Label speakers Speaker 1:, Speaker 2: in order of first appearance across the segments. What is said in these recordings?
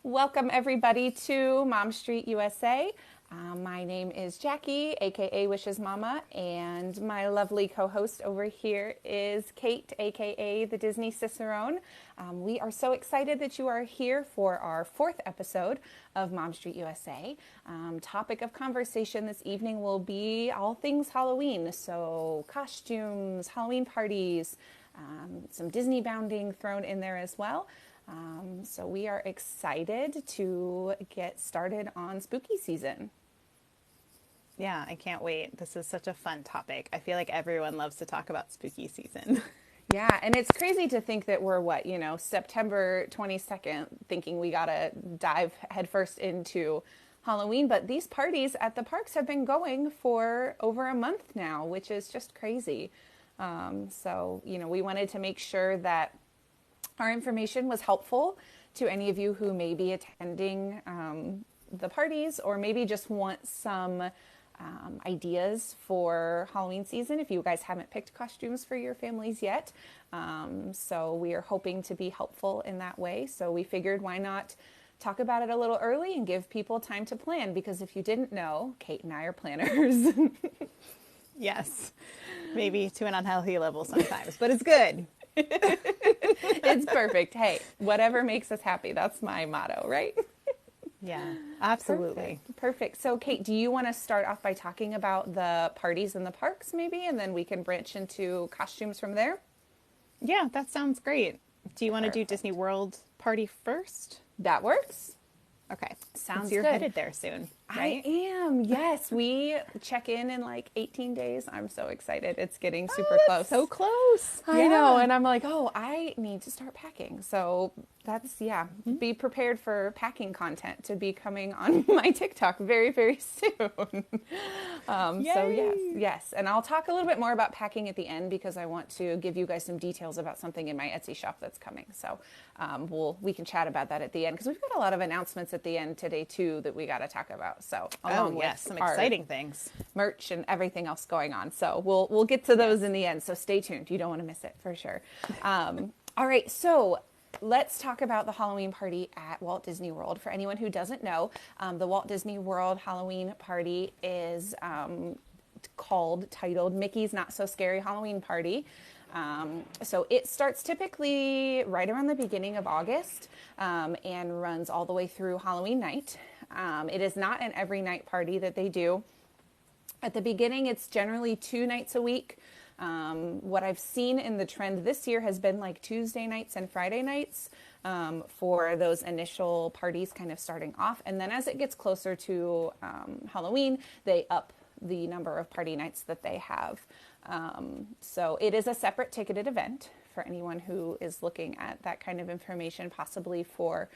Speaker 1: Welcome everybody to Mom Street USA. My name is Jacque, aka Wishes Mama, and my lovely co-host over here is Kate, aka the Disney Cicerone. We are so excited that you are here for our fourth episode of Mom Street USA. Topic of conversation this evening will be all things Halloween, so costumes, Halloween parties, some Disney bounding thrown in there as well. So we are excited to get started on spooky season.
Speaker 2: Yeah, I can't wait. This is such a fun topic. I feel like everyone loves to talk about spooky season.
Speaker 1: Yeah, and it's crazy to think that we're September 22nd, thinking we gotta dive headfirst into Halloween, but these parties at the parks have been going for over a month now, which is just crazy. We wanted to make sure that our information was helpful to any of you who may be attending the parties or maybe just want some ideas for Halloween season if you guys haven't picked costumes for your families yet. So we are hoping to be helpful in that way. So we figured why not talk about it a little early and give people time to plan, because if you didn't know, Kate and I are planners.
Speaker 2: Yes, maybe to an unhealthy level sometimes, but it's good.
Speaker 1: It's perfect. Hey, whatever makes us happy. That's my motto, right?
Speaker 2: Yeah, absolutely.
Speaker 1: Perfect. So, Kate, do you want to start off by talking about the parties in the parks maybe, and then we can branch into costumes from there?
Speaker 2: Yeah, that sounds great. Do you want to do Disney World party first?
Speaker 1: That works.
Speaker 2: Okay.
Speaker 1: Sounds
Speaker 2: Since you're
Speaker 1: good.
Speaker 2: headed there soon, right?
Speaker 1: I am. Yes, we check in like 18 days. I'm so excited. It's getting super close.
Speaker 2: So close.
Speaker 1: I know. And I'm like, oh, I need to start packing. So that's, be prepared for packing content to be coming on my TikTok very, very soon. Yes. And I'll talk a little bit more about packing at the end because I want to give you guys some details about something in my Etsy shop that's coming. So we can chat about that at the end because we've got a lot of announcements at the end today too that we got to talk about. So along with
Speaker 2: some exciting things,
Speaker 1: merch and everything else going on. So we'll get to those in the end. So stay tuned. You don't want to miss it for sure. All right. So let's talk about the Halloween party at Walt Disney World. For anyone who doesn't know, the Walt Disney World Halloween party is titled Mickey's Not So Scary Halloween Party. So it starts typically right around the beginning of August and runs all the way through Halloween night. It is not an every night party that they do. At the beginning, it's generally 2 nights a week. What I've seen in the trend this year has been like Tuesday nights and Friday nights for those initial parties kind of starting off. And then as it gets closer to Halloween, they up the number of party nights that they have. So it is a separate ticketed event for anyone who is looking at that kind of information, possibly for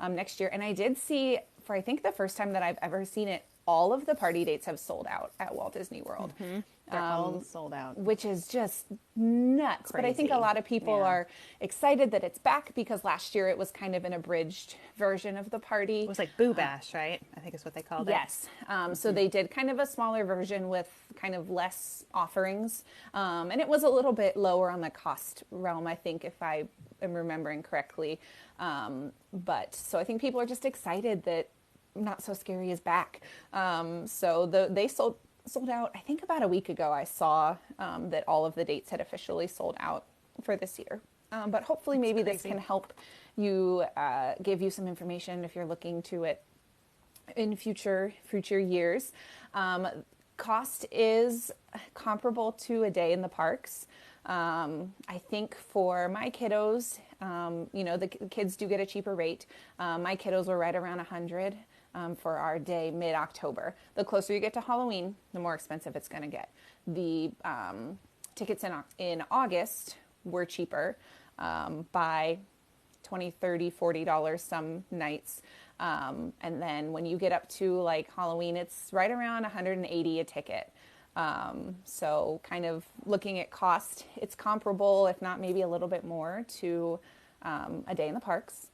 Speaker 1: next year. And I did see, for I think the first time that I've ever seen it, all of the party dates have sold out at Walt Disney World.
Speaker 2: Mm-hmm. They're all sold out.
Speaker 1: Which is just nuts.
Speaker 2: Crazy.
Speaker 1: But I think a lot of people are excited that it's back because last year it was kind of an abridged version of the party.
Speaker 2: It was like Boo Bash, right? I think is what they called it.
Speaker 1: Yes. So they did kind of a smaller version with kind of less offerings. And it was a little bit lower on the cost realm, I think, if I am remembering correctly. But so I think people are just excited that Not So Scary is back. They sold out, I think about a week ago. I saw that all of the dates had officially sold out for this year. But hopefully maybe this can help you, give you some information if you're looking to it in future years. Cost is comparable to a day in the parks. I think for my kiddos, the kids do get a cheaper rate. My kiddos were right around $100. For our day mid-October. The closer you get to Halloween, the more expensive it's going to get. The tickets in August were cheaper by $20, $30, $40 some nights. And then when you get up to like Halloween, it's right around $180 a ticket. So kind of looking at cost, it's comparable, if not maybe a little bit more, to a day in the parks.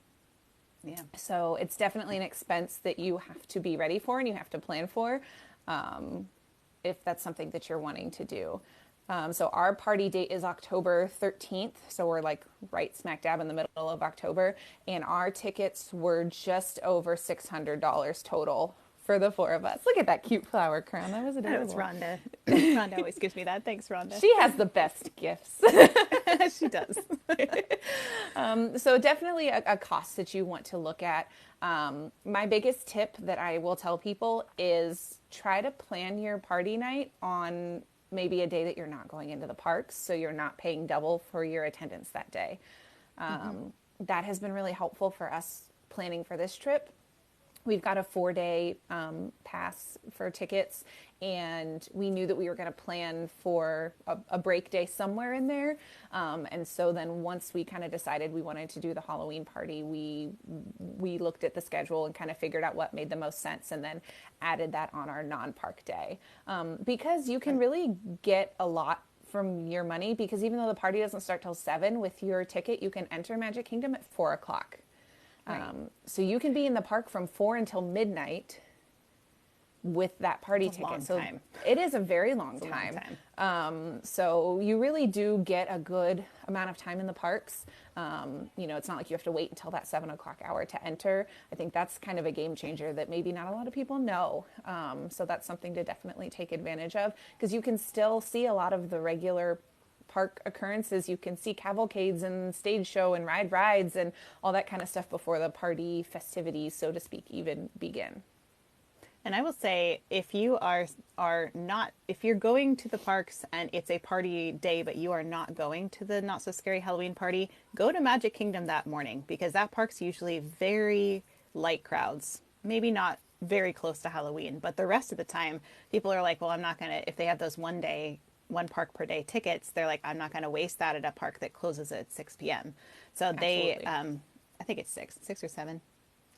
Speaker 2: Yeah.
Speaker 1: So it's definitely an expense that you have to be ready for and you have to plan for if that's something that you're wanting to do. So our party date is October 13th. So we're like right smack dab in the middle of October. And our tickets were just over $600 total for the four of us. Look at that cute flower crown. That was
Speaker 2: Oh, it's
Speaker 1: adorable.
Speaker 2: Rhonda. Rhonda always gives me that. Thanks, Rhonda.
Speaker 1: She has the best gifts.
Speaker 2: She does.
Speaker 1: So definitely a cost that you want to look at. My biggest tip that I will tell people is try to plan your party night on maybe a day that you're not going into the parks, so you're not paying double for your attendance that day. That has been really helpful for us planning for this trip. We've got a 4-day pass for tickets, and we knew that we were going to plan for a break day somewhere in there. And so then once we kind of decided we wanted to do the Halloween party, we looked at the schedule and kind of figured out what made the most sense, and then added that on our non-park day. Because you can really get a lot from your money, because even though the party doesn't start till 7, with your ticket, you can enter Magic Kingdom at 4 o'clock. Right. So you can be in the park from 4 until midnight with that party ticket. So it is a very long time. So you really do get a good amount of time in the parks. It's not like you have to wait until that 7 o'clock hour to enter. I think that's kind of a game changer that maybe not a lot of people know. So that's something to definitely take advantage of, because you can still see a lot of the regular park occurrences. You can see cavalcades and stage show and ride rides and all that kind of stuff before the party festivities, so to speak, even begin.
Speaker 2: And I will say, if you are not, if you're going to the parks and it's a party day, but you are not going to the Not So Scary Halloween party, go to Magic Kingdom that morning, because that park's usually very light crowds. Maybe not very close to Halloween, but the rest of the time, people are like, well, I'm not going to, if they have those one park per day tickets, they're like, I'm not going to waste that at a park that closes at 6 p.m. So they, I think it's 6 or 7.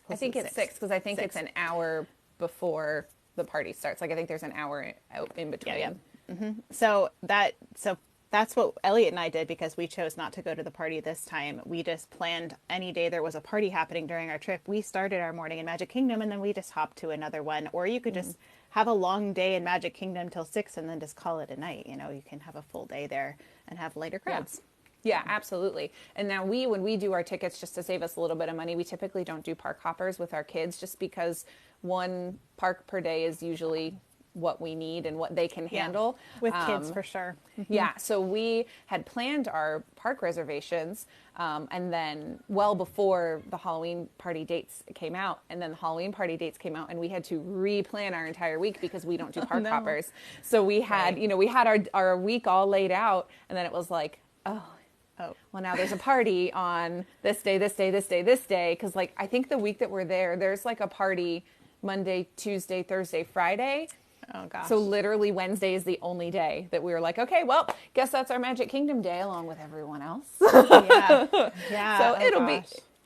Speaker 1: I think it's 6, because I think it's an hour before the party starts. Like, I think there's an hour out in between.
Speaker 2: Yeah. Mm-hmm. So that's what Elliot and I did, because we chose not to go to the party this time. We just planned any day there was a party happening during our trip. We started our morning in Magic Kingdom, and then we just hopped to another one. Or you could just have a long day in Magic Kingdom till 6 and then just call it a night. You can have a full day there and have lighter crowds.
Speaker 1: Yeah, absolutely. And now when we do our tickets, just to save us a little bit of money, we typically don't do park hoppers with our kids, just because one park per day is usually what we need and what they can handle.
Speaker 2: With kids, for sure. Mm-hmm.
Speaker 1: Yeah, so we had planned our park reservations, and then well before the Halloween party dates came out, and then the Halloween party dates came out, and we had to replan our entire week because we don't do park hoppers. So we had, we had our week all laid out, and then it was like, well, now there's a party on this day, this day, this day, this day. Because, like, I think the week that we're there, there's like a party Monday, Tuesday, Thursday, Friday.
Speaker 2: Oh, gosh.
Speaker 1: So literally Wednesday is the only day that we were like, okay, well, guess that's our Magic Kingdom day along with everyone else.
Speaker 2: Yeah.
Speaker 1: So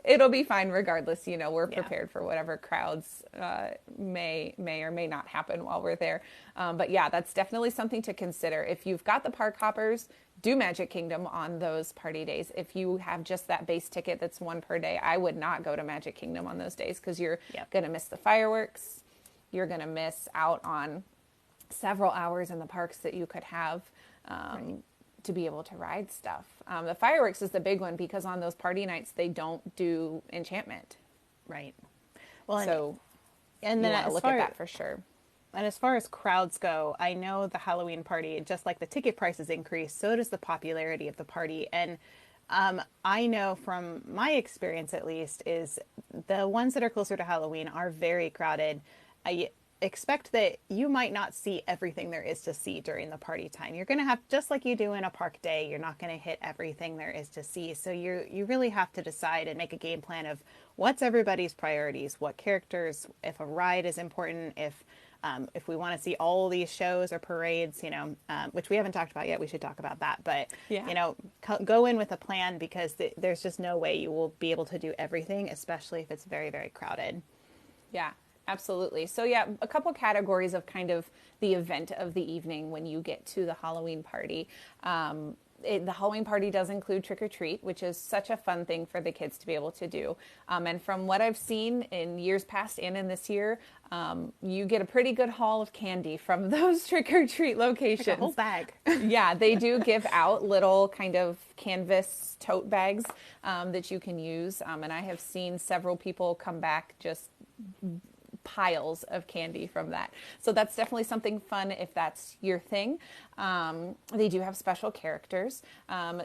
Speaker 1: it'll be fine regardless. We're prepared for whatever crowds may or may not happen while we're there. But yeah, that's definitely something to consider. If you've got the park hoppers, do Magic Kingdom on those party days. If you have just that base ticket that's one per day, I would not go to Magic Kingdom on those days, because you're going to miss the fireworks. You're going to miss out on several hours in the parks that you could have to be able to ride stuff. The fireworks is the big one, because on those party nights, they don't do enchantment.
Speaker 2: Right. Well,
Speaker 1: so
Speaker 2: and then
Speaker 1: you want to look at that for sure.
Speaker 2: And as far as crowds go, I know the Halloween party, just like the ticket prices increase, so does the popularity of the party. And I know from my experience, at least, is the ones that are closer to Halloween are very crowded. I expect that you might not see everything there is to see during the party time. You're going to have, just like you do in a park day, you're not going to hit everything there is to see. So you really have to decide and make a game plan of what's everybody's priorities, what characters, if a ride is important, if we want to see all these shows or parades, which we haven't talked about yet, we should talk about that. But, go in with a plan, because there's just no way you will be able to do everything, especially if it's very, very crowded.
Speaker 1: Yeah, absolutely. So yeah, a couple categories of kind of the event of the evening when you get to the Halloween party. the Halloween party does include trick or treat, which is such a fun thing for the kids to be able to do. And from what I've seen in years past and in this year, you get a pretty good haul of candy from those trick or treat locations.
Speaker 2: Like a whole bag.
Speaker 1: Yeah, they do give out little kind of canvas tote bags that you can use. And I have seen several people come back just piles of candy from that. So that's definitely something fun if that's your thing. They do have special characters.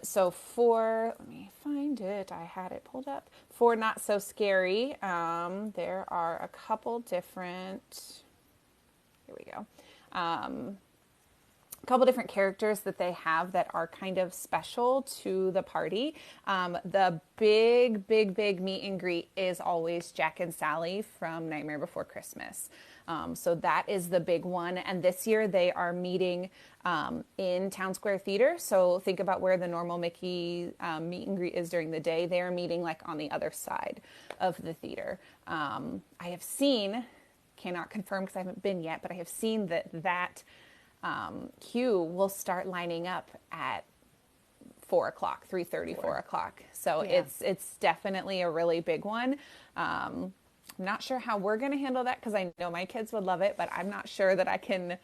Speaker 1: So for, let me find it, I had it pulled up. For Not So Scary, there are a couple different, here we go. A couple different characters that they have that are kind of special to the party. The big meet and greet is always Jacque and Sally from Nightmare Before Christmas. So that is the big one. And this year they are meeting in Town Square Theater. So think about where the normal Mickey meet and greet is during the day. They are meeting like on the other side of the theater. I have seen, cannot confirm because I haven't been yet, but I have seen that queue will start lining up at 4 o'clock, 3:30, 4 o'clock. So
Speaker 2: Yeah.
Speaker 1: it's definitely a really big one. I'm not sure how we're going to handle that because I know my kids would love it, but I'm not sure that I can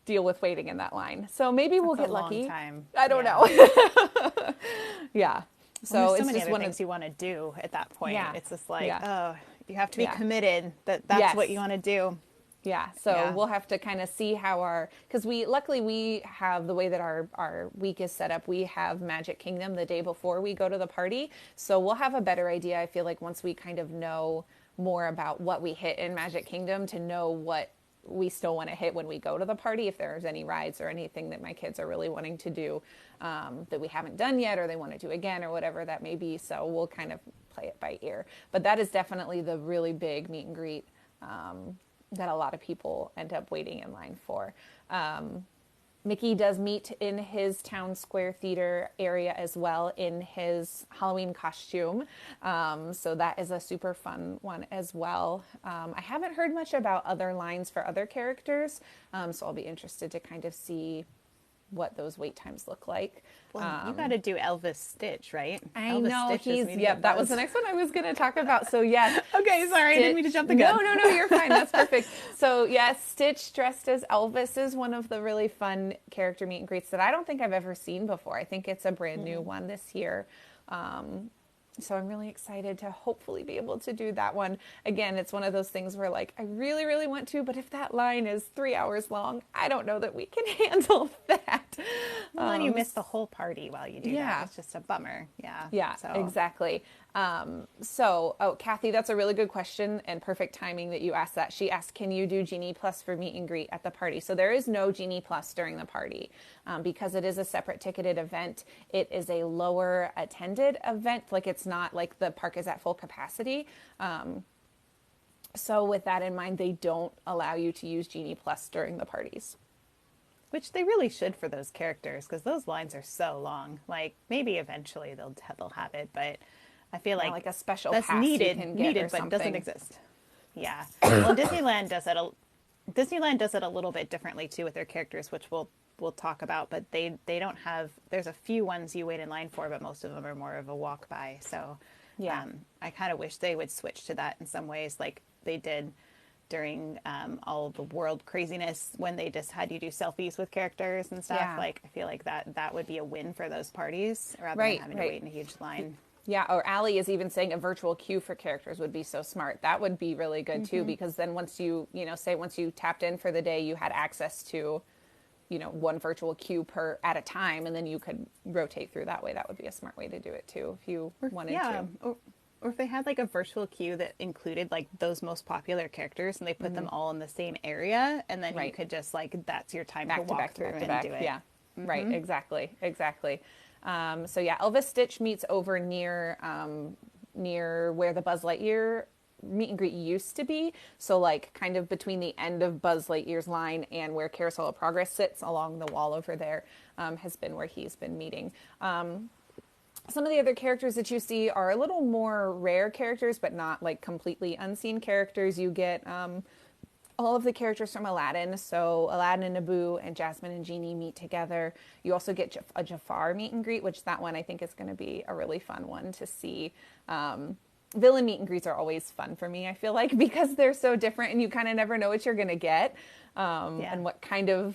Speaker 1: deal with waiting in that line. So maybe we'll
Speaker 2: That's
Speaker 1: get
Speaker 2: a long
Speaker 1: lucky.
Speaker 2: time.
Speaker 1: I don't
Speaker 2: Yeah.
Speaker 1: know. Yeah. So
Speaker 2: Well, there's
Speaker 1: it's
Speaker 2: so many
Speaker 1: just
Speaker 2: other
Speaker 1: one
Speaker 2: things
Speaker 1: of,
Speaker 2: you want to do at that point.
Speaker 1: Yeah.
Speaker 2: It's just like,
Speaker 1: Yeah.
Speaker 2: oh, you have to be
Speaker 1: Yeah.
Speaker 2: committed that that's
Speaker 1: Yes.
Speaker 2: what you want to do.
Speaker 1: yeah. So
Speaker 2: Yeah.
Speaker 1: we'll have to kind of see how because luckily we have the way that our week is set up. We have Magic Kingdom the day before we go to the party. So we'll have a better idea. I feel like once we kind of know more about what we hit in Magic Kingdom to know what we still want to hit when we go to the party, if there's any rides or anything that my kids are really wanting to do that we haven't done yet or they want to do again or whatever that may be. So we'll kind of play it by ear. But that is definitely the really big meet and greet that a lot of people end up waiting in line for. Mickey does meet in his Town Square Theater area as well in his Halloween costume. So that is a super fun one as well. I haven't heard much about other lines for other characters, so I'll be interested to kind of see what those wait times look like.
Speaker 2: Well, you got to do Elvis Stitch, right?
Speaker 1: I
Speaker 2: Elvis
Speaker 1: know
Speaker 2: Stitch is
Speaker 1: he's,
Speaker 2: meeting
Speaker 1: yep,
Speaker 2: a
Speaker 1: that was
Speaker 2: buzz.
Speaker 1: the next one I was going to talk about. So yes.
Speaker 2: Okay, sorry, I didn't mean to jump the gun.
Speaker 1: No, you're fine. That's perfect. So yes, Stitch dressed as Elvis is one of the really fun character meet and greets that I don't think I've ever seen before. I think it's a brand new one this year. So I'm really excited to hopefully be able to do that one. Again, it's one of those things where like, I really, really want to, but if that line is 3 hours long, I don't know that we can handle that.
Speaker 2: Well, and you miss the whole party while you do
Speaker 1: yeah.
Speaker 2: that. It's just a bummer. Yeah.
Speaker 1: Yeah,
Speaker 2: So,
Speaker 1: exactly. Kathy, that's a really good question and perfect timing that you asked that. She asked, can you do Genie Plus for meet and greet at the party? So there is no Genie Plus during the party because it is a separate ticketed event. It is a lower attended event. Like it's not like the park is at full capacity. So with that in mind, they don't allow you to use Genie Plus during the parties.
Speaker 2: Which they really should for those characters because those lines are so long. Like maybe eventually they'll have it, but I feel
Speaker 1: Yeah,
Speaker 2: like
Speaker 1: a special
Speaker 2: that's
Speaker 1: pass
Speaker 2: needed,
Speaker 1: you can get or
Speaker 2: but
Speaker 1: something.
Speaker 2: doesn't exist. Yeah. Well, Disneyland does it a little bit differently too with their characters, which we'll talk about. But they don't have. There's a few ones you wait in line for, but most of them are more of a walk by. So
Speaker 1: Yeah.
Speaker 2: I kind of wish they would switch to that in some ways, like they did during all the world craziness when they just had you do selfies with characters and stuff.
Speaker 1: Yeah.
Speaker 2: Like I feel like that would be a win for those parties rather
Speaker 1: Right,
Speaker 2: than having
Speaker 1: right.
Speaker 2: to wait in a huge line.
Speaker 1: Yeah, or Allie is even saying a virtual queue for characters would be so smart. That would be really good too, because then once you tapped in for the day, you had access to, one virtual queue at a time, and then you could rotate through that way. That would be a smart way to do it too, if you wanted to.
Speaker 2: Or if they had like a virtual queue that included like those most popular characters and they put them all in the same area, and then you
Speaker 1: Right.
Speaker 2: could just like that's your time
Speaker 1: Back
Speaker 2: to
Speaker 1: to
Speaker 2: walk
Speaker 1: back to
Speaker 2: through
Speaker 1: back to
Speaker 2: and
Speaker 1: back.
Speaker 2: do it.
Speaker 1: Yeah, right. Exactly. So yeah, Elvis Stitch meets over near where the Buzz Lightyear meet and greet used to be. So like kind of between the end of Buzz Lightyear's line and where Carousel of Progress sits along the wall over there has been where he's been meeting. Some of the other characters that you see are a little more rare characters, but not like completely unseen characters. You get all of the characters from Aladdin. So Aladdin and Naboo and Jasmine and Genie meet together. You also get a Jafar meet and greet, which that one I think is going to be a really fun one to see. Villain meet and greets are always fun for me, I feel like, because they're so different and you kind of never know what you're going to get, and what kind of,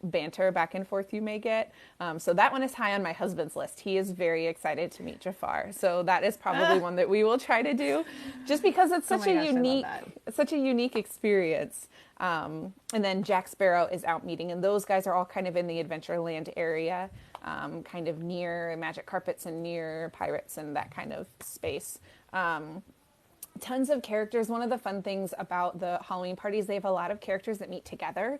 Speaker 1: banter back and forth you may get. So that one is high on my husband's list. He is very excited to meet Jafar. So that is probably one that we will try to do, just because it's such such a unique experience. And then Jack Sparrow is out meeting, and those guys are all kind of in the Adventureland area, kind of near magic carpets and near pirates and that kind of space. Tons of characters. One of the fun things about the Halloween parties, they have a lot of characters that meet together.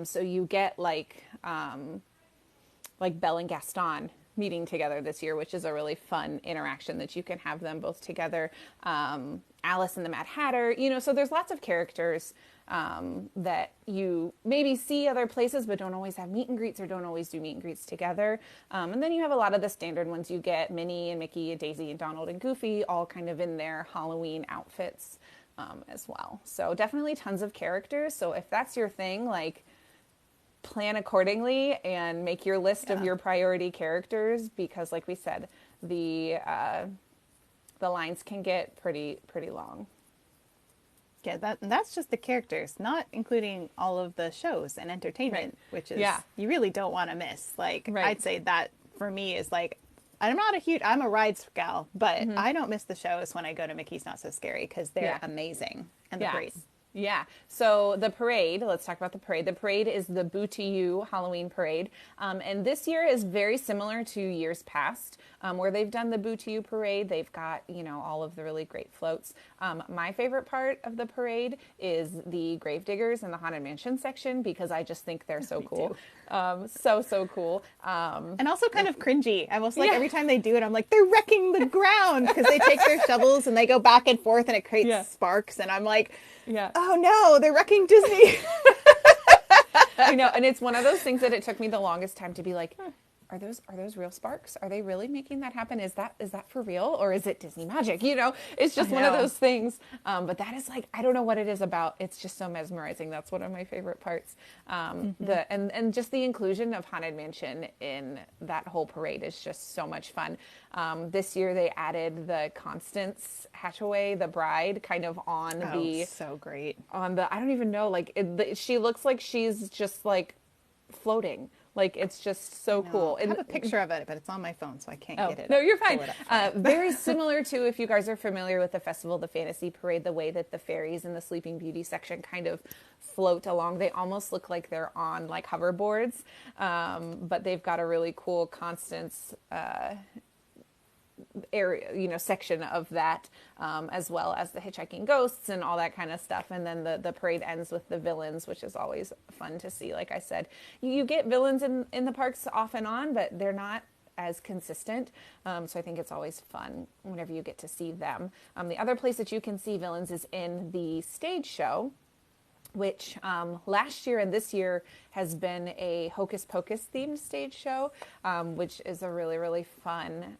Speaker 1: So you get like Belle and Gaston meeting together this year, which is a really fun interaction that you can have them both together. Alice and the Mad Hatter, so there's lots of characters that you maybe see other places but don't always have meet and greets or don't always do meet and greets together. And then you have a lot of the standard ones. You get Minnie and Mickey and Daisy and Donald and Goofy all kind of in their Halloween outfits as well. So definitely tons of characters. So if that's your thing, like, plan accordingly and make your list of your priority characters, because like we said, the lines can get pretty long.
Speaker 2: Yeah, that's just the characters, not including all of the shows and entertainment, which is you really don't want to miss. Like, I'd say that for me is like, I'm a rides gal, but I don't miss the shows when I go to Mickey's Not So Scary, because they're amazing, and the parade.
Speaker 1: Yeah. So the parade, let's talk about the parade. The parade is the Boo to You Halloween parade. And this year is very similar to years past, where they've done the Boo to You parade. They've got, all of the really great floats. My favorite part of the parade is the Gravediggers and the Haunted Mansion section, because I just think they're so cool. So cool.
Speaker 2: And also kind of cringy. I almost like every time they do it, I'm like, they're wrecking the ground, because they take their shovels and they go back and forth and it creates sparks. And I'm like, oh no, they're wrecking Disney.
Speaker 1: I know, and it's one of those things that it took me the longest time to be like, are those real sparks? Are they really making that happen? Is that for real, or is it Disney magic? It's just one of those things. But that is like, I don't know what it is about. It's just so mesmerizing. That's one of my favorite parts. And just the inclusion of Haunted Mansion in that whole parade is just so much fun. This year they added the Constance Hatchaway, the bride, kind of on
Speaker 2: so great.
Speaker 1: On the, I don't even know, like she looks like she's just like floating. Like, it's just so cool.
Speaker 2: I have a picture of it, but it's on my phone, so I can't get it.
Speaker 1: No, you're fine. Very similar to, if you guys are familiar with the Festival of the Fantasy Parade, the way that the fairies in the Sleeping Beauty section kind of float along. They almost look like they're on, like, hoverboards, but they've got a really cool Constance area, section of that, as well as the hitchhiking ghosts and all that kind of stuff. And then the parade ends with the villains, which is always fun to see. Like I said, you get villains in the parks off and on, but they're not as consistent. So I think it's always fun whenever you get to see them. The other place that you can see villains is in the stage show, which last year and this year has been a Hocus Pocus themed stage show, which is a really, really fun.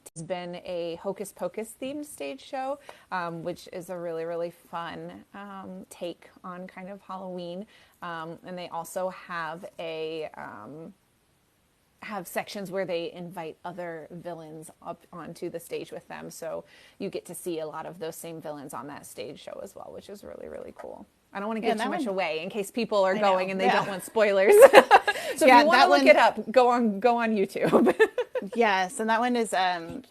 Speaker 1: It's been a Hocus Pocus themed stage show, which is a really, really fun take on kind of Halloween. And they also have have sections where they invite other villains up onto the stage with them. So you get to see a lot of those same villains on that stage show as well, which is really, really cool. I don't want to give too much away in case people are going and they don't want spoilers. So if you want to look it up, go on YouTube.
Speaker 2: Yes, and that one is,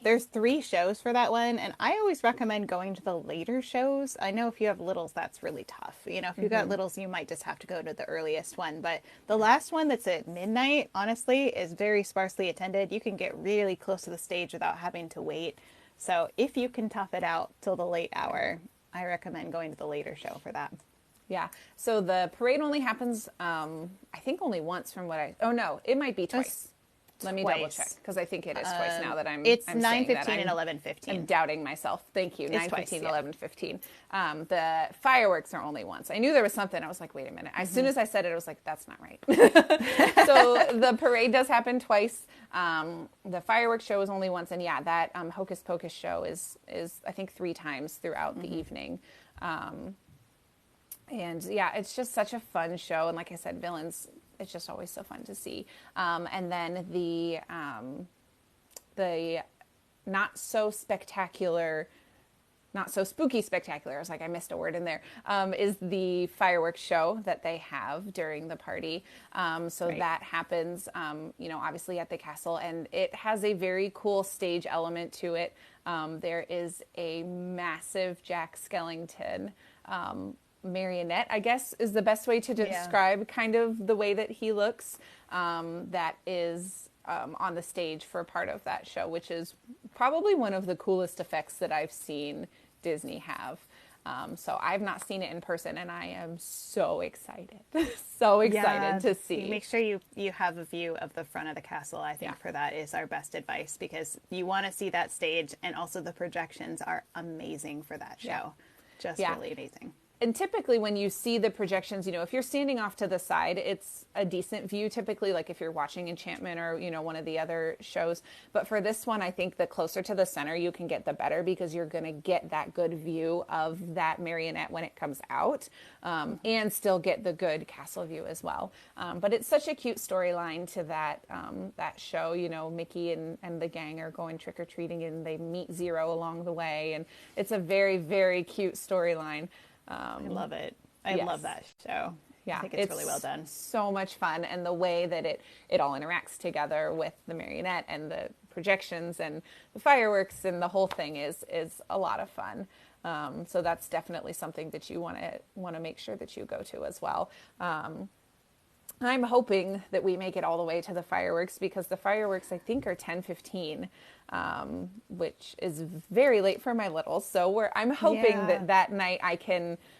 Speaker 2: there's 3 shows for that one, and I always recommend going to the later shows. I know if you have littles, that's really tough. If you've got littles, you might just have to go to the earliest one, but the last one that's at midnight, honestly, is very sparsely attended. You can get really close to the stage without having to wait. So if you can tough it out till the late hour, I recommend going to the later show for that.
Speaker 1: Yeah. So the parade only happens, I think only once from what oh no, it might be twice. Let me double check, because I think it is twice now that
Speaker 2: It's
Speaker 1: I'm
Speaker 2: 9:15 and 11:15.
Speaker 1: I'm doubting myself. Thank you. 9:15, 11:15. The fireworks are only once. I knew there was something. I was like, wait a minute. As soon as I said it, I was like, that's not right. So the parade does happen twice. The fireworks show is only once, and that Hocus Pocus show is I think 3 times throughout the evening. And yeah, it's just such a fun show. And like I said, villains, it's just always so fun to see. And then the not so spectacular, not so spooky spectacular. I was like, I missed a word in there. Is the fireworks show that they have during the party. So
Speaker 2: Right.
Speaker 1: that happens, obviously at the castle, and it has a very cool stage element to it. There is a massive Jack Skellington marionette, I guess is the best way to
Speaker 2: Yeah.
Speaker 1: describe kind of the way that he looks, that is on the stage for part of that show, which is probably one of the coolest effects that I've seen Disney have. So I've not seen it in person, and I am so excited, so excited to see.
Speaker 2: Make sure you have a view of the front of the castle. I think for that is our best advice, because you want to see that stage, and also the projections are amazing for that show. Just really amazing.
Speaker 1: And typically when you see the projections, if you're standing off to the side, it's a decent view typically, like if you're watching Enchantment or, one of the other shows. But for this one, I think the closer to the center you can get, the better, because you're going to get that good view of that marionette when it comes out, and still get the good castle view as well. But it's such a cute storyline to that show. Mickey and the gang are going trick-or-treating, and they meet Zero along the way. And it's a very, very cute storyline.
Speaker 2: I love it. I love that show.
Speaker 1: Yeah,
Speaker 2: I think it's really well done.
Speaker 1: So much fun, and the way that it all interacts together with the marionette and the projections and the fireworks and the whole thing is a lot of fun. So that's definitely something that you want to make sure that you go to as well. I'm hoping that we make it all the way to the fireworks, because the fireworks I think are 10:15, which is very late for my littles. So I'm hoping that night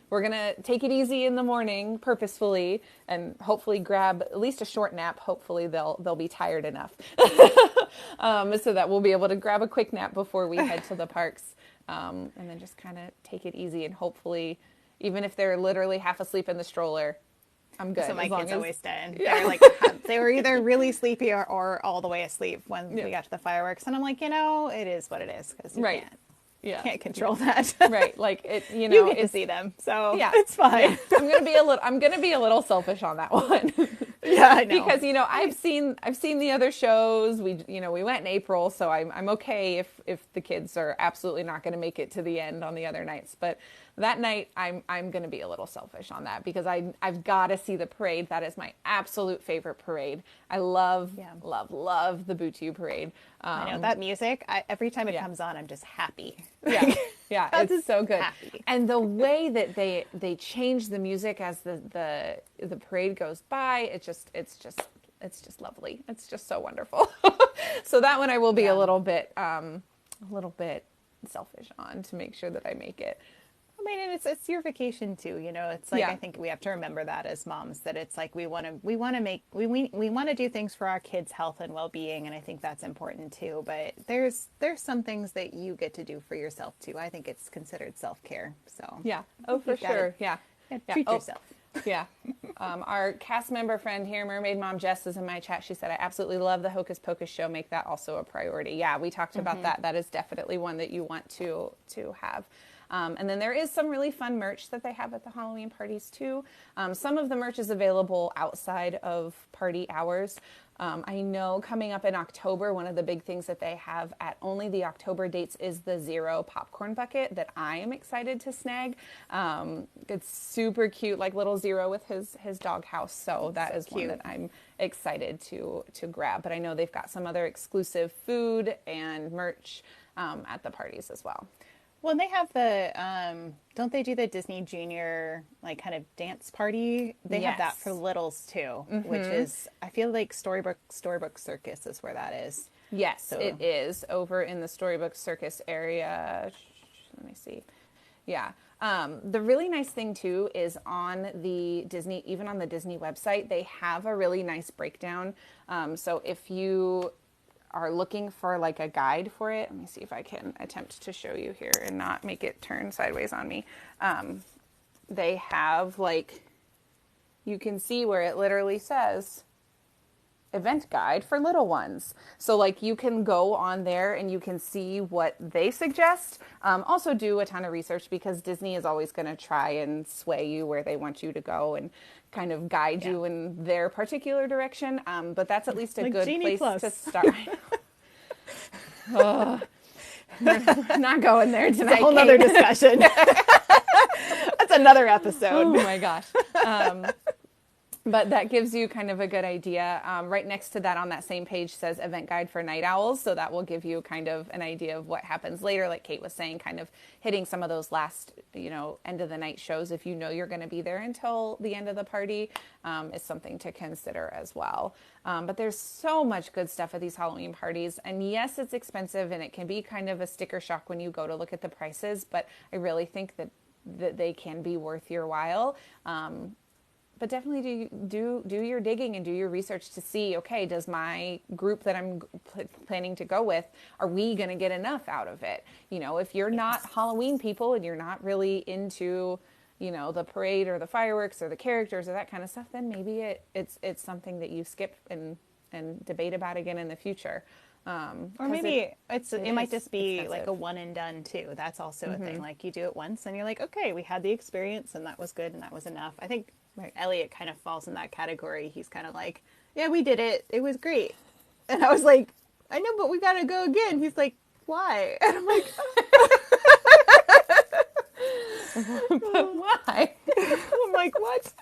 Speaker 1: we're gonna take it easy in the morning purposefully, and hopefully grab at least a short nap. Hopefully they'll be tired enough, so that we'll be able to grab a quick nap before we head to the parks, and then just kind of take it easy. And hopefully, even if they're literally half asleep in the stroller, I'm good.
Speaker 2: So my kids always stay in.
Speaker 1: Yeah.
Speaker 2: They're like, they were either really sleepy or all the way asleep when we got to the fireworks. And I'm like, it is what it is, because you can't control that.
Speaker 1: Right. Like it,
Speaker 2: you get to see them. So it's fine.
Speaker 1: Yeah. I'm going to be a little selfish on that one.
Speaker 2: Yeah, I know.
Speaker 1: Because, I've seen the other shows. We went in April, so I'm okay if the kids are absolutely not going to make it to the end on the other nights. But that night, I'm going to be a little selfish on that, because I've got to see the parade. That is my absolute favorite parade. I love the Butu parade.
Speaker 2: I know that music. Every time it comes on, I'm just happy.
Speaker 1: Yeah, it's so good.
Speaker 2: Happy.
Speaker 1: And the way that they change the music as the parade goes by, it's just lovely. It's just so wonderful. So that one I will be a little bit selfish on, to make sure that I make it.
Speaker 2: I mean, and it's your vacation too, It's like I think we have to remember that as moms, that it's like we want to do things for our kids' health and well-being, and I think that's important too. But there's some things that you get to do for yourself too. I think it's considered self-care. So
Speaker 1: for sure.
Speaker 2: Treat yourself.
Speaker 1: Yeah. Our cast member friend here, Mermaid Mom Jess, is in my chat. She said, I absolutely love the Hocus Pocus show. Make that also a priority. Yeah, we talked about that. That is definitely one that you want to have. And then there is some really fun merch that they have at the Halloween parties too. Some of the merch is available outside of party hours. I know coming up in October, one of the big things that they have at only the October dates is the Zero popcorn bucket that I am excited to snag. It's super cute, like little Zero with his dog house. So that is one that I'm excited to grab. But I know they've got some other exclusive food and merch at the parties as well.
Speaker 2: Well, and they have the, don't they do the Disney Junior, like, kind of dance party? They have that for littles, too, which is, I feel like Storybook Circus is where that is.
Speaker 1: Yes, so. It is over in the Storybook Circus area. Let me see. Yeah. The really nice thing, too, is on the Disney, even on the Disney website, they have a really nice breakdown. So if you are looking for like a guide for it, let me see if I can attempt to show you here and not make it turn sideways on me. They have, like, you can see where it literally says event guide for little ones. So like you can go on there and you can see what they suggest. Also do a ton of research because Disney is always going to try and sway you where they want you to go and kind of guide you in their particular direction. But that's at least a
Speaker 2: like
Speaker 1: good
Speaker 2: Genie
Speaker 1: place
Speaker 2: Plus.
Speaker 1: to start. Oh, we're not going there tonight.
Speaker 2: It's a whole nother discussion. That's another episode.
Speaker 1: Oh my gosh. But that gives you kind of a good idea. Right next to that on that same page says event guide for night owls. So that will give you kind of an idea of what happens later. Like Kate was saying, kind of hitting some of those last, end of the night shows. If you know you're going to be there until the end of the party, is something to consider as well. But there's so much good stuff at these Halloween parties. And yes, it's expensive and it can be kind of a sticker shock when you go to look at the prices. But I really think that they can be worth your while. But definitely do your digging and do your research to see, okay, does my group that I'm planning to go with, are we going to get enough out of it? If you're not Halloween people and you're not really into, the parade or the fireworks or the characters or that kind of stuff, then maybe it's something that you skip and debate about again in the future.
Speaker 2: Or maybe it might just be
Speaker 1: expensive.
Speaker 2: like a one and done too. That's also a thing. Like you do it once and you're like, okay, we had the experience and that was good and that was enough. I think Elliot kind of falls in that category. He's kind of like, yeah, we did it. It was great. And I was like, I know, but we got to go again. He's like, why? And I'm like,
Speaker 1: but why?
Speaker 2: I'm like, what?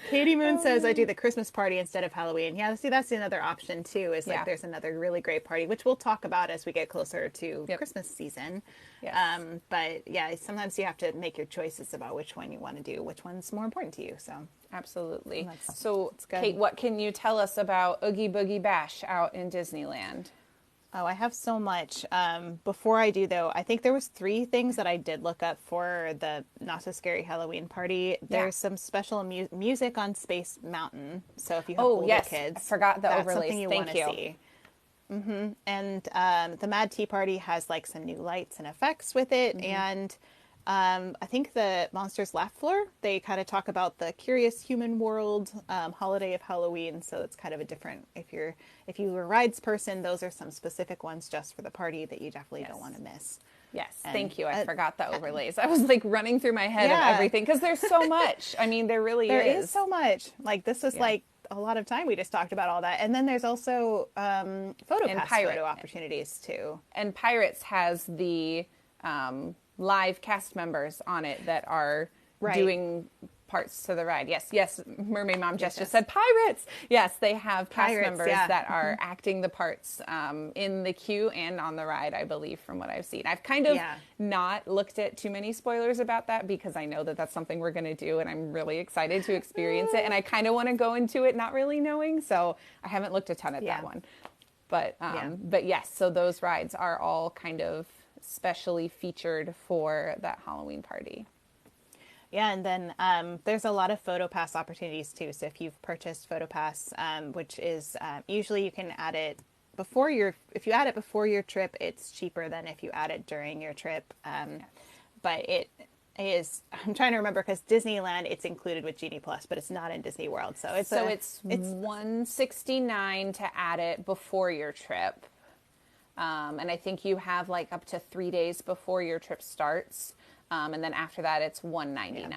Speaker 2: Katie Moon says I do the Christmas party instead of Halloween. Yeah, see, that's another option too. Is like there's another really great party, which we'll talk about as we get closer to Christmas season.
Speaker 1: Yes.
Speaker 2: But yeah, sometimes you have to make your choices about which one you want to do, which one's more important to you. So
Speaker 1: absolutely.
Speaker 2: That's good.
Speaker 1: Kate, what can you tell us about Oogie Boogie Bash out in Disneyland?
Speaker 2: Oh, I have so much. Before I do, though, I think there was 3 things that I did look up for the Not So Scary Halloween party. There's some special music on Space Mountain. So if you have older kids,
Speaker 1: I forgot the
Speaker 2: that's
Speaker 1: overlays.
Speaker 2: something you want to see. Mm-hmm. And the Mad Tea Party has like some new lights and effects with it. And I think the Monsters Laugh Floor, they kind of talk about the Curious Human World holiday of Halloween. So it's kind of a different, if you're a rides person, those are some specific ones just for the party that you definitely don't want to miss.
Speaker 1: Yes, thank you. I forgot the overlays. I was like running through my head of everything because there's so much. I mean, there is
Speaker 2: so much. Like this was like a lot of time we just talked about all that. And then there's also photo opportunities too.
Speaker 1: And Pirates has the live cast members on it that are doing parts to the ride. Yes. Mermaid Mom just said Pirates. Yes, they have cast members that are acting the parts in the queue and on the ride, I believe, from what I've seen. I've kind of not looked at too many spoilers about that because I know that that's something we're going to do and I'm really excited to experience it. And I kind of want to go into it not really knowing, so I haven't looked a ton at that one. But yes, so those rides are all kind of specially featured for that Halloween party.
Speaker 2: Yeah, and then there's a lot of PhotoPass opportunities too. So if you've purchased PhotoPass, which is usually you can add it if you add it before your trip, it's cheaper than if you add it during your trip. But it is, I'm trying to remember because Disneyland, it's included with Genie Plus, but it's not in Disney World. So it's
Speaker 1: $169 to add it before your trip. And I think you have like up to 3 days before your trip starts. And then after that, it's $199.
Speaker 2: Yeah.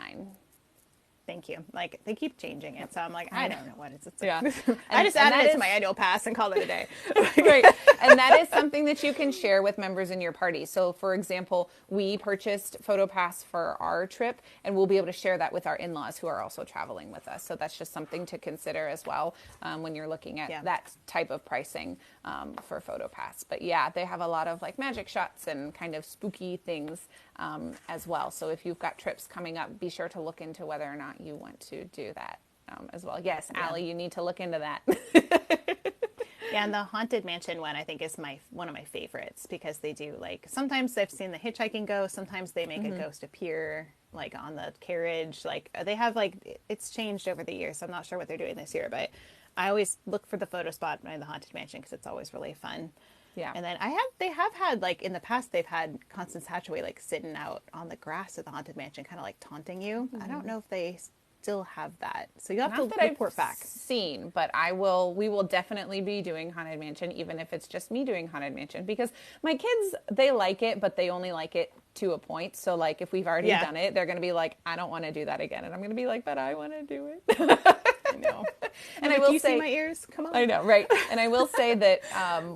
Speaker 2: Thank you. Like they keep changing it, so I'm like, I don't know what it's.
Speaker 1: Yeah.
Speaker 2: I just added it to my annual pass and called it a day.
Speaker 1: Right. And that is something that you can share with members in your party. So, for example, we purchased PhotoPass for our trip, and we'll be able to share that with our in-laws who are also traveling with us. So that's just something to consider as well when you're looking at that type of pricing for PhotoPass. But yeah, they have a lot of like magic shots and kind of spooky things as well. So if you've got trips coming up, be sure to look into whether or not you want to do that as well. Yes, Allie, you need to look into that.
Speaker 2: Yeah, and the Haunted Mansion one I think is one of my favorites because they do like sometimes I've seen the hitchhiking ghost, sometimes they make a ghost appear like on the carriage. Like they have like it's changed over the years. So I'm not sure what they're doing this year, but I always look for the photo spot by the Haunted Mansion because it's always really fun. Yeah. And then they have had like in the past they've had Constance Hatchaway like sitting out on the grass at the Haunted Mansion kind of like taunting you. I don't know if they still have that. So you'll have
Speaker 1: Not
Speaker 2: to
Speaker 1: that
Speaker 2: report
Speaker 1: I've
Speaker 2: back.
Speaker 1: seen, but we will definitely be doing Haunted Mansion, even if it's just me doing Haunted Mansion, because my kids, they like it, but they only like it to a point. So like, if we've already
Speaker 2: Yeah,
Speaker 1: done it, they're going to be like, I don't want to do that again. And I'm going to be like, but I want to do it.
Speaker 2: I know.
Speaker 1: And
Speaker 2: Like,
Speaker 1: I
Speaker 2: do
Speaker 1: will
Speaker 2: you see
Speaker 1: say,
Speaker 2: my ears? Come on.
Speaker 1: I know, right? And I will say that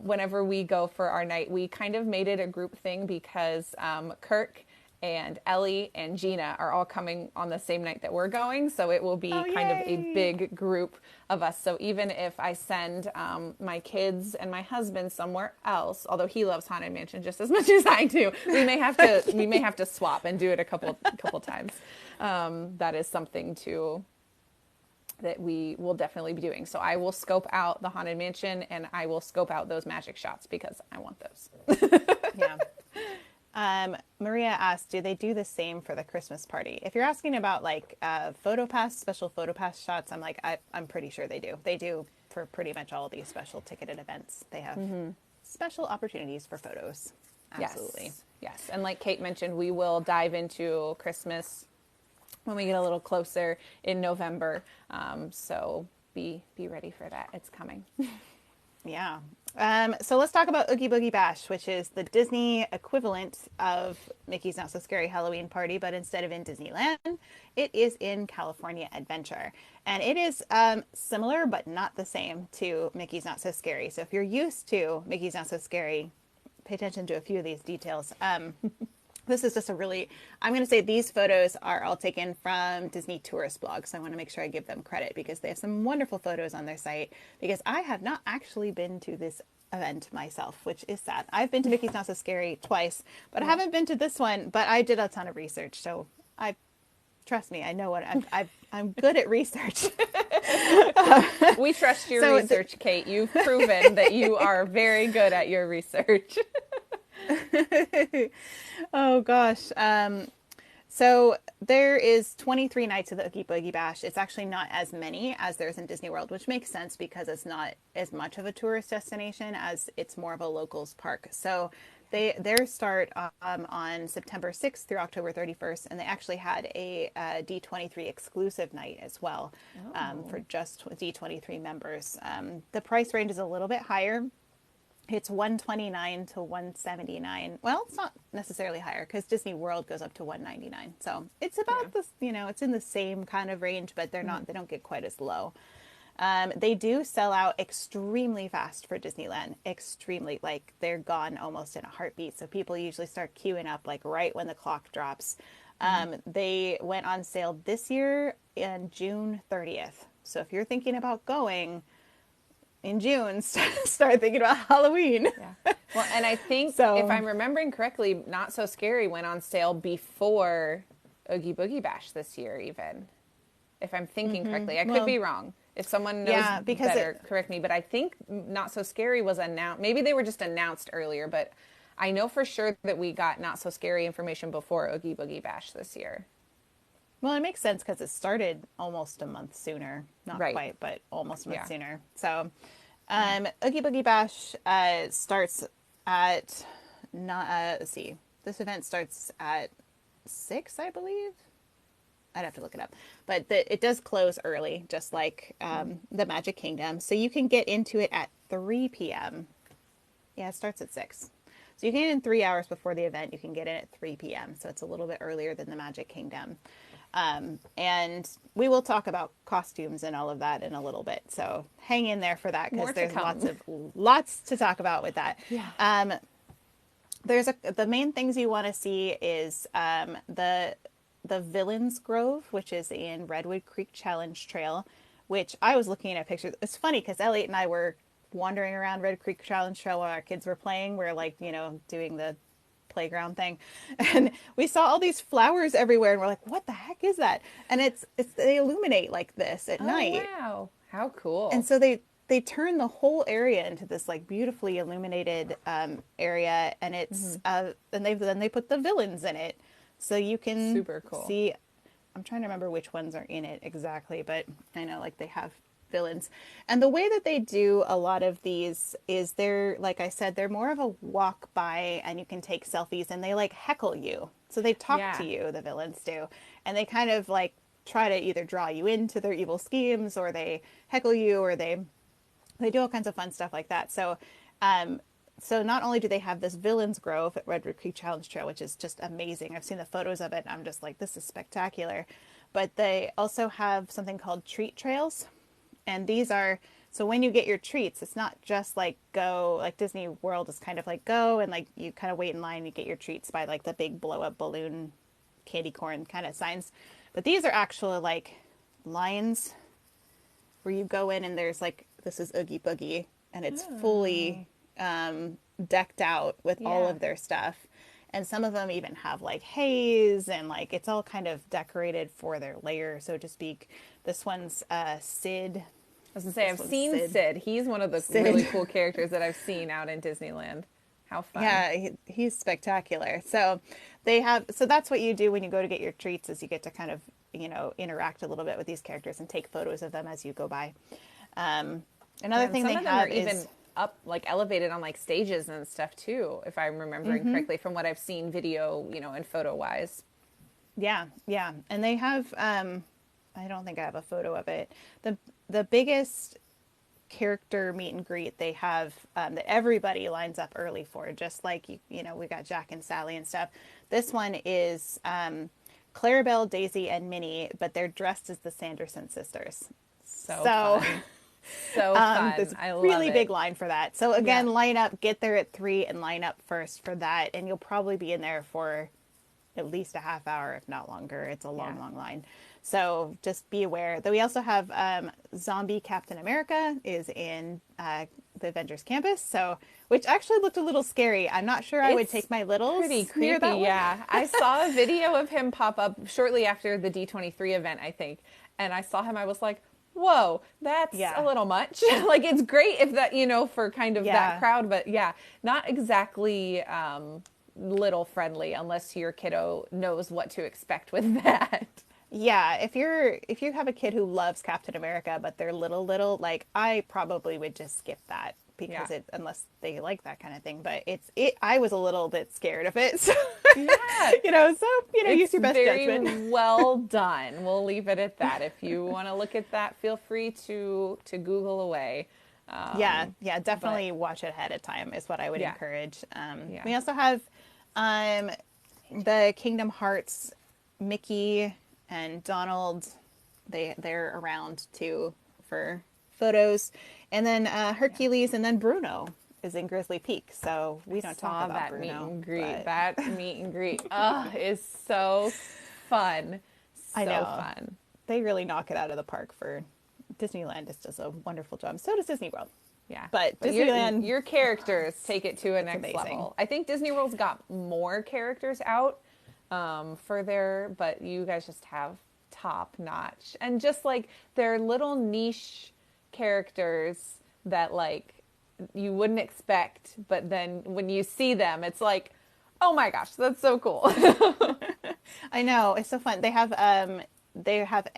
Speaker 1: whenever we go for our night, we kind of made it a group thing because Kirk and Ellie and Gina are all coming on the same night that we're going. So it will be
Speaker 2: Oh,
Speaker 1: kind of a
Speaker 2: yay.
Speaker 1: big group of us. So even if I send my kids and my husband somewhere else, although he loves Haunted Mansion just as much as I do, we may have to swap and do it a couple times. That is something that we will definitely be doing. So I will scope out the Haunted Mansion and I will scope out those magic shots because I want those.
Speaker 2: Yeah. Maria asked, do they do the same for the Christmas party? If you're asking about like special photo pass shots, I'm like, I'm pretty sure they do. They do for pretty much all of these special ticketed events. They have special opportunities for photos. Absolutely.
Speaker 1: Yes. Yes. And like Kate mentioned, we will dive into Christmas when we get a little closer in November. So be ready for that. It's coming.
Speaker 2: Yeah. So let's talk about Oogie Boogie Bash, which is the Disney equivalent of Mickey's Not So Scary Halloween Party, but instead of in Disneyland, it is in California Adventure. And it is similar, but not the same to Mickey's Not So Scary. So if you're used to Mickey's Not So Scary, pay attention to a few of these details. This is just I'm going to say these photos are all taken from Disney tourist blogs. So I want to make sure I give them credit because they have some wonderful photos on their site, because I have not actually been to this event myself, which is sad. I've been to Mickey's Not So Scary twice, but I haven't been to this one, but I did a ton of research. So trust me, I know what I'm good at research.
Speaker 1: We trust your research, Kate. You've proven that you are very good at your research.
Speaker 2: Oh gosh. So there is 23 nights of the Oogie Boogie Bash. It's actually not as many as there's in Disney World, which makes sense because it's not as much of a tourist destination as it's more of a locals park. So their start on September 6th through October 31st, and they actually had a D23 exclusive night as well for just D23 members. The price range is a little bit higher. It's $129 to $179. Well, it's not necessarily higher because Disney World goes up to $199. So it's about this, it's in the same kind of range, but they don't get quite as low. They do sell out extremely fast for Disneyland. Extremely, like they're gone almost in a heartbeat. So people usually start queuing up like right when the clock drops. They went on sale this year on June 30th. So if you're thinking about going in June, start thinking about Halloween.
Speaker 1: Yeah. Well, and I think if I'm remembering correctly, Not So Scary went on sale before Oogie Boogie Bash this year, even. If I'm thinking correctly. I could be wrong. If someone knows better, correct me. But I think Not So Scary was announced. Maybe they were just announced earlier, but I know for sure that we got Not So Scary information before Oogie Boogie Bash this year.
Speaker 2: Well, it makes sense because it started almost a month sooner. Not quite, but almost a month sooner. So Oogie Boogie Bash starts at, let's see, this event starts at 6, I believe. I'd have to look it up. But it does close early, just like the Magic Kingdom. So you can get into it at 3 p.m. Yeah, it starts at 6. So you can get in 3 hours before the event. You can get in at 3 p.m. So it's a little bit earlier than the Magic Kingdom. And we will talk about costumes and all of that in a little bit. So hang in there for that because there's lots to talk about with that.
Speaker 1: Yeah.
Speaker 2: The main things you want to see is the Villains Grove, which is in Redwood Creek Challenge Trail, which I was looking at pictures. It's funny because Elliot and I were wandering around Red Creek Challenge Trail while our kids were playing. We're like, doing the playground thing, and we saw all these flowers everywhere, and we're like, what the heck is that? And they illuminate like this at night.
Speaker 1: Wow, how cool.
Speaker 2: And so they turn the whole area into this like beautifully illuminated area, and it's and they put the villains in it, so you can
Speaker 1: super cool
Speaker 2: see. I'm trying to remember which ones are in it exactly, but I know like they have villains. And the way that they do a lot of these is like I said, they're more of a walk by and you can take selfies, and they like heckle you. So they talk to you, the villains do. And they kind of like try to either draw you into their evil schemes, or they heckle you, or they do all kinds of fun stuff like that. So, so not only do they have this Villains Grove at Redwood Creek Challenge Trail, which is just amazing. I've seen the photos of it and I'm just like, this is spectacular. But they also have something called treat trails. And these are, so when you get your treats, it's not just like go, like Disney World is kind of like go and like you kind of wait in line and you get your treats by like the big blow up balloon candy corn kind of signs. But these are actually like lines where you go in and there's like, this is Oogie Boogie and it's fully decked out with all of their stuff. And some of them even have like haze and like it's all kind of decorated for their lair, so to speak. This one's Sid.
Speaker 1: I was gonna say, I've seen Sid. He's one of the really cool characters that I've seen out in Disneyland. How fun.
Speaker 2: Yeah, he's spectacular. So they have, so that's what you do when you go to get your treats, is you get to kind of, you know, interact a little bit with these characters and take photos of them as you go by. Another thing they have is
Speaker 1: even up, like elevated on like stages and stuff too, if I'm remembering correctly from what I've seen video, you know, and photo wise.
Speaker 2: Yeah. And they have, I don't think I have a photo of it. The biggest character meet and greet they have that everybody lines up early for, just like, you know, we got Jacque and Sally and stuff. This one is Clarabelle, Daisy, and Minnie, but they're dressed as the Sanderson sisters.
Speaker 1: So fun. So fun.
Speaker 2: There's
Speaker 1: I
Speaker 2: a
Speaker 1: love
Speaker 2: really
Speaker 1: it.
Speaker 2: big line for that. So again, line up, get there at 3 and line up first for that. And you'll probably be in there for at least a half hour, if not longer. It's a long, long line. So just be aware. Though we also have Zombie Captain America is in the Avengers campus. So, which actually looked a little scary. I'm not sure I would take my littles.
Speaker 1: Pretty creepy,
Speaker 2: that one.
Speaker 1: yeah. I saw a video of him pop up shortly after the D23 event, I think. And I saw him, I was like, whoa, that's a little much. Like, it's great if that, you know, for kind of that crowd, but not exactly little friendly unless your kiddo knows what to expect with that.
Speaker 2: Yeah, if you have a kid who loves Captain America but they're little, like, I probably would just skip that because unless they like that kind of thing. But I was a little bit scared of it. So, you know, use your best judgment.
Speaker 1: Very well done. We'll leave it at that. If you want to look at that, feel free to Google away.
Speaker 2: Definitely watch it ahead of time is what I would encourage. We also have the Kingdom Hearts, Mickey and Donald. They're around too for photos, and then Hercules, and then Bruno is in Grizzly Peak. So we don't talk about
Speaker 1: that
Speaker 2: Bruno,
Speaker 1: meet and greet. That meet and greet is so fun.
Speaker 2: I know.
Speaker 1: Fun.
Speaker 2: They really knock it out of the park for Disneyland. Just does a wonderful job. So does Disney World.
Speaker 1: Yeah,
Speaker 2: but Disneyland,
Speaker 1: your characters take it to a next level. I think Disney World's got more characters out for their, but you guys just have top notch, and just like they're little niche characters that like you wouldn't expect, but then when you see them, it's like, oh my gosh, that's so cool.
Speaker 2: I know, it's so fun. They have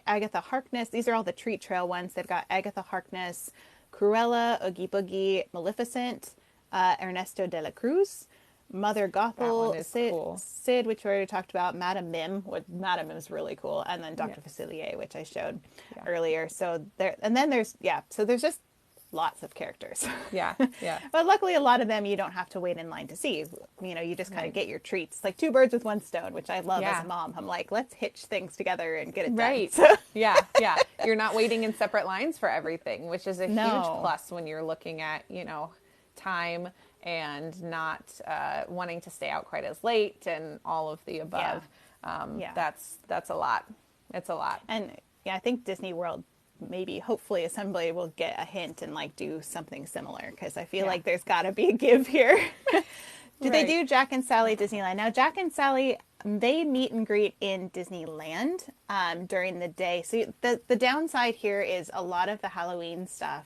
Speaker 2: Agatha Harkness. These are all the treat trail ones. They've got Agatha Harkness, Cruella, Oogie Boogie, Maleficent, Ernesto de la Cruz, Mother Gothel, Sid, which we already talked about, Madame Mim. Madame Mim is really cool, and then Dr. Facilier, which I showed earlier. So there's just lots of characters.
Speaker 1: Yeah.
Speaker 2: But luckily, a lot of them you don't have to wait in line to see. You know, you just kind of get your treats. It's like two birds with one stone, which I love as a mom. I'm like, let's hitch things together and get it done.
Speaker 1: Right.
Speaker 2: So.
Speaker 1: Yeah. You're not waiting in separate lines for everything, which is a huge plus when you're looking at, you know, time and not wanting to stay out quite as late and all of the above. That's a lot. It's a lot.
Speaker 2: And I think Disney World, maybe hopefully somebody will get a hint and like do something similar, because I feel like there's got to be a give here. They do Jacque and Sally Disneyland? Now, Jacque and Sally, they meet and greet in Disneyland during the day. So the downside here is a lot of the Halloween stuff.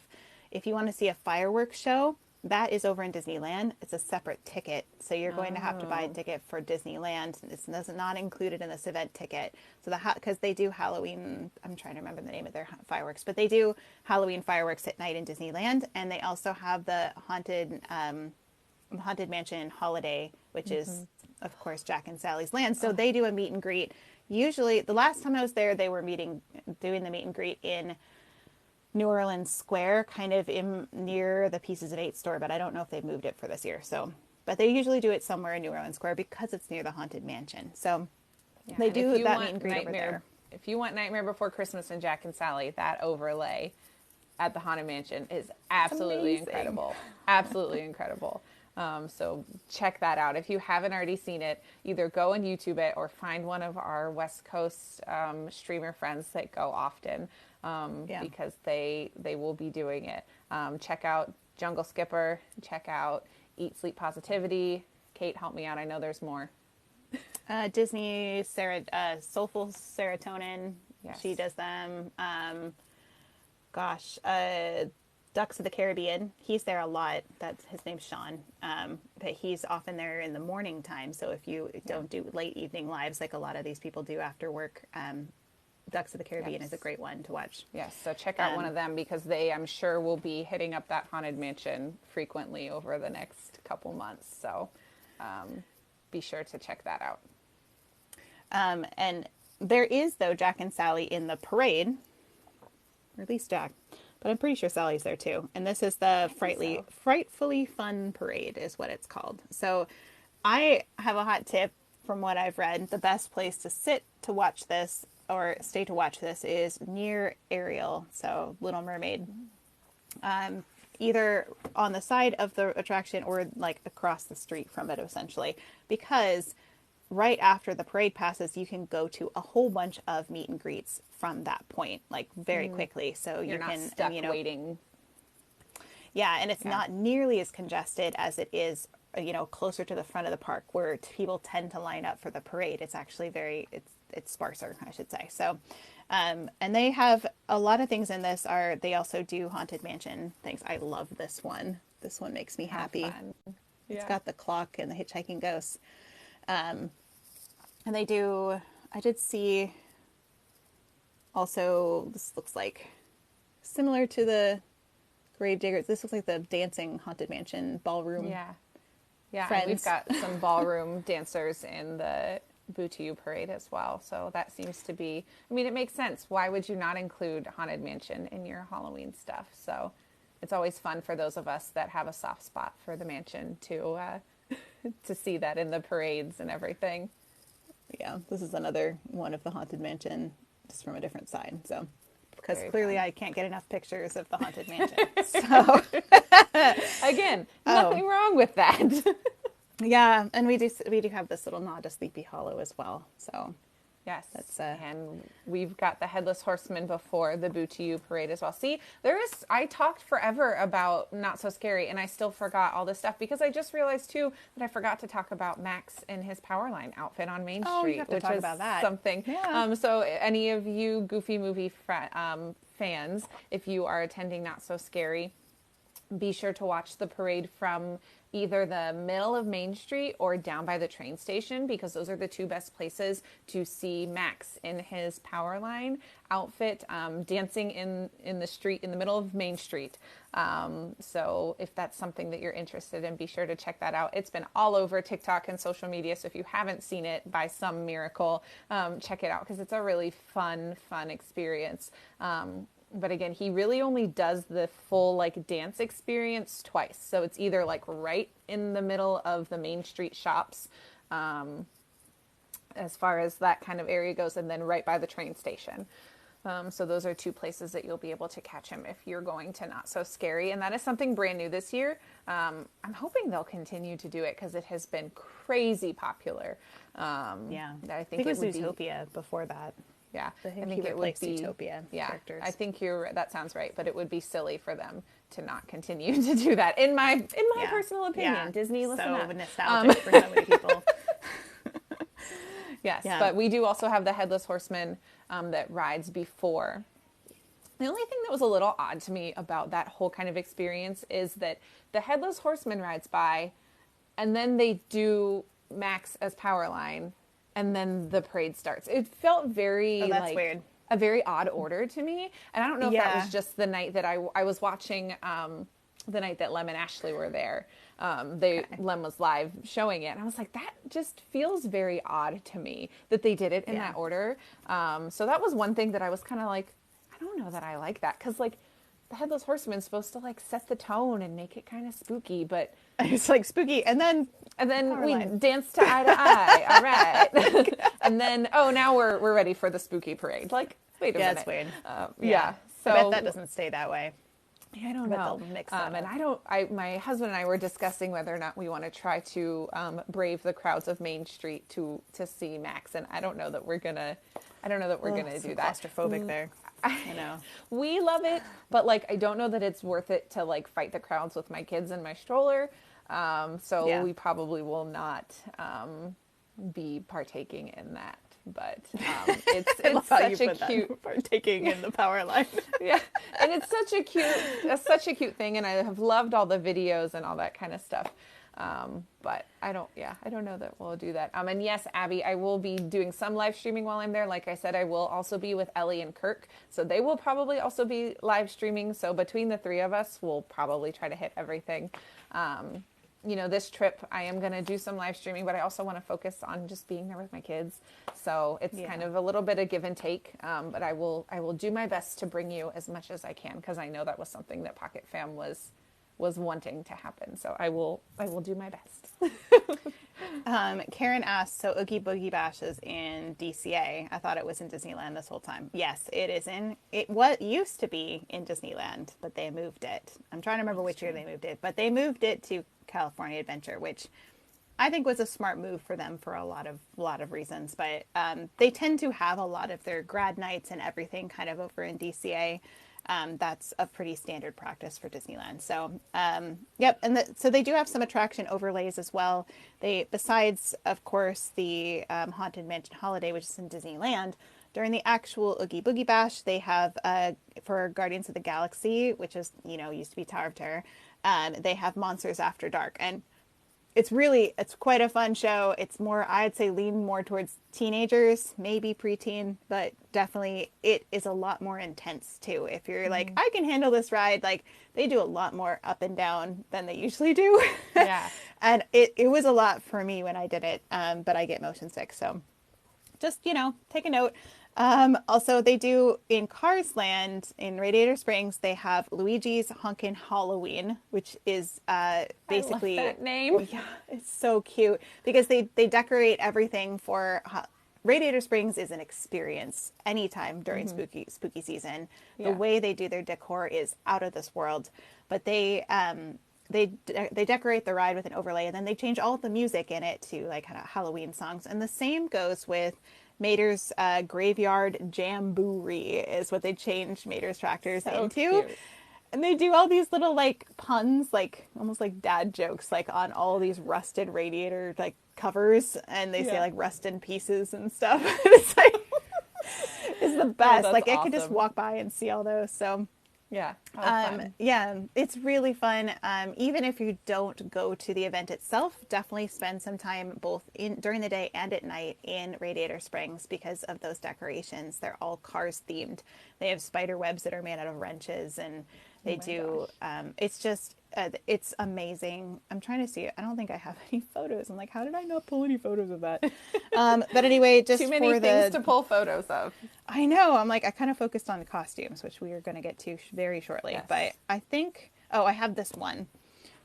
Speaker 2: If you want to see a fireworks show, that is over in Disneyland. It's a separate ticket. So you're going to have to buy a ticket for Disneyland. It's not included in this event ticket. So because they do Halloween, I'm trying to remember the name of their fireworks, but they do Halloween fireworks at night in Disneyland. And they also have the Haunted Mansion Holiday, which is, of course, Jacque and Sally's Land. So they do a meet and greet Usually, the last time I was there, they were doing the meet and greet in New Orleans Square, kind of near the Pieces of Eight store, but I don't know if they've moved it for this year. So, but they usually do it somewhere in New Orleans Square because it's near the Haunted Mansion. So
Speaker 1: Yeah,
Speaker 2: they
Speaker 1: and if
Speaker 2: do
Speaker 1: you
Speaker 2: that
Speaker 1: want
Speaker 2: meet and greet over there.
Speaker 1: If you want Nightmare Before Christmas and Jacque and Sally, that overlay at the Haunted Mansion is absolutely incredible. Absolutely incredible. So check that out. If you haven't already seen it, either go and YouTube it or find one of our West Coast streamer friends that go often, because they will be doing it. Check out Jungle Skipper. Check out Eat Sleep Positivity. Kate, help me out. I know there's more.
Speaker 2: Disney, Soulful Serotonin.
Speaker 1: Yes.
Speaker 2: She does them. Ducks of the Caribbean. He's there a lot. His name's Sean. But he's often there in the morning time. So if you don't do late evening lives like a lot of these people do after work, Ducks of the Caribbean is a great one to watch.
Speaker 1: Yes, so check out one of them because they, I'm sure, will be hitting up that Haunted Mansion frequently over the next couple months. So be sure to check that out.
Speaker 2: And there is, though, Jacque and Sally in the parade, or at least Jacque, but I'm pretty sure Sally's there too. And this is the Frightfully Fun Parade is what it's called. So I have a hot tip from what I've read. The best place to sit to watch this or stay to watch this is near Ariel, so Little Mermaid. Either on the side of the attraction or like across the street from it, essentially, because right after the parade passes, you can go to a whole bunch of meet and greets from that point, like very quickly. So
Speaker 1: You're not stuck waiting.
Speaker 2: Yeah, and it's not nearly as congested as it is, closer to the front of the park where people tend to line up for the parade. It's actually it's sparser, I should say. So, and they have a lot of things in this. They also do Haunted Mansion things. I love this one. This one makes me happy. Yeah. It's got the clock and the hitchhiking ghosts. And I did see also, this looks like similar to the Gravediggers. This looks like the dancing Haunted Mansion ballroom.
Speaker 1: Yeah, and we've got some ballroom dancers in the Boo to You parade as well. So that seems to be, it makes sense. Why would you not include Haunted Mansion in your Halloween stuff? So it's always fun for those of us that have a soft spot for the mansion to see that in the parades and everything.
Speaker 2: Yeah, this is another one of the Haunted Mansion, just from a different side. So, because
Speaker 1: Very
Speaker 2: clearly
Speaker 1: fun.
Speaker 2: I can't get enough pictures of the Haunted Mansion. So,
Speaker 1: again, nothing wrong with that.
Speaker 2: Yeah, and we do have this little nod to Sleepy Hollow as well. So,
Speaker 1: yes, and we've got the Headless Horseman before the Boo to You parade as well. See, I talked forever about Not So Scary, and I still forgot all this stuff because I just realized too that I forgot to talk about Max in his Powerline outfit on Main Street,
Speaker 2: you have to
Speaker 1: which
Speaker 2: talk
Speaker 1: is
Speaker 2: about that.
Speaker 1: Something.
Speaker 2: Yeah.
Speaker 1: So any of you Goofy movie fans, if you are attending Not So Scary, be sure to watch the parade from either the middle of Main Street or down by the train station, because those are the two best places to see Max in his Powerline outfit, dancing in the street in the middle of Main Street. So if that's something that you're interested in, be sure to check that out. It's been all over TikTok and social media, so if you haven't seen it by some miracle, check it out because it's a really fun experience. But again, he really only does the full dance experience twice. So it's either right in the middle of the Main Street shops, as far as that kind of area goes, and then right by the train station. So those are two places that you'll be able to catch him if you're going to Not So Scary. And that is something brand new this year. I'm hoping they'll continue to do it because it has been crazy popular.
Speaker 2: Yeah.
Speaker 1: I think
Speaker 2: it was
Speaker 1: would
Speaker 2: Zootopia before that.
Speaker 1: Yeah,
Speaker 2: I think it would be Zootopia characters.
Speaker 1: I think that sounds right, but it would be silly for them to not continue to do that. In my personal opinion, Disney, listen up.
Speaker 2: So nostalgic for so many people.
Speaker 1: Yes, but we do also have the Headless Horseman that rides before. The only thing that was a little odd to me about that whole kind of experience is that the Headless Horseman rides by, and then they do Max as Powerline, and then the parade starts. It felt very
Speaker 2: weird.
Speaker 1: A very odd order to me. And I don't know if that was just the night that I was watching the night that Lem and Ashley were there. Lem was live showing it, and I was like, that just feels very odd to me that they did it in that order. So that was one thing that I was kind of like, I don't know that I like that, because like the Headless Horseman is supposed to like set the tone and make it kind of spooky, but
Speaker 2: it's like spooky, and then
Speaker 1: we danced to eye to eye. All right, and then now we're ready for the spooky parade. Like, wait a minute.
Speaker 2: It's weird.
Speaker 1: So
Speaker 2: I bet that doesn't stay that way.
Speaker 1: Yeah, I don't know.
Speaker 2: Mix that
Speaker 1: and my husband and I were discussing whether or not we want to try to brave the crowds of Main Street to see Max, and I don't know that we're gonna do that.
Speaker 2: Claustrophobic there. I know.
Speaker 1: We love it, but like I don't know that it's worth it to like fight the crowds with my kids in my stroller. We probably will not be partaking in that. But it's such a cute
Speaker 2: partaking in the power line.
Speaker 1: Yeah, and it's such a cute thing, and I have loved all the videos and all that kind of stuff. But I don't know that we'll do that. And yes, Abby, I will be doing some live streaming while I'm there. Like I said, I will also be with Ellie and Kirk, so they will probably also be live streaming. So between the three of us, we'll probably try to hit everything. This trip I am going to do some live streaming, but I also want to focus on just being there with my kids. So it's kind of a little bit of give and take. But I will do my best to bring you as much as I can, because I know that was something that Pocket Fam was wanting to happen. So I will do my best.
Speaker 2: Karen asked, so Oogie Boogie Bash is in DCA. I thought it was in Disneyland this whole time. Yes, it is what used to be in Disneyland, but they moved it. I'm trying to remember which year they moved it, but they moved it to California Adventure, which I think was a smart move for them for a lot of reasons. But they tend to have a lot of their grad nights and everything kind of over in DCA. That's a pretty standard practice for Disneyland. So, yep. And so they do have some attraction overlays as well. Besides, of course, the Haunted Mansion Holiday, which is in Disneyland, during the actual Oogie Boogie Bash, they have, for Guardians of the Galaxy, which is, used to be Tower of Terror, they have Monsters After Dark. And it's quite a fun show. It's more, I'd say, lean more towards teenagers, maybe preteen, but definitely it is a lot more intense too. If you're like, I can handle this ride, like they do a lot more up and down than they usually do.
Speaker 1: Yeah.
Speaker 2: And it was a lot for me when I did it. But I get motion sick. So just, take a note. Also, they do in Cars Land in Radiator Springs, they have Luigi's Honkin' Halloween, which is basically
Speaker 1: I love that name.
Speaker 2: Yeah, it's so cute because they decorate everything for Radiator Springs is an experience anytime during spooky season. Yeah. The way they do their decor is out of this world, but they decorate the ride with an overlay, and then they change all of the music in it to like kind of Halloween songs. And the same goes with Mater's Graveyard Jamboree is what they changed Mater's Tractors into. Cute. And they do all these little like puns, like almost like dad jokes, like on all these rusted radiator like covers, and they say like rust in pieces and stuff. It's like it's the best. Like I could just walk by and see all those. So
Speaker 1: yeah.
Speaker 2: Yeah, it's really fun. Even if you don't go to the event itself, definitely spend some time both during the day and at night in Radiator Springs because of those decorations. They're all Cars themed. They have spider webs that are made out of wrenches, and they it's just it's amazing. I'm trying to see it. I don't think I have any photos. I'm like, how did I not pull any photos of that? But anyway, just
Speaker 1: too many things to pull photos of.
Speaker 2: I know. I'm like, I kind of focused on the costumes, which we are going to get to very shortly. Yes. But I think, I have this one.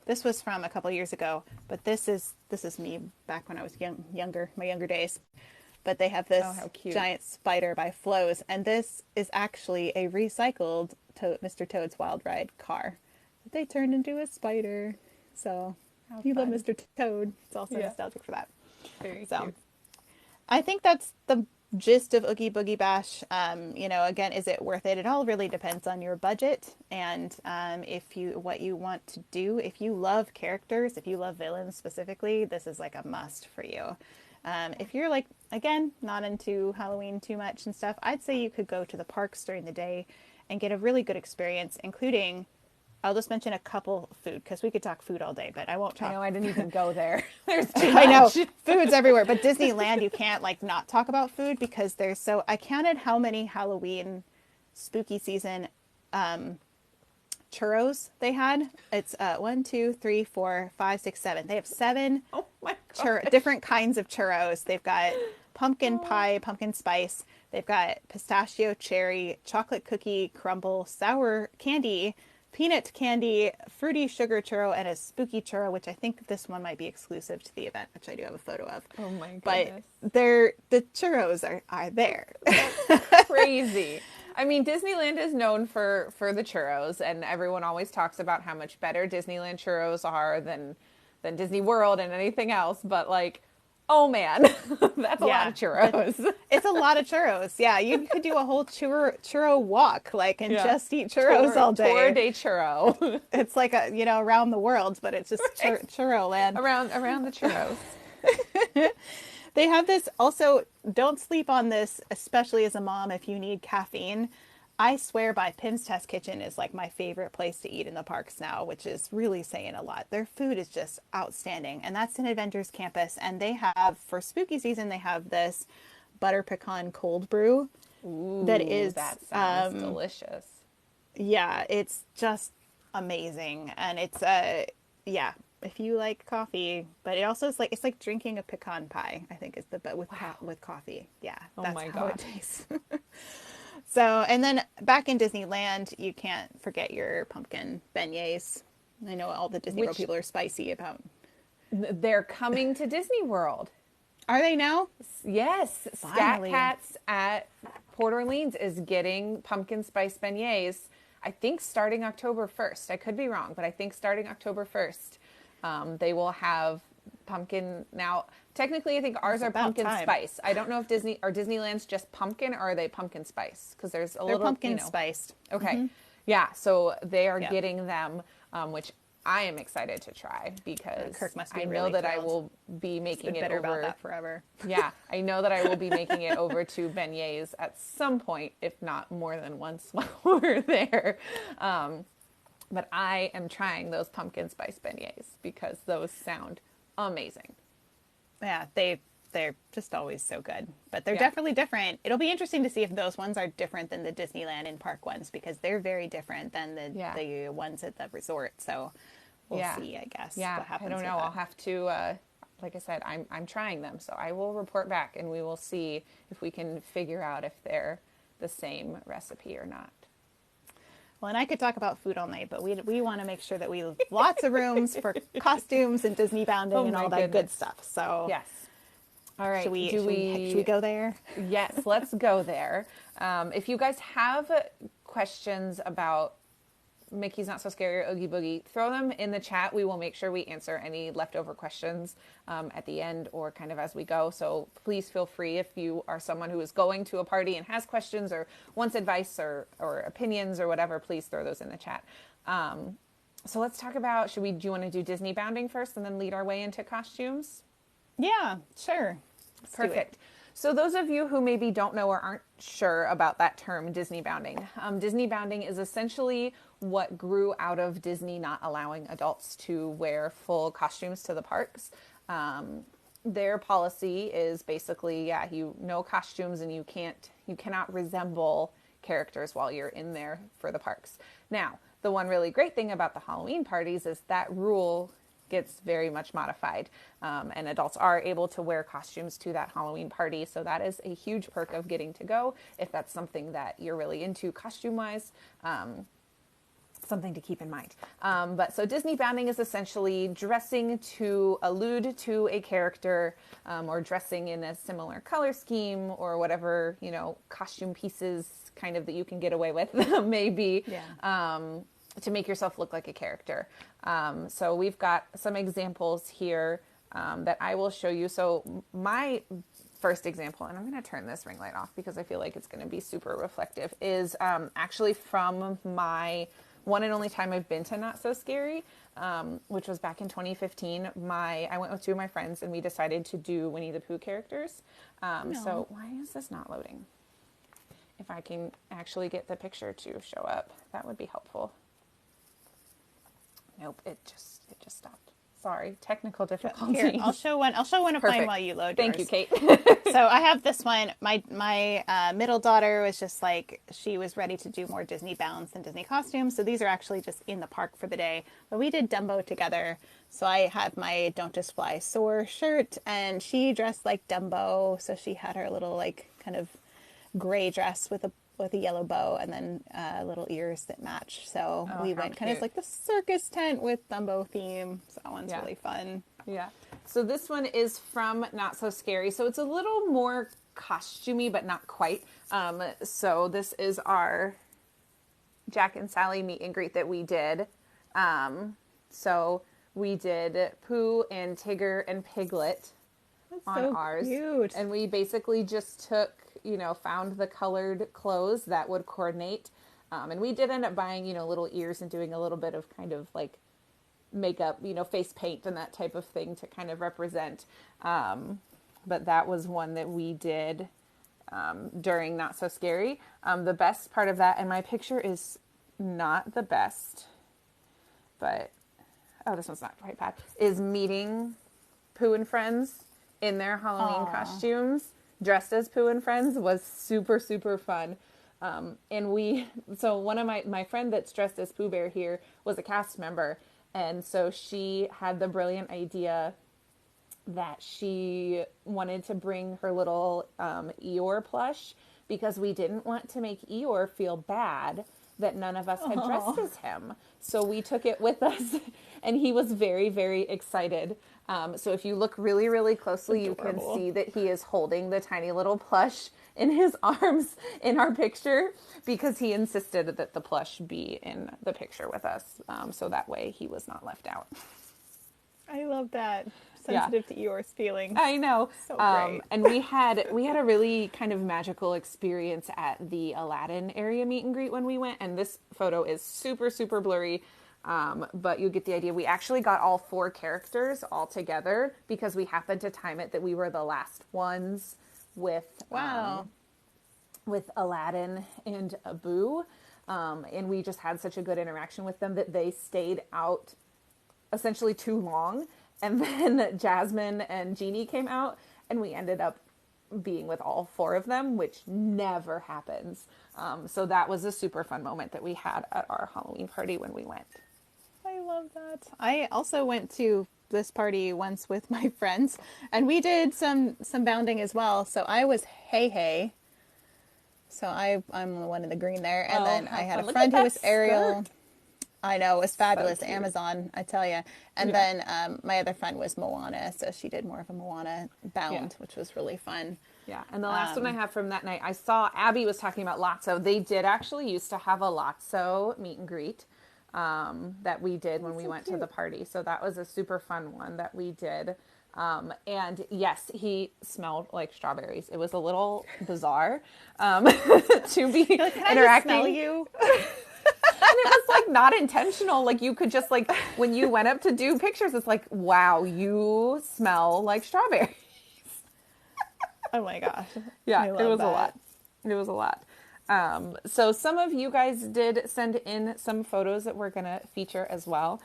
Speaker 2: This was from a couple years ago, but this is me back when I was younger, my younger days. But they have this giant spider by Flo's, and this is actually a recycled Mr. Toad's Wild Ride car that they turned into a spider. So if you love Mr. Toad, it's also nostalgic for that.
Speaker 1: Very cute.
Speaker 2: I think that's the gist of Oogie Boogie Bash. Again, is it worth it? It all really depends on your budget and what you want to do. If you love characters, if you love villains specifically, this is like a must for you. If you're like, again, not into Halloween too much and stuff, I'd say you could go to the parks during the day and get a really good experience, including, I'll just mention a couple food, because we could talk food all day, but I won't talk.
Speaker 1: I know, I didn't even go there. There's too much.
Speaker 2: I know, food's everywhere, but Disneyland, you can't like not talk about food because I counted how many Halloween spooky season churros they had. It's 1, 2, 3, 4, 5, 6, 7. They have 7
Speaker 1: Oh my God.
Speaker 2: different kinds of churros. They've got pumpkin pie, pumpkin spice. They've got pistachio, cherry, chocolate cookie, crumble, sour candy, peanut candy, fruity sugar churro, and a spooky churro, which I think this one might be exclusive to the event, which I do have a photo of.
Speaker 1: Oh my
Speaker 2: But
Speaker 1: goodness.
Speaker 2: the churros are there.
Speaker 1: Crazy. I mean, Disneyland is known for the churros, and everyone always talks about how much better Disneyland churros are than Disney World and anything else. But like, oh man, that's a lot of churros.
Speaker 2: It's a lot of churros. Yeah, you could do a whole churro walk, like, and
Speaker 1: Yeah.
Speaker 2: just eat churros all day.
Speaker 1: Tour de churro.
Speaker 2: It's like around the world, but it's just churro land.
Speaker 1: around the churros.
Speaker 2: They have this also, don't sleep on this, especially as a mom if you need caffeine. I swear by Pim's Test Kitchen is like my favorite place to eat in the parks now, which is really saying a lot. Their food is just outstanding. And that's in Avengers Campus. And they have, for spooky season, they have this butter pecan cold brew.
Speaker 1: Ooh, that sounds delicious.
Speaker 2: Yeah, it's just amazing. And it's, yeah, if you like coffee, but it also is like, it's like drinking a pecan pie, I think is but with coffee. Yeah, that's
Speaker 1: my
Speaker 2: how it
Speaker 1: God.
Speaker 2: tastes. So, and then back in Disneyland, you can't forget your pumpkin beignets. I know all the Disney World people are spicy about.
Speaker 1: They're coming to Disney World.
Speaker 2: Are they now?
Speaker 1: Yes,
Speaker 2: Finally.
Speaker 1: Scat Cats at Port Orleans is getting pumpkin spice beignets. I think starting October 1st. I could be wrong, but I think starting October 1st, they will have pumpkin. Now, technically, I think ours are pumpkin spice. I don't know if Disneyland's just pumpkin or are they pumpkin spice? Because there's a little
Speaker 2: pumpkin spiced.
Speaker 1: Okay, yeah. So they are getting them, which I am excited to try because
Speaker 2: Kirk must be
Speaker 1: I know
Speaker 2: really
Speaker 1: that I
Speaker 2: thrilled.
Speaker 1: will be making it
Speaker 2: bitter
Speaker 1: over.
Speaker 2: about that forever.
Speaker 1: Yeah, I know that I will be making it over to beignets at some point, if not more than once while we're there. But I am trying those pumpkin spice beignets because those sound amazing.
Speaker 2: Yeah, they're just always so good, but they're definitely different. It'll be interesting to see if those ones are different than the Disneyland and park ones because they're very different than the ones at the resort. So we'll see, I guess.
Speaker 1: Yeah,
Speaker 2: what happens
Speaker 1: I don't know.
Speaker 2: with
Speaker 1: I'll have to. Like I said, I'm trying them, so I will report back, and we will see if we can figure out if they're the same recipe or not.
Speaker 2: Well, and I could talk about food all night, but we want to make sure that we have lots of rooms for costumes and Disney bounding and all that good stuff. So
Speaker 1: yes. All right.
Speaker 2: Should we go there?
Speaker 1: Yes, let's go there. If you guys have questions about Mickey's Not So Scary or Oogie Boogie, throw them in the chat. We will make sure we answer any leftover questions at the end or kind of as we go. So please feel free if you are someone who is going to a party and has questions or wants advice or opinions or whatever, please throw those in the chat. So let's talk about, do you want to do Disney bounding first and then lead our way into costumes?
Speaker 2: Yeah, sure. Let's
Speaker 1: Perfect. So those of you who maybe don't know or aren't sure about that term, Disney bounding. Disney bounding is essentially what grew out of Disney not allowing adults to wear full costumes to the parks. Their policy is basically, no costumes and you cannot resemble characters while you're in there for the parks. Now, the one really great thing about the Halloween parties is that rule gets very much modified, and adults are able to wear costumes to that Halloween party. So that is a huge perk of getting to go if that's something that you're really into costume-wise. Something to keep in mind. But so Disney bounding is essentially dressing to allude to a character or dressing in a similar color scheme or whatever, costume pieces kind of that you can get away with maybe. To make yourself look like a character. So we've got some examples here that I will show you. So my first example, and I'm going to turn this ring light off because I feel like it's going to be super reflective, is actually from my one and only time I've been to Not So Scary, which was back in 2015. I went with two of my friends and we decided to do Winnie the Pooh characters. So why is this not loading? If I can actually get the picture to show up, that would be helpful. Nope, it just stopped. Sorry, technical difficulties.
Speaker 2: Here, I'll show one. I'll show one of mine
Speaker 1: Perfect.
Speaker 2: while you load
Speaker 1: Thank you,
Speaker 2: yours.
Speaker 1: Kate.
Speaker 2: So I have this one. My middle daughter was just like, she was ready to do more Disney bounds and Disney costumes. So these are actually just in the park for the day. But we did Dumbo together. So I had my Don't Just Fly Soar shirt, and she dressed like Dumbo. So she had her little like kind of gray dress with a yellow bow, and then little ears that match. So we
Speaker 1: how
Speaker 2: went kind of
Speaker 1: cute.
Speaker 2: like the circus tent with Dumbo theme. So that one's
Speaker 1: Yeah.
Speaker 2: really fun.
Speaker 1: Yeah. So this one is from Not So Scary. So it's a little more costumey, but not quite. So this is our Jacque and Sally meet and greet that we did. So we did Pooh and Tigger and Piglet on
Speaker 2: so
Speaker 1: ours.
Speaker 2: cute.
Speaker 1: And we basically just took, found the colored clothes that would coordinate. And we did end up buying, little ears and doing a little bit of kind of like makeup, face paint and that type of thing to kind of represent. But that was one that we did during Not So Scary. The best part of that, and my picture is not the best, but, this one's not quite bad, is meeting Pooh and Friends in their Halloween costumes, dressed as Pooh and Friends, was super, super fun. So one of my friend that's dressed as Pooh Bear here was a cast member. And so she had the brilliant idea that she wanted to bring her little Eeyore plush because we didn't want to make Eeyore feel bad that none of us had dressed as him. So we took it with us, and he was very, very excited. So if you look really, really closely, you can see that he is holding the tiny little plush in his arms in our picture because he insisted that the plush be in the picture with us. So that way he was not left out.
Speaker 2: I love that. Sensitive to Eeyore's feelings.
Speaker 1: I know.
Speaker 2: So great.
Speaker 1: And we had a really kind of magical experience at the Aladdin area meet and greet when we went. And this photo is super, super blurry. But you get the idea. We actually got all 4 characters all together because we happened to time it that we were the last ones with with Aladdin and Abu. And we just had such a good interaction with them that they stayed out essentially too long. And then Jasmine and Genie came out, and we ended up being with all 4 of them, which never happens. So that was a super fun moment that we had at our Halloween party when we went.
Speaker 2: I love that. I also went to this party once with my friends, and we did some bounding as well. So I was Hey Hey. So I'm the one in the green there. And then I had a friend who was Ariel.
Speaker 1: Skirt.
Speaker 2: I know, it was fabulous.
Speaker 1: So cute.
Speaker 2: Amazon, I tell you. And then my other friend was Moana, so she did more of a Moana bound, which was really fun.
Speaker 1: Yeah, and the last one I have from that night, I saw Abby was talking about Lotso. They did actually used to have a Lotso meet and greet that we did when we went to the party. So that was a super fun one that we did. And yes, he smelled like strawberries. It was a little bizarre to be
Speaker 2: Like, can
Speaker 1: interacting.
Speaker 2: I just smell you?
Speaker 1: And it was like not intentional. Like you could just like, when you went up to do pictures, it's like, wow, you smell like strawberries.
Speaker 2: Oh my gosh.
Speaker 1: Yeah,
Speaker 2: I
Speaker 1: it
Speaker 2: love
Speaker 1: was
Speaker 2: that.
Speaker 1: a lot. It was a lot. So some of you guys did send in some photos that we're going to feature as well.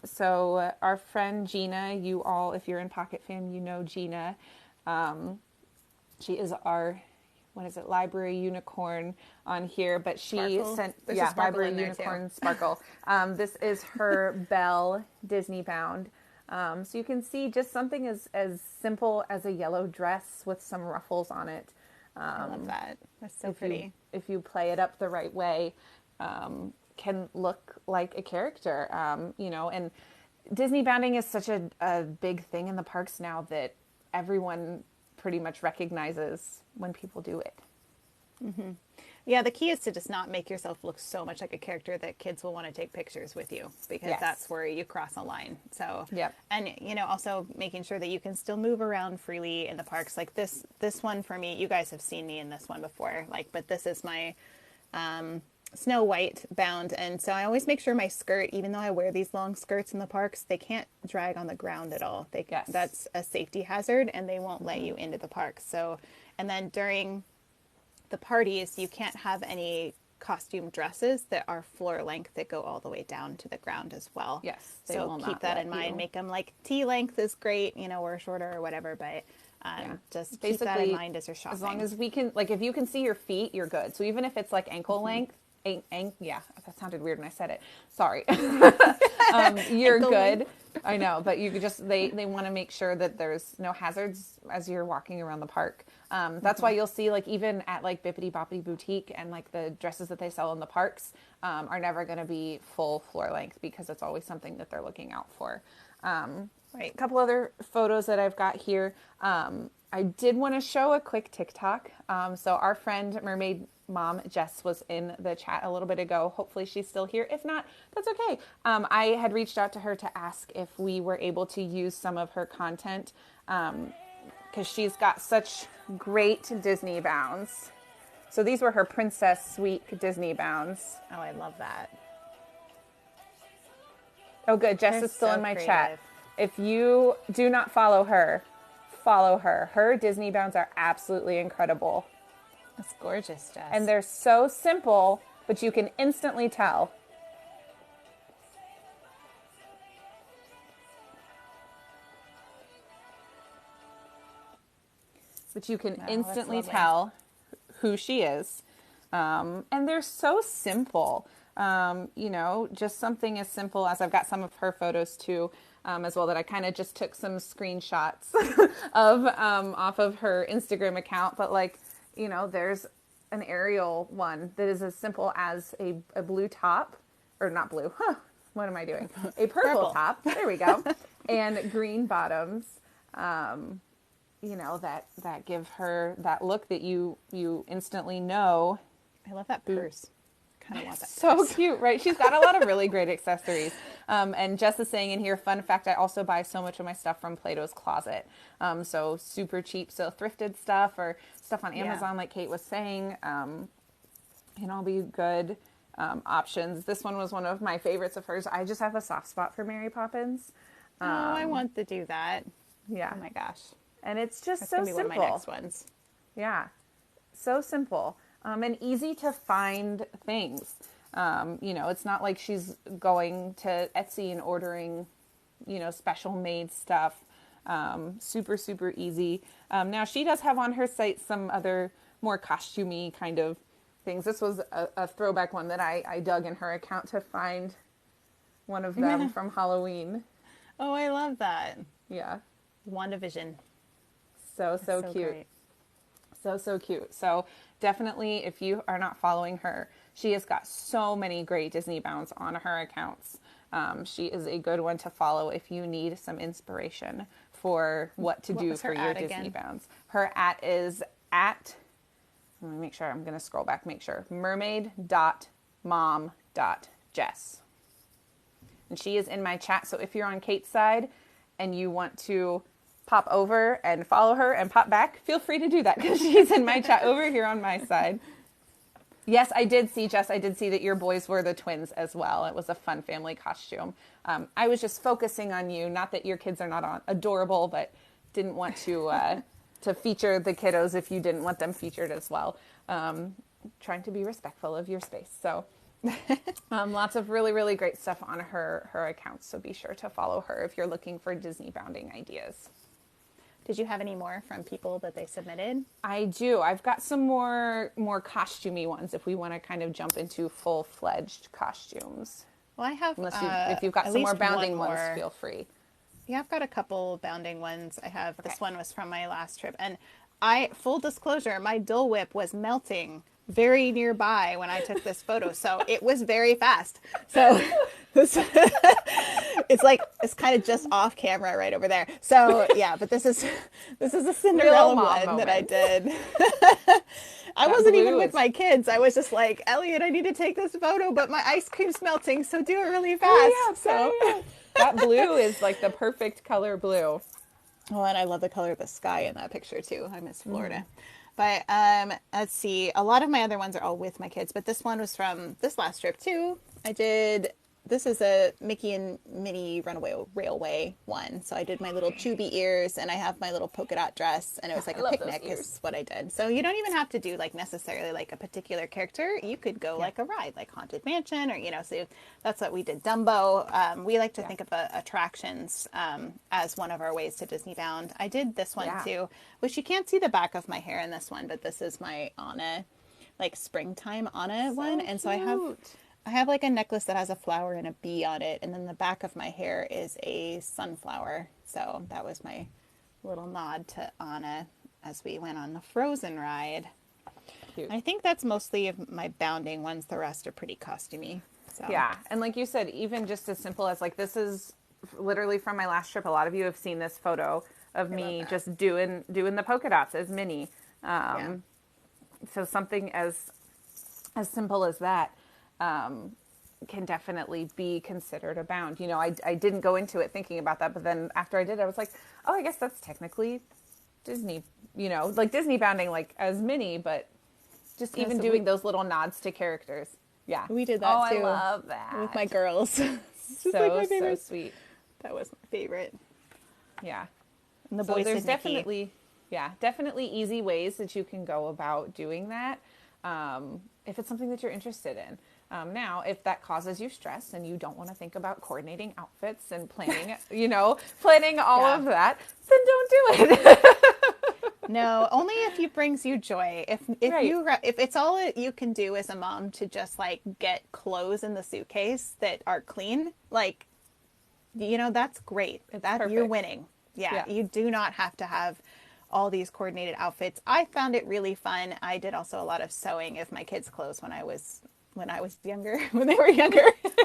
Speaker 1: So our friend Gina, you all, if you're in Pocket Fam, you know Gina. She is our, library unicorn on here, but she
Speaker 2: Sparkle.
Speaker 1: sent,
Speaker 2: There's a sparkle
Speaker 1: library
Speaker 2: in there,
Speaker 1: unicorn
Speaker 2: too.
Speaker 1: sparkle. This is her Belle Disney bound. So you can see just something as simple as a yellow dress with some ruffles on it.
Speaker 2: I love that. That's so pretty.
Speaker 1: If you play it up the right way, can look like a character, and Disney bounding is such a big thing in the parks now that everyone pretty much recognizes when people do it.
Speaker 2: Mm-hmm. Yeah, the key is to just not make yourself look so much like a character that kids will want to take pictures with you, because that's where you cross a line. So, and also making sure that you can still move around freely in the parks. Like this one for me, you guys have seen me in this one before, but this is my Snow White bound. And so I always make sure my skirt, even though I wear these long skirts in the parks, they can't drag on the ground at all. That's a safety hazard, and they won't let you into the park. So, and then during the parties, you can't have any costume dresses that are floor length that go all the way down to the ground as well.
Speaker 1: Yes, they
Speaker 2: So
Speaker 1: will
Speaker 2: keep
Speaker 1: not
Speaker 2: that
Speaker 1: let
Speaker 2: in mind.
Speaker 1: you-
Speaker 2: Make them like T length is great, or shorter or whatever, but just keep that in
Speaker 1: Basically,
Speaker 2: mind as you're shopping.
Speaker 1: as long as we can, like, if you can see your feet, you're good. So even if it's like ankle length, yeah, that sounded weird when I said it. Sorry. You're
Speaker 2: Ankle
Speaker 1: good.
Speaker 2: length.
Speaker 1: I know, but you could just, they want to make sure that there's no hazards as you're walking around the park. That's why you'll see, like, even at like Bippity Boppity Boutique and like the dresses that they sell in the parks are never going to be full floor length because it's always something that they're looking out for.
Speaker 2: Right.
Speaker 1: A couple other photos that I've got here. I did want to show a quick TikTok. So our friend Mermaid Mom Jess was in the chat a little bit ago. Hopefully she's still here. If not, that's okay. I had reached out to her to ask if we were able to use some of her content because she's got such great Disney bounds. So these were her Princess Suite Disney bounds.
Speaker 2: Oh, I love that.
Speaker 1: Oh, good. Jess
Speaker 2: They're
Speaker 1: is still
Speaker 2: so
Speaker 1: in my
Speaker 2: creative.
Speaker 1: chat. If you do not follow her, follow her. Her Disney bounds are absolutely incredible.
Speaker 2: That's gorgeous, Jess.
Speaker 1: And they're so simple, but you can instantly tell. But you can instantly
Speaker 2: lovely.
Speaker 1: tell who she is. And they're so simple. Just something as simple as I've got some of her photos too, as well, that I kind of just took some screenshots of off of her Instagram account. But there's an Ariel one that is as simple as a blue top, or not blue. Huh, what am I doing? A purple top. There we go. And green bottoms. That give her that look that you instantly know.
Speaker 2: I love that purse. Kind of want that.
Speaker 1: So
Speaker 2: purse.
Speaker 1: cute, right? She's got a lot of really great accessories. And Jess is saying in here, fun fact, I also buy so much of my stuff from Plato's Closet. So super cheap, so thrifted stuff or stuff on Amazon, like Kate was saying, can all be good options. This one was one of my favorites of hers. I just have a soft spot for Mary Poppins.
Speaker 2: I want to do that.
Speaker 1: Yeah.
Speaker 2: Oh my gosh.
Speaker 1: And it's just
Speaker 2: That's
Speaker 1: so
Speaker 2: gonna be
Speaker 1: simple.
Speaker 2: one of my next ones.
Speaker 1: Yeah. So simple. And easy to find things. It's not like she's going to Etsy and ordering, special made stuff. Super, super easy. Now she does have on her site some other more costumey kind of things. This was a throwback one that I dug in her account to find one of them from Halloween.
Speaker 2: Oh, I love that.
Speaker 1: Yeah.
Speaker 2: WandaVision.
Speaker 1: So cute.
Speaker 2: Great.
Speaker 1: So cute. So definitely, if you are not following her, she has got so many great Disney bounds on her accounts. She is a good one to follow if you need some inspiration for what to do for your Disney bounds. Her @ is let me make sure. I'm going to scroll back, make sure. mermaid.mom.jess. And she is in my chat. So if you're on Kate's side and you want to pop over and follow her and pop back, feel free to do that because she's in my chat over here on my side. Yes, I did see, Jess, I did see that your boys were the twins as well. It was a fun family costume. I was just focusing on you, not that your kids are not adorable, but didn't want to feature the kiddos if you didn't want them featured as well. Trying to be respectful of your space. So lots of really, really great stuff on her accounts. So be sure to follow her if you're looking for Disney bounding ideas.
Speaker 2: Did you have any more from people that they submitted?
Speaker 1: I do. I've got some more costumey ones if we want to kind of jump into full-fledged costumes.
Speaker 2: Well, I have.
Speaker 1: If you've got some more bounding ones, feel free.
Speaker 2: Yeah, I've got a couple bounding ones. I have.
Speaker 1: Okay.
Speaker 2: This one was from my last trip, and full disclosure, my Dole Whip was melting very nearby when I took this photo, so it was very fast. So it's kind of just off camera right over there. So yeah, but this is a Cinderella one that I did. I wasn't even with my kids. I was just like, Elliot, I need to take this photo, but my ice cream's melting, so do it really fast.
Speaker 1: That blue is like the perfect color blue.
Speaker 2: Oh, and I love the color of the sky in that picture too. I miss Florida. But let's see. A lot of my other ones are all with my kids, but this one was from this last trip too. I did this is a Mickey and Minnie Runaway Railway one. So I did my little chubby ears, and I have my little polka dot dress, and it was like
Speaker 1: I
Speaker 2: a
Speaker 1: love those
Speaker 2: picnic
Speaker 1: ears.
Speaker 2: is what I did. So you don't even have to do like necessarily like a particular character. You could go like a ride, like Haunted Mansion, or so that's what we did. Dumbo. We like to think of attractions as one of our ways to Disney Bound. I did this one too, which you can't see the back of my hair in this one, but this is my Anna, like springtime Anna one, and so I have like a necklace that has a flower and a bee on it, and then the back of my hair is a sunflower. So that was my little nod to Anna as we went on the Frozen ride.
Speaker 1: Cute.
Speaker 2: I think that's mostly of my bounding ones. The rest are pretty costumey. So.
Speaker 1: Yeah, and like you said, even just as simple as like this is literally from my last trip. A lot of you have seen this photo of me just doing the polka dots as Minnie. So something as simple as that can definitely be considered a bound. You know, I didn't go into it thinking about that, but then after I did, I was like, oh, I guess that's technically Disney, you know, like Disney bounding like as Minnie, but just even doing those little nods to characters. Yeah.
Speaker 2: We did that too.
Speaker 1: I love that.
Speaker 2: With my girls.
Speaker 1: So sweet.
Speaker 2: That was my favorite.
Speaker 1: Yeah.
Speaker 2: And the
Speaker 1: So
Speaker 2: boys
Speaker 1: there's
Speaker 2: did Mickey.
Speaker 1: definitely easy ways that you can go about doing that. If it's something that you're interested in. Now, if that causes you stress and you don't want to think about coordinating outfits and planning, planning all of that, then don't do it.
Speaker 2: No, only if it brings you joy. If it's all you can do as a mom to just like get clothes in the suitcase that are clean, like, that's great. You're winning. Yeah, you do not have to have all these coordinated outfits. I found it really fun. I did also a lot of sewing of my kids' clothes when I was younger, when they were younger.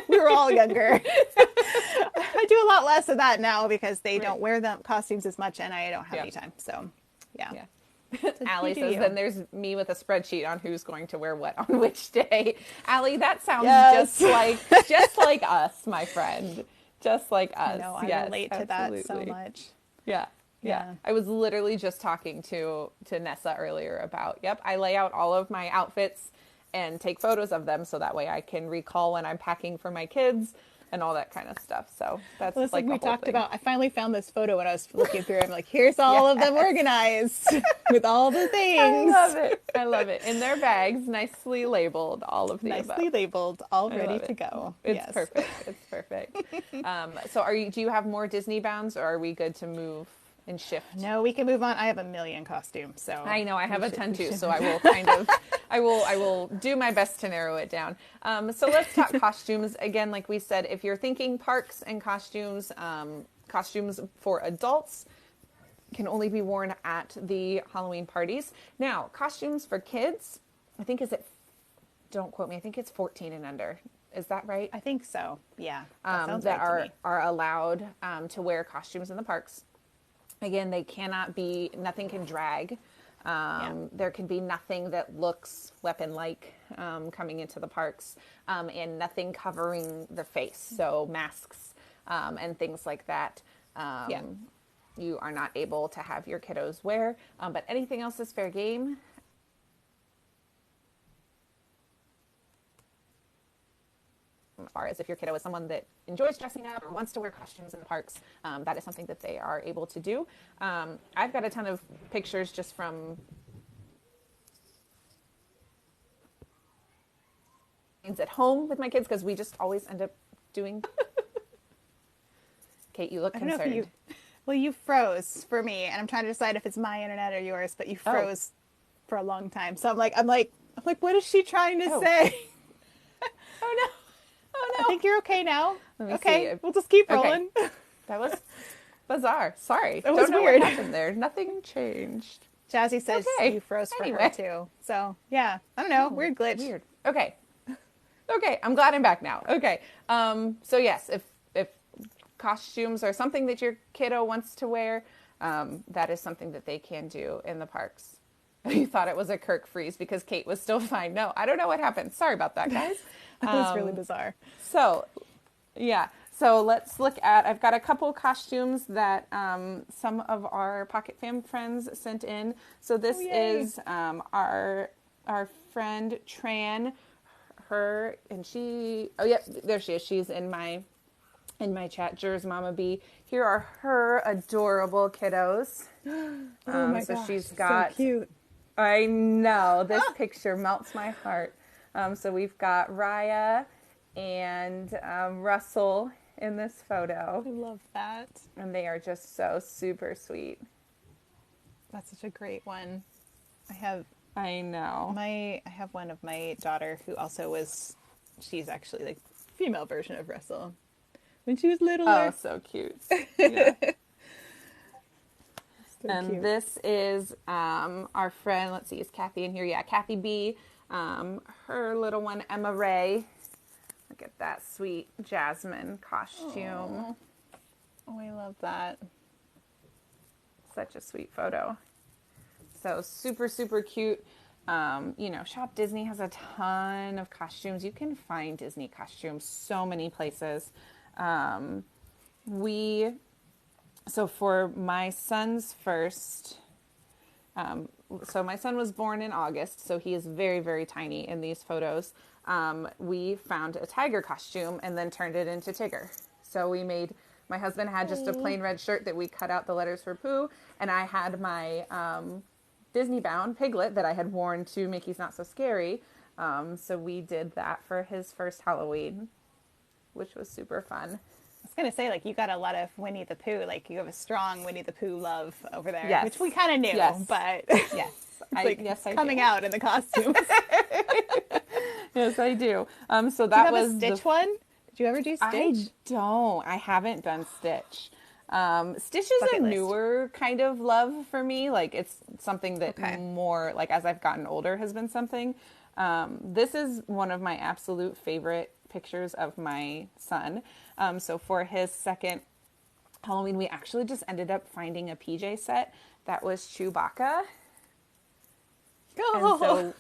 Speaker 2: We were all younger. I do a lot less of that now because they don't wear the costumes as much and I don't have any time. So, yeah.
Speaker 1: Allie says, then there's me with a spreadsheet on who's going to wear what on which day. Allie, that sounds just like us, my friend. Just like us.
Speaker 2: No, I relate to that so much.
Speaker 1: Yeah. I was literally just talking to Nessa earlier about, I lay out all of my outfits and take photos of them so that way I can recall when I'm packing for my kids and all that kind of stuff. So that's like
Speaker 2: we talked about. I finally found this photo when I was looking through it. I'm like, here's all of them organized with all the things.
Speaker 1: I love it. In their bags, nicely labeled, all of the
Speaker 2: nicely
Speaker 1: above.
Speaker 2: Labeled, all ready to go.
Speaker 1: It's perfect. It's perfect. So do you have more Disney bounds or are we good to move and shift?
Speaker 2: No, we can move on. I have a million costumes, so
Speaker 1: I know I have a ton too. So I will I will do my best to narrow it down. So let's talk costumes again. Like we said, if you're thinking parks and costumes, costumes for adults can only be worn at the Halloween parties. Now, costumes for kids, don't quote me. I think it's 14 and under. Is that right?
Speaker 2: I think so. Yeah.
Speaker 1: That are allowed to wear costumes in the parks. Again, nothing can drag. There can be nothing that looks weapon-like coming into the parks, and nothing covering the face. So masks and things like that. You are not able to have your kiddos wear, but anything else is fair game. As far as if your kiddo is someone that enjoys dressing up or wants to wear costumes in the parks, that is something that they are able to do. I've got a ton of pictures just from at home with my kids because we just always end up doing. Kate, you look concerned.
Speaker 2: You froze for me, and I'm trying to decide if it's my internet or yours. But you froze for a long time, so I'm like, what is she trying to say?
Speaker 1: Oh no.
Speaker 2: I think you're okay now.
Speaker 1: Let me see.
Speaker 2: We'll just keep rolling.
Speaker 1: Okay. That was bizarre. Sorry.
Speaker 2: That was
Speaker 1: Don't know
Speaker 2: weird.
Speaker 1: what happened there. Nothing changed.
Speaker 2: Jazzy says you froze for her too. So yeah, I don't know. Weird glitch.
Speaker 1: Weird. Okay. I'm glad I'm back now. Okay. So yes, if costumes are something that your kiddo wants to wear, that is something that they can do in the parks. You thought it was a Kirk freeze because Kate was still fine. No, I don't know what happened. Sorry about that, guys.
Speaker 2: That was really bizarre.
Speaker 1: So let's look at, I've got a couple costumes that some of our Pocket Fam friends sent in. So this is our friend Tran. her and she, oh yeah, there she is. She's in my chat, Jers Mama B. Here are her adorable kiddos.
Speaker 2: Oh my
Speaker 1: so
Speaker 2: gosh,
Speaker 1: she's got,
Speaker 2: so cute.
Speaker 1: I know, this picture melts my heart. So we've got Raya and Russell in this photo.
Speaker 2: I love that.
Speaker 1: And they are just so super sweet.
Speaker 2: That's such a great one.
Speaker 1: I know.
Speaker 2: I have one of my daughter who also was, she's actually like female version of Russell when she was littler.
Speaker 1: Oh, so cute. Yeah.
Speaker 2: So
Speaker 1: and
Speaker 2: cute.
Speaker 1: this is our friend, let's see, is Kathy in here? Yeah, Kathy B. Her little one, Emma Ray. Look at that sweet Jasmine costume.
Speaker 2: Oh, I love that.
Speaker 1: Such a sweet photo. So super, super cute. Shop Disney has a ton of costumes. You can find Disney costumes so many places. So for my son's first, so my son was born in August, so he is very, very tiny in these photos. We found a tiger costume and then turned it into Tigger. So my husband had just a plain red shirt that we cut out the letters for Pooh, and I had my Disney-bound Piglet that I had worn to Mickey's Not So Scary. So we did that for his first Halloween, which was super fun.
Speaker 2: I was going to say, like, you got a lot of Winnie the Pooh. Like, you have a strong Winnie the Pooh love over there.
Speaker 1: Yes.
Speaker 2: Which we kind of knew,
Speaker 1: Yes.
Speaker 2: but
Speaker 1: Yes.
Speaker 2: it's
Speaker 1: I
Speaker 2: coming
Speaker 1: do.
Speaker 2: out in the costumes.
Speaker 1: Yes, I do. So
Speaker 2: Do
Speaker 1: that
Speaker 2: you have
Speaker 1: was
Speaker 2: a Stitch one? Did you ever do Stitch?
Speaker 1: I haven't done Stitch. Stitch is
Speaker 2: Bucket
Speaker 1: a
Speaker 2: list.
Speaker 1: newer kind of love for me. Like, it's something that
Speaker 2: Okay.
Speaker 1: more, like, as I've gotten older has been something. This is one of my absolute favorite pictures of my son. So for his second Halloween, we actually just ended up finding a PJ set that was Chewbacca.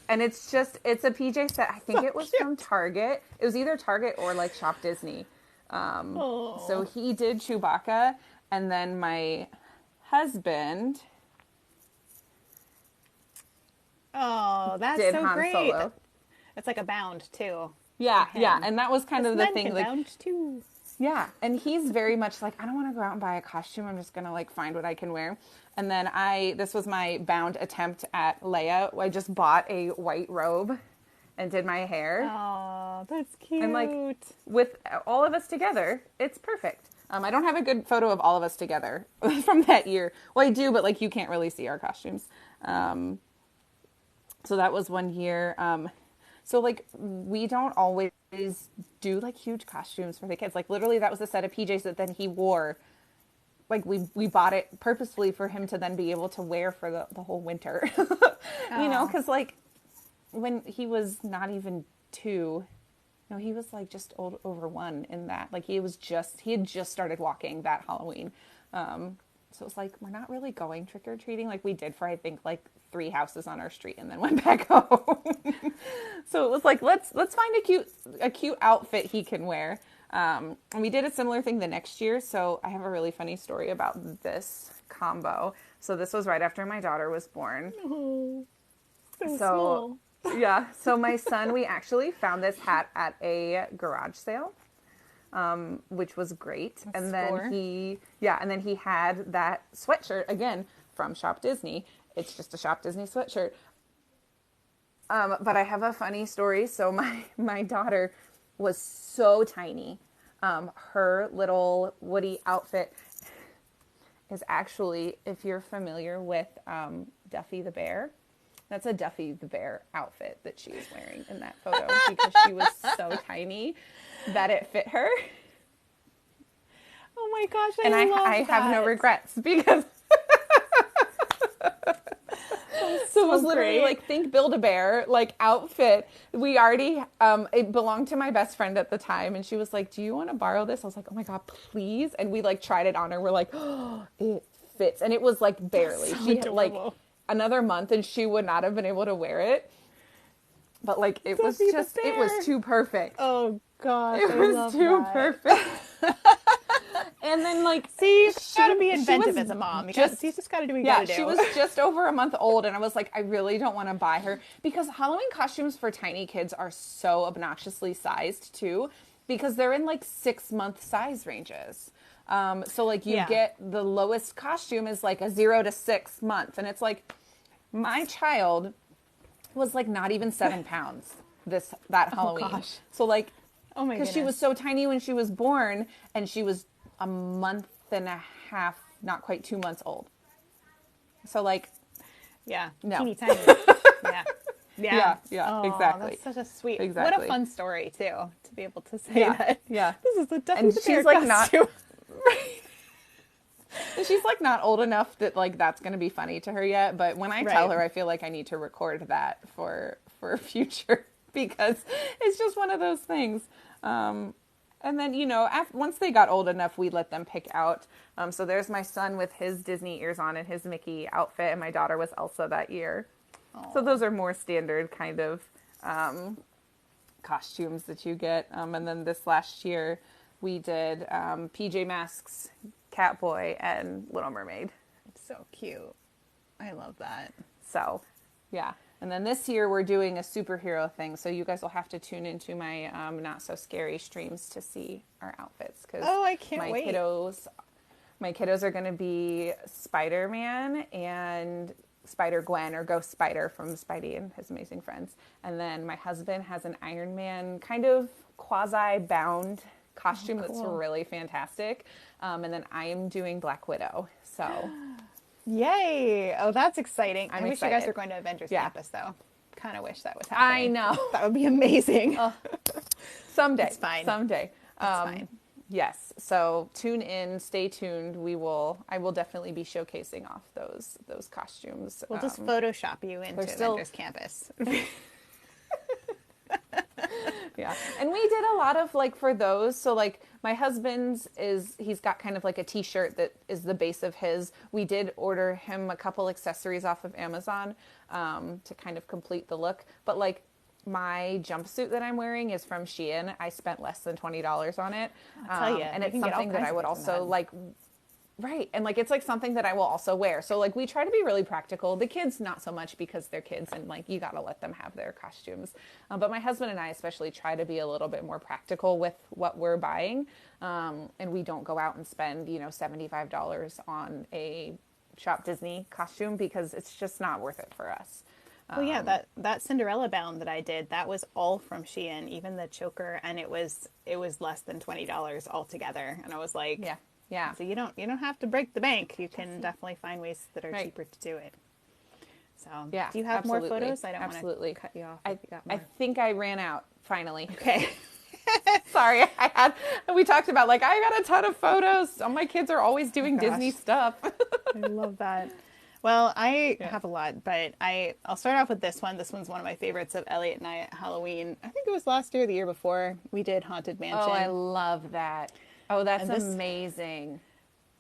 Speaker 1: And it's a PJ set. I think it was from Target. It was either Target or like Shop Disney. So he did Chewbacca, and then my husband
Speaker 2: that's
Speaker 1: did
Speaker 2: so
Speaker 1: Han
Speaker 2: great.
Speaker 1: Solo.
Speaker 2: It's like a bound too.
Speaker 1: Yeah,
Speaker 2: for him.
Speaker 1: yeah, and that was kind of the
Speaker 2: Men
Speaker 1: thing.
Speaker 2: can
Speaker 1: Like,
Speaker 2: bound too.
Speaker 1: yeah, and he's very much like, I don't want to go out and buy a costume. I'm just gonna like find what I can wear. And then this was my bound attempt at Leia. I just bought a white robe and did my hair.
Speaker 2: Oh, that's cute.
Speaker 1: And like with all of us together, it's perfect. I don't have a good photo of all of us together from that year. Well, I do, but like you can't really see our costumes. So that was one year. So like we don't always do like huge costumes for the kids. Like literally that was a set of PJs that then he wore. Like we bought it purposefully for him to then be able to wear for the whole winter. You know, because like when he was not even 2, no, he was like just over 1 in that. Like he had just started walking that Halloween. So it was like, we're not really going trick-or-treating like we did for, I think, like 3 houses on our street and then went back home. So it was like, let's find a cute outfit he can wear. And we did a similar thing the next year. So I have a really funny story about this combo. So this was right after my daughter was born.
Speaker 2: Oh, so
Speaker 1: So
Speaker 2: small.
Speaker 1: yeah. So my son, we actually found this hat at a garage sale, which was great. And then he had that sweatshirt again from Shop Disney. It's just a Shop Disney sweatshirt. But I have a funny story. So my daughter was so tiny. Her little Woody outfit is actually, if you're familiar with Duffy the Bear, that's a Duffy the Bear outfit that she is wearing in that photo because she was so tiny that it fit her.
Speaker 2: Oh my gosh,
Speaker 1: And I
Speaker 2: love
Speaker 1: have no
Speaker 2: that.
Speaker 1: regrets because so it was literally
Speaker 2: great.
Speaker 1: like, think Build-A-Bear like outfit. We already it belonged to my best friend at the time, and she was like, do you want to borrow this? I was like, oh my god, please. And we like tried it on her. We're like, oh, it fits. And it was like barely.
Speaker 2: So
Speaker 1: She had like
Speaker 2: adorable.
Speaker 1: another month and she would not have been able to wear it. But like it was
Speaker 2: Duffy the
Speaker 1: just it was
Speaker 2: Bear.
Speaker 1: too perfect.
Speaker 2: Oh gosh,
Speaker 1: It
Speaker 2: I
Speaker 1: was
Speaker 2: love
Speaker 1: too
Speaker 2: that.
Speaker 1: perfect. And then like,
Speaker 2: See, you gotta be
Speaker 1: she
Speaker 2: inventive
Speaker 1: was
Speaker 2: as a mom. You just gotta do what you
Speaker 1: yeah,
Speaker 2: gotta do.
Speaker 1: she was just over a month old, and I was like, I really don't want to buy her because Halloween costumes for tiny kids are so obnoxiously sized too, because they're in like 6-month size ranges. So like you
Speaker 2: Yeah.
Speaker 1: get the lowest costume is like a 0 to 6 month, and it's like my child was like not even 7 pounds that Halloween.
Speaker 2: gosh.
Speaker 1: So like,
Speaker 2: Oh my
Speaker 1: because she was
Speaker 2: goodness.
Speaker 1: so tiny when she was born, and she was a month and a half, not quite 2 months old. So like,
Speaker 2: Yeah.
Speaker 1: no.
Speaker 2: Teeny tiny. Yeah.
Speaker 1: Yeah, yeah,
Speaker 2: Oh,
Speaker 1: exactly.
Speaker 2: that's such a sweet. What a
Speaker 1: Exactly.
Speaker 2: fun story too, to be able to say
Speaker 1: Yeah,
Speaker 2: that.
Speaker 1: yeah.
Speaker 2: This is a
Speaker 1: And
Speaker 2: definitely
Speaker 1: she's like not, and she's like not old enough that like that's going to be funny to her yet. But when I tell
Speaker 2: Right.
Speaker 1: her, I feel like I need to record that for future because it's just one of those things. And then, once they got old enough, we let them pick out. So there's my son with his Disney ears on and his Mickey outfit, and my daughter was Elsa that year. So those are more standard kind of costumes that you get. And then this last year, we did PJ Masks, Catboy, and Little Mermaid.
Speaker 2: So cute. I love that.
Speaker 1: So, yeah. And then this year we're doing a superhero thing, so you guys will have to tune into my Not So Scary streams to see our outfits. Cause
Speaker 2: Oh, I can't wait.
Speaker 1: My kiddos are going to be Spider-Man and Spider-Gwen, or Ghost Spider from Spidey and His Amazing Friends. And then my husband has an Iron Man kind of quasi-bound costume that's really fantastic. And then I am doing Black Widow. So...
Speaker 2: Yay! Oh, that's exciting. I wish
Speaker 1: excited.
Speaker 2: you guys were going to Avengers
Speaker 1: Yeah.
Speaker 2: Campus, though. Kind of wish that was happening.
Speaker 1: I know.
Speaker 2: That would be amazing.
Speaker 1: Someday.
Speaker 2: It's fine.
Speaker 1: Someday.
Speaker 2: It's fine.
Speaker 1: Yes. So tune in, stay tuned. I will definitely be showcasing off those costumes.
Speaker 2: We'll just Photoshop you into Avengers Campus.
Speaker 1: Yeah. And we did a lot of like for those. So like my husband's he's got kind of like a t-shirt that is the base of his. We did order him a couple accessories off of Amazon to kind of complete the look. But like my jumpsuit that I'm wearing is from Shein. I spent less than $20 on it.
Speaker 2: I'll tell you.
Speaker 1: And
Speaker 2: You
Speaker 1: it's
Speaker 2: can get all
Speaker 1: something that
Speaker 2: kinds
Speaker 1: I
Speaker 2: of
Speaker 1: would
Speaker 2: things from
Speaker 1: also
Speaker 2: that.
Speaker 1: like. Right. And like, it's like something that I will also wear. So like, we try to be really practical. The kids, not so much because they're kids and like, you got to let them have their costumes. But my husband and I especially try to be a little bit more practical with what we're buying. And we don't go out and spend, $75 on a Shop Disney costume because it's just not worth it for us.
Speaker 2: Well, yeah, that Cinderella bound that I did, that was all from Shein, even the choker, and it was less than $20 altogether. And I was like,
Speaker 1: Yeah. Yeah.
Speaker 2: So you don't have to break the bank. You can definitely find ways that are
Speaker 1: Right.
Speaker 2: cheaper to do it. So
Speaker 1: Yeah.
Speaker 2: do you have
Speaker 1: absolutely.
Speaker 2: more photos? I don't
Speaker 1: absolutely.
Speaker 2: want to cut you off.
Speaker 1: I
Speaker 2: if you got
Speaker 1: I
Speaker 2: more.
Speaker 1: think I ran out finally.
Speaker 2: Okay.
Speaker 1: Sorry, we talked about like I got a ton of photos. All my kids are always doing
Speaker 2: gosh.
Speaker 1: Disney stuff.
Speaker 2: I love that. Well, I have a lot, but I'll start off with this one. This one's one of my favorites of Elliot and I at Halloween. I think it was last year or the year before. We did Haunted Mansion.
Speaker 1: Oh, I love that. Oh, that's
Speaker 2: And this-
Speaker 1: amazing.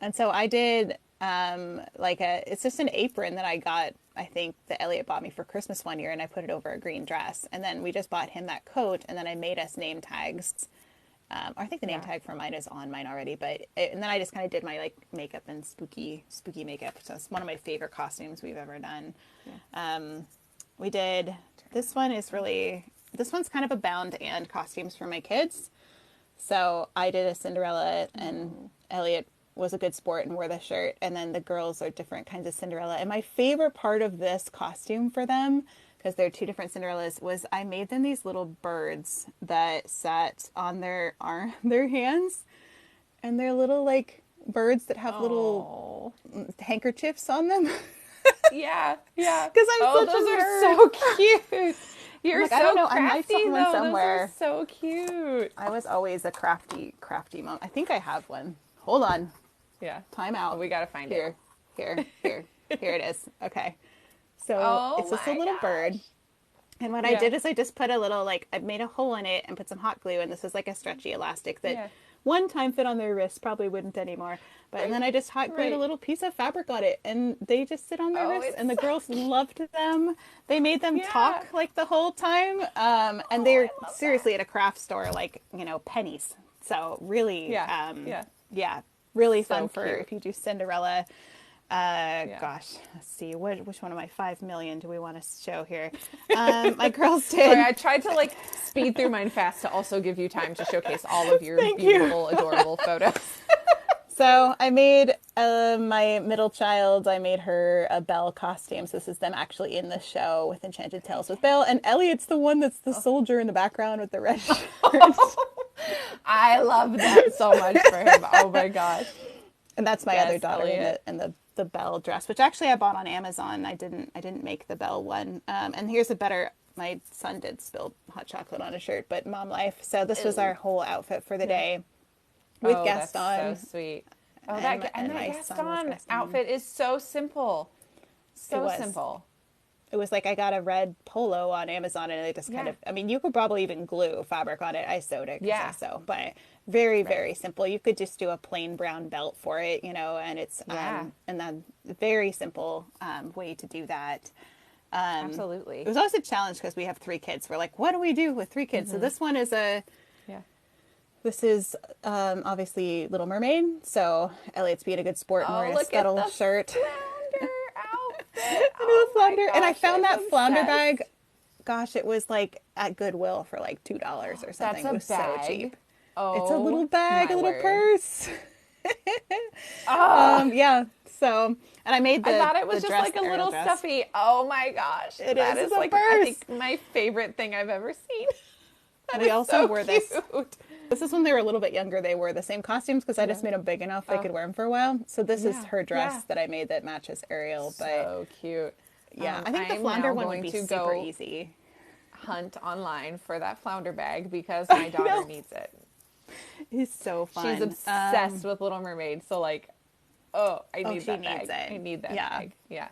Speaker 2: And so I did it's just an apron that I got, I think that Elliot bought me for Christmas one year, and I put it over a green dress. And then we just bought him that coat, and then I made us name tags. I think the name tag for mine is on mine already, and then I just kind of did my like makeup and spooky makeup. So it's one of my favorite costumes we've ever done. Yeah. We did, this one's kind of a bound and costumes for my kids. So I did a Cinderella, and Elliot was a good sport and wore the shirt, and then the girls are different kinds of Cinderella. And my favorite part of this costume for them, because they're two different Cinderellas, was I made them these little birds that sat on their hands, and they're little like birds that have little handkerchiefs on them.
Speaker 1: Yeah, yeah.
Speaker 2: Because I'm such
Speaker 1: those
Speaker 2: a
Speaker 1: are
Speaker 2: nerd.
Speaker 1: so cute. You're
Speaker 2: Like,
Speaker 1: so
Speaker 2: I don't know, I might
Speaker 1: crafty
Speaker 2: find one
Speaker 1: though.
Speaker 2: somewhere.
Speaker 1: Those are so cute.
Speaker 2: I was always a crafty mom. I think I have one. Hold on.
Speaker 1: Yeah.
Speaker 2: Time out.
Speaker 1: Oh, we gotta find
Speaker 2: Here it is. Okay. So
Speaker 1: Oh
Speaker 2: it's just a
Speaker 1: my
Speaker 2: little
Speaker 1: gosh.
Speaker 2: bird. And what I
Speaker 1: Yeah.
Speaker 2: did is I just put a little, I made a hole in it and put some hot glue. And this is like a stretchy elastic that one time fit on their wrist, probably wouldn't anymore. But and then I just hot glued a little piece of fabric on it, and they just sit on their wrists.
Speaker 1: it's
Speaker 2: And the
Speaker 1: so
Speaker 2: girls loved them. They made them
Speaker 1: Yeah.
Speaker 2: talk like the whole time. And they're seriously at a craft store, pennies. So really,
Speaker 1: Yeah.
Speaker 2: yeah, really
Speaker 1: So
Speaker 2: fun for
Speaker 1: cute.
Speaker 2: if you do Cinderella. Gosh, let's see. Which one of my 5 million do we want to show here? My girls did.
Speaker 1: Sorry, I tried to like speed through mine fast to also give you time to showcase all of your
Speaker 2: Thank you.
Speaker 1: beautiful, adorable photos.
Speaker 2: So I made my middle child, I made her a Belle costume. So this is them actually in the show with Enchanted Tales with Belle. And Elliot's the one that's the soldier in the background with the red shirt.
Speaker 1: I love that so much for him. Oh my gosh.
Speaker 2: And that's my
Speaker 1: Yes,
Speaker 2: other daughter
Speaker 1: Elliot.
Speaker 2: in the Belle dress, which actually I bought on Amazon. I didn't make the Belle one. And here's a better. My son did spill hot chocolate on a shirt, but mom life. So this was our whole outfit for the day with
Speaker 1: That's
Speaker 2: Gaston.
Speaker 1: so sweet. Oh,
Speaker 2: And
Speaker 1: that
Speaker 2: my son was
Speaker 1: Gaston
Speaker 2: Gaston.
Speaker 1: outfit is so simple. So
Speaker 2: was.
Speaker 1: simple.
Speaker 2: It was like I got a red polo on Amazon, and they just kind of, I mean, you could probably even glue fabric on it. I sewed it because I sew, but very simple. You could just do a plain brown belt for it, and it's, and then very simple way to do that.
Speaker 1: Absolutely.
Speaker 2: It was always a challenge because we have 3 kids. We're like, what do we do with 3 kids? So this one is this is obviously Little Mermaid. So Elliot's being a good sport and wearing a Scuttle shirt.
Speaker 1: Flounder outfit.
Speaker 2: Flounder. And I found that
Speaker 1: I'm
Speaker 2: flounder
Speaker 1: obsessed.
Speaker 2: bag. Gosh, it was like at Goodwill for like $2 or something.
Speaker 1: That's a
Speaker 2: it was
Speaker 1: bag.
Speaker 2: so cheap.
Speaker 1: Oh,
Speaker 2: It's a little bag,
Speaker 1: my
Speaker 2: a little
Speaker 1: word.
Speaker 2: purse.
Speaker 1: Oh,
Speaker 2: Yeah. So, and I made the
Speaker 1: I thought it was
Speaker 2: the
Speaker 1: just
Speaker 2: dress,
Speaker 1: like a
Speaker 2: the Ariel
Speaker 1: little
Speaker 2: dress.
Speaker 1: stuffy. Oh my gosh.
Speaker 2: It
Speaker 1: That
Speaker 2: is.
Speaker 1: is
Speaker 2: It's a
Speaker 1: like, I
Speaker 2: purse.
Speaker 1: think, my favorite thing I've ever seen. That
Speaker 2: We
Speaker 1: is
Speaker 2: also
Speaker 1: so
Speaker 2: wore
Speaker 1: cute.
Speaker 2: this is when they were a little bit younger. They wore the same costumes because I just made them big enough they could wear them for a while. So this is her dress that I made that matches Ariel. But
Speaker 1: So cute.
Speaker 2: yeah, I think the
Speaker 1: I'm
Speaker 2: flounder
Speaker 1: now
Speaker 2: one
Speaker 1: going
Speaker 2: would be
Speaker 1: to
Speaker 2: super
Speaker 1: go
Speaker 2: easy.
Speaker 1: hunt online for that flounder bag because my daughter needs it.
Speaker 2: It's so fun.
Speaker 1: She's obsessed with Little Mermaid. So like, I need
Speaker 2: she
Speaker 1: that
Speaker 2: needs
Speaker 1: bag.
Speaker 2: it.
Speaker 1: I need that
Speaker 2: Yeah.
Speaker 1: bag. Yeah.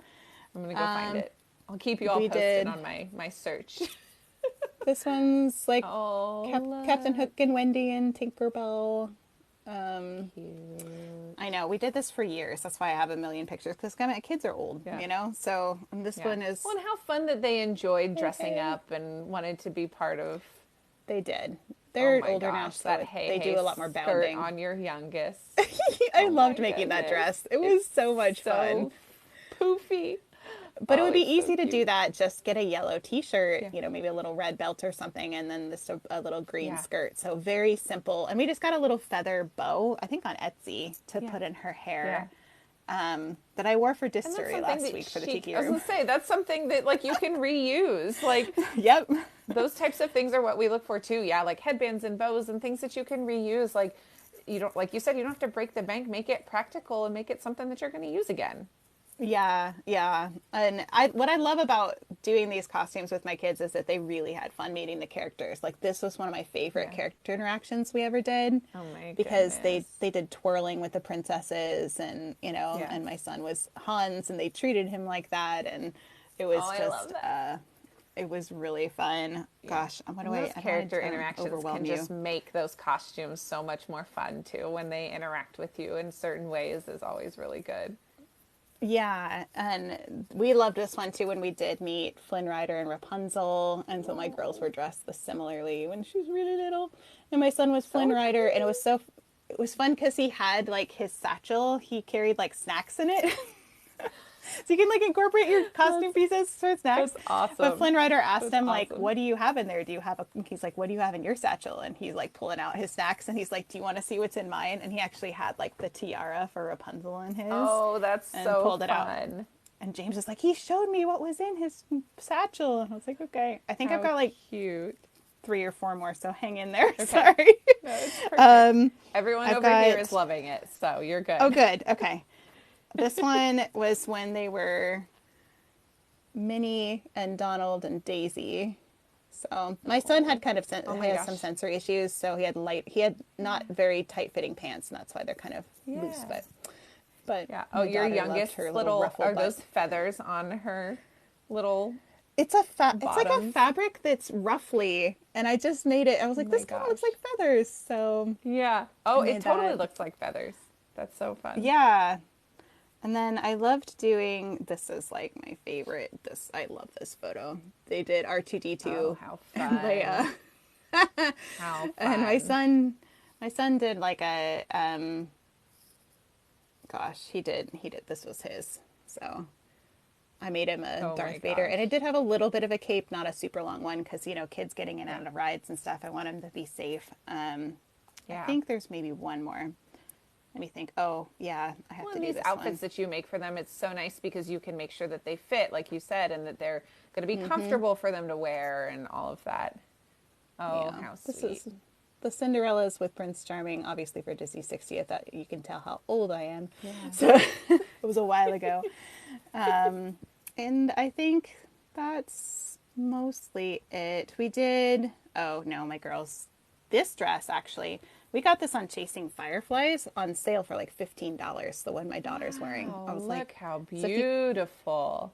Speaker 1: I'm going to go find it. I'll keep you all
Speaker 2: we
Speaker 1: posted
Speaker 2: did-
Speaker 1: on my search.
Speaker 2: This one's like
Speaker 1: Oh,
Speaker 2: Captain Hook and Wendy and Tinkerbell.
Speaker 1: cute.
Speaker 2: I know we did this for years. That's why I have a million pictures because my kids are old, So and this one is.
Speaker 1: Well, and how fun that they enjoyed dressing up and wanted to be part of.
Speaker 2: They did. They're
Speaker 1: Oh my
Speaker 2: older now,
Speaker 1: gosh,
Speaker 2: so
Speaker 1: that
Speaker 2: they do a lot more
Speaker 1: skirt
Speaker 2: bounding.
Speaker 1: on your youngest.
Speaker 2: I
Speaker 1: Oh
Speaker 2: loved
Speaker 1: my
Speaker 2: making that
Speaker 1: goodness.
Speaker 2: dress. It was so much fun.
Speaker 1: Poofy.
Speaker 2: But it would be
Speaker 1: it's so
Speaker 2: easy to
Speaker 1: cute.
Speaker 2: do that. Just get a yellow T-shirt, maybe a little red belt or something, and then just a little green skirt. So very simple. And we just got a little feather bow, I think on Etsy, to put in her hair. That I wore for Distory last week for the Tiki
Speaker 1: I was
Speaker 2: Room.
Speaker 1: gonna say that's something that like you can reuse. Like
Speaker 2: Yep.
Speaker 1: those types of things are what we look for too. Yeah, like headbands and bows and things that you can reuse. Like you don't, like you said, you don't have to break the bank. Make it practical and make it something that you're going to use again.
Speaker 2: Yeah. And what I love about doing these costumes with my kids is that they really had fun meeting the characters. Like this was one of my favorite character interactions we ever did.
Speaker 1: Oh my
Speaker 2: because
Speaker 1: goodness.
Speaker 2: they did twirling with the princesses and and my son was Hans and they treated him like that and it was
Speaker 1: I love that.
Speaker 2: It was really fun. Gosh,
Speaker 1: Those character interactions
Speaker 2: overwhelm
Speaker 1: can
Speaker 2: you.
Speaker 1: just make those costumes so much more fun too. When they interact with you in certain ways is always really good.
Speaker 2: Yeah, and we loved this one too when we did meet Flynn Rider and Rapunzel, and so my girls were dressed similarly when she was really little, and my son was Flynn Rider, and it was fun because he had like his satchel, he carried like snacks in it. So you can like incorporate your costume pieces for snacks.
Speaker 1: That's awesome.
Speaker 2: But Flynn Rider asked him like,
Speaker 1: awesome.
Speaker 2: "What do you have in there? Do you have a?" He's like, "What do you have in your satchel?" And he's like pulling out his snacks, and he's like, "Do you want to see what's in mine?" And he actually had like the tiara for Rapunzel in his.
Speaker 1: Oh, that's
Speaker 2: and
Speaker 1: so
Speaker 2: pulled it out.
Speaker 1: fun.
Speaker 2: And James is like, "He showed me what was in his satchel," and I was like, "Okay." I think I've
Speaker 1: How
Speaker 2: got like
Speaker 1: cute.
Speaker 2: 3 or 4 more, so hang in there. Sorry.
Speaker 1: No, it's perfect. Everyone
Speaker 2: I've
Speaker 1: over here
Speaker 2: got-
Speaker 1: is loving it, so you're good.
Speaker 2: Oh, good. Okay. This one was when they were Minnie and Donald and Daisy. So my son had kind of has some sensory issues, so he had not very tight fitting pants, and that's why they're kind of loose. But
Speaker 1: Yeah.
Speaker 2: my
Speaker 1: Oh, your
Speaker 2: daughter loved
Speaker 1: youngest
Speaker 2: her
Speaker 1: little
Speaker 2: ruffled
Speaker 1: are
Speaker 2: butt.
Speaker 1: those feathers on her little.
Speaker 2: It's like a
Speaker 1: bottoms?
Speaker 2: fabric that's ruffly, and I just made it. I was like, this kind of looks like feathers. So
Speaker 1: Yeah. Oh,
Speaker 2: I
Speaker 1: it
Speaker 2: made
Speaker 1: totally
Speaker 2: that.
Speaker 1: looks like feathers. That's so fun.
Speaker 2: yeah. And then I loved doing, this is like my favorite. I love this photo. They did R2D2
Speaker 1: Oh, how
Speaker 2: and
Speaker 1: fun.
Speaker 2: Leia.
Speaker 1: How fun.
Speaker 2: And my son did like a gosh, he did. He did. This was his. So I made him a
Speaker 1: Oh my
Speaker 2: Darth Vader, and
Speaker 1: gosh.
Speaker 2: it did have a little bit of a cape, not a super long one, because kids getting in and out of rides and stuff. I want him to be safe. I
Speaker 1: Yeah.
Speaker 2: think there's maybe one more. Let me think. Oh yeah, I have
Speaker 1: Well,
Speaker 2: to
Speaker 1: and
Speaker 2: do
Speaker 1: these
Speaker 2: this
Speaker 1: outfits
Speaker 2: one.
Speaker 1: that you make for them, it's so nice because you can make sure that they fit, like you said, and that they're going to be comfortable for them to wear and all of that. Oh,
Speaker 2: Yeah,
Speaker 1: how
Speaker 2: this
Speaker 1: sweet.
Speaker 2: is the Cinderellas with Prince Charming, obviously for Disney 60th. That you can tell how old I am.
Speaker 1: Yeah.
Speaker 2: So it was a while ago. And I think that's mostly it. We did, oh no, my girls, this dress actually, we got this on Chasing Fireflies on sale for like $15, the one my daughter's wearing. I
Speaker 1: Wow,
Speaker 2: was
Speaker 1: look
Speaker 2: like,
Speaker 1: how
Speaker 2: so if you,
Speaker 1: beautiful.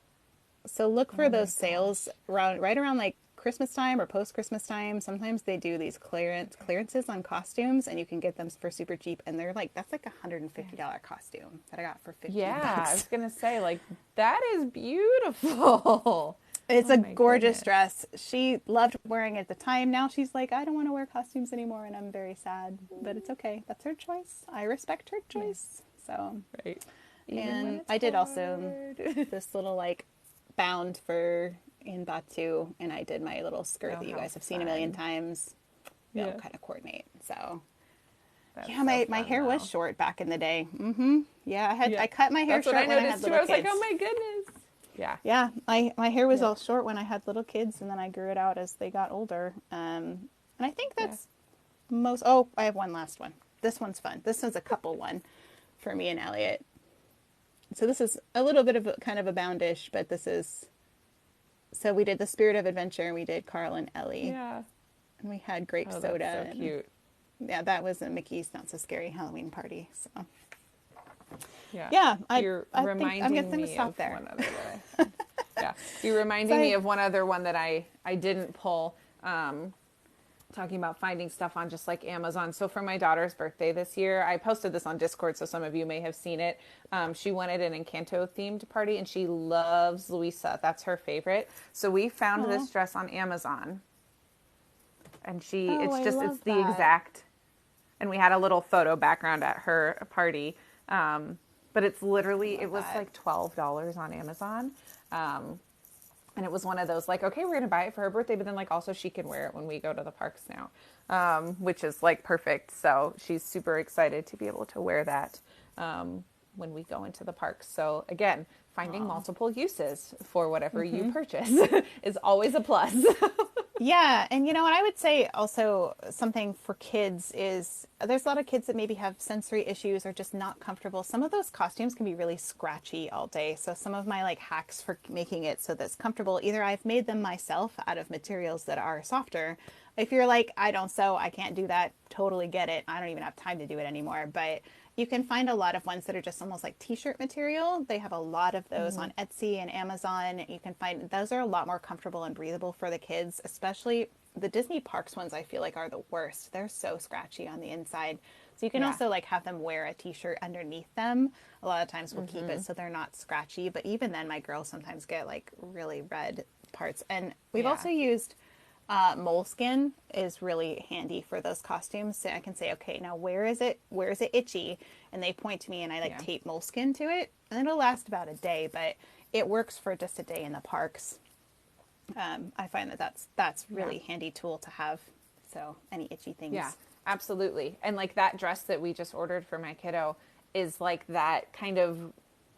Speaker 2: so look for
Speaker 1: Oh my
Speaker 2: those sales
Speaker 1: gosh.
Speaker 2: around right around like Christmas time or post Christmas time. Sometimes they do these clearances on costumes, and you can get them for super cheap. And they're like, that's like $150 costume that I got for 15
Speaker 1: Yeah, I was
Speaker 2: bucks.
Speaker 1: going to say, like, that is beautiful.
Speaker 2: It's
Speaker 1: Oh
Speaker 2: a
Speaker 1: my
Speaker 2: gorgeous
Speaker 1: goodness.
Speaker 2: dress. She loved wearing it at the time. Now she's like, I don't want to wear costumes anymore, and I'm very sad. But it's okay. That's her choice. I respect her
Speaker 1: Yeah,
Speaker 2: choice. So,
Speaker 1: right. Even when
Speaker 2: and
Speaker 1: it's
Speaker 2: I did also
Speaker 1: hard.
Speaker 2: this little like bound for in Batu, and I did my little skirt
Speaker 1: Oh,
Speaker 2: that you
Speaker 1: how
Speaker 2: guys have seen a million
Speaker 1: fun.
Speaker 2: times. We all
Speaker 1: Yeah.
Speaker 2: kind of coordinate. So
Speaker 1: That's
Speaker 2: yeah,
Speaker 1: so
Speaker 2: my
Speaker 1: fun,
Speaker 2: hair was
Speaker 1: though.
Speaker 2: short back in the day. Yeah,
Speaker 1: Yeah.
Speaker 2: I cut my hair
Speaker 1: That's what I
Speaker 2: short when I had
Speaker 1: noticed too.
Speaker 2: little
Speaker 1: I was like,
Speaker 2: kids.
Speaker 1: oh my goodness. Yeah.
Speaker 2: Yeah, my hair was
Speaker 1: Yeah.
Speaker 2: all short when I had little kids, and then I grew it out as they got older. And I think
Speaker 1: Yeah.
Speaker 2: that's most. Oh, I have one last one. This one's fun. This is a couple one for me and Elliot. So this is a little bit of kind of a boundish, but this is. So we did the Spirit of Adventure, and we did Carl and Ellie,
Speaker 1: Yeah.
Speaker 2: and we had grape
Speaker 1: Oh, that's
Speaker 2: soda,
Speaker 1: so
Speaker 2: and
Speaker 1: cute.
Speaker 2: yeah, that was a Mickey's Not So Scary Halloween party. So
Speaker 1: Yeah.
Speaker 2: yeah,
Speaker 1: You're
Speaker 2: I think I'm
Speaker 1: reminding
Speaker 2: gonna
Speaker 1: me
Speaker 2: stop
Speaker 1: of
Speaker 2: there.
Speaker 1: one other that I had. Yeah. You're
Speaker 2: So
Speaker 1: reminding me of one other one that I didn't pull. Talking about finding stuff on just like Amazon. So for my daughter's birthday this year, I posted this on Discord, so some of you may have seen it. She wanted an Encanto themed party, and she loves Luisa. That's her favorite. So we found
Speaker 2: Aw.
Speaker 1: this dress on Amazon, and
Speaker 2: Oh,
Speaker 1: it's
Speaker 2: I
Speaker 1: just,
Speaker 2: love
Speaker 1: it's the
Speaker 2: that.
Speaker 1: exact, and we had a little photo background at her party. But it's
Speaker 2: I
Speaker 1: literally,
Speaker 2: love
Speaker 1: it was
Speaker 2: that.
Speaker 1: like $12 on Amazon. And it was one of those like, okay, we're gonna buy it for her birthday, but then like also she can wear it when we go to the parks now, which is like perfect. So she's super excited to be able to wear that when we go into the parks. So again, finding
Speaker 2: Aw.
Speaker 1: multiple uses for whatever you purchase is always a plus.
Speaker 2: Yeah, and you know what I would say also something for kids is there's a lot of kids that maybe have sensory issues or just not comfortable. Some of those costumes can be really scratchy all day. So some of my like hacks for making it so that's comfortable, either I've made them myself out of materials that are softer. If you're like, I don't sew, I can't do that, totally get it. I don't even have time to do it anymore. But you can find a lot of ones that are just almost like t-shirt material. They have a lot of those on Etsy and Amazon. You can find those are a lot more comfortable and breathable for the kids, especially the Disney parks ones I feel like are the worst. They're so scratchy on the inside. So you can
Speaker 1: Yeah.
Speaker 2: also like have them wear a t-shirt underneath them. A lot of times we'll keep it so they're not scratchy, but even then my girls sometimes get like really red parts. And we've
Speaker 1: Yeah.
Speaker 2: also used moleskin is really handy for those costumes. So I can say, okay, now where is it? Where is it itchy? And they point to me, and I like
Speaker 1: Yeah.
Speaker 2: tape moleskin to it, and it'll last about a day, but it works for just a day in the parks. I find that that's
Speaker 1: Yeah.
Speaker 2: really handy tool to have. So any itchy
Speaker 1: Yeah,
Speaker 2: things.
Speaker 1: absolutely. And like that dress that we just ordered for my kiddo is like that kind of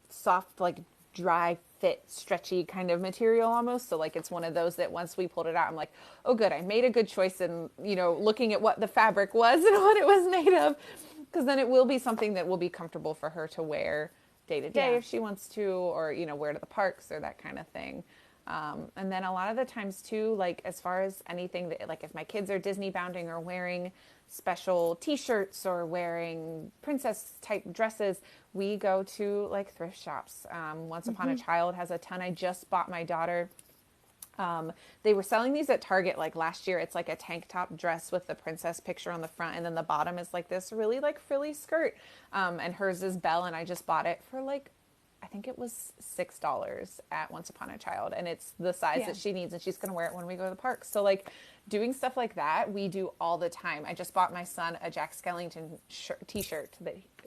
Speaker 1: soft, like dry fit, stretchy kind of material almost. So like it's one of those that once we pulled it out, I'm like, oh, good, I made a good choice in, looking at what the fabric was and what it was made of. Because then it will be something that will be comfortable for her to wear day to day
Speaker 2: Yeah.
Speaker 1: if she wants to, or, wear to the parks or that kind of thing. And then a lot of the times too, like as far as anything that, like if my kids are Disney bounding or wearing special t-shirts or wearing princess type dresses, we go to like thrift shops. Once Upon a Child has a ton. I just bought my daughter. They were selling these at Target like last year. It's like a tank top dress with the princess picture on the front, and then the bottom is like this really like frilly skirt. And hers is Belle, and I just bought it for like I think it was $6 at Once Upon a Child, and it's the size that she needs, and she's going to wear it when we go to the park. So like doing stuff like that, we do all the time. I just bought my son a Jack Skellington t-shirt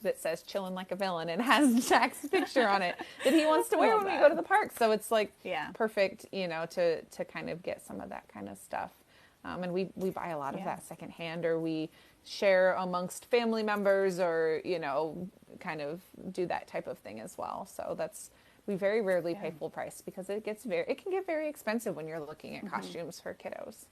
Speaker 1: that says "Chillin' like a villain" and has Jack's picture on it that he wants to wear when we go to the park. So it's like perfect, you know, to kind of get some of that kind of stuff. And we buy a lot of that secondhand, or we share amongst family members, or, you know, kind of do that type of thing as well. So we very rarely pay full price, because it can get very expensive when you're looking at costumes for kiddos.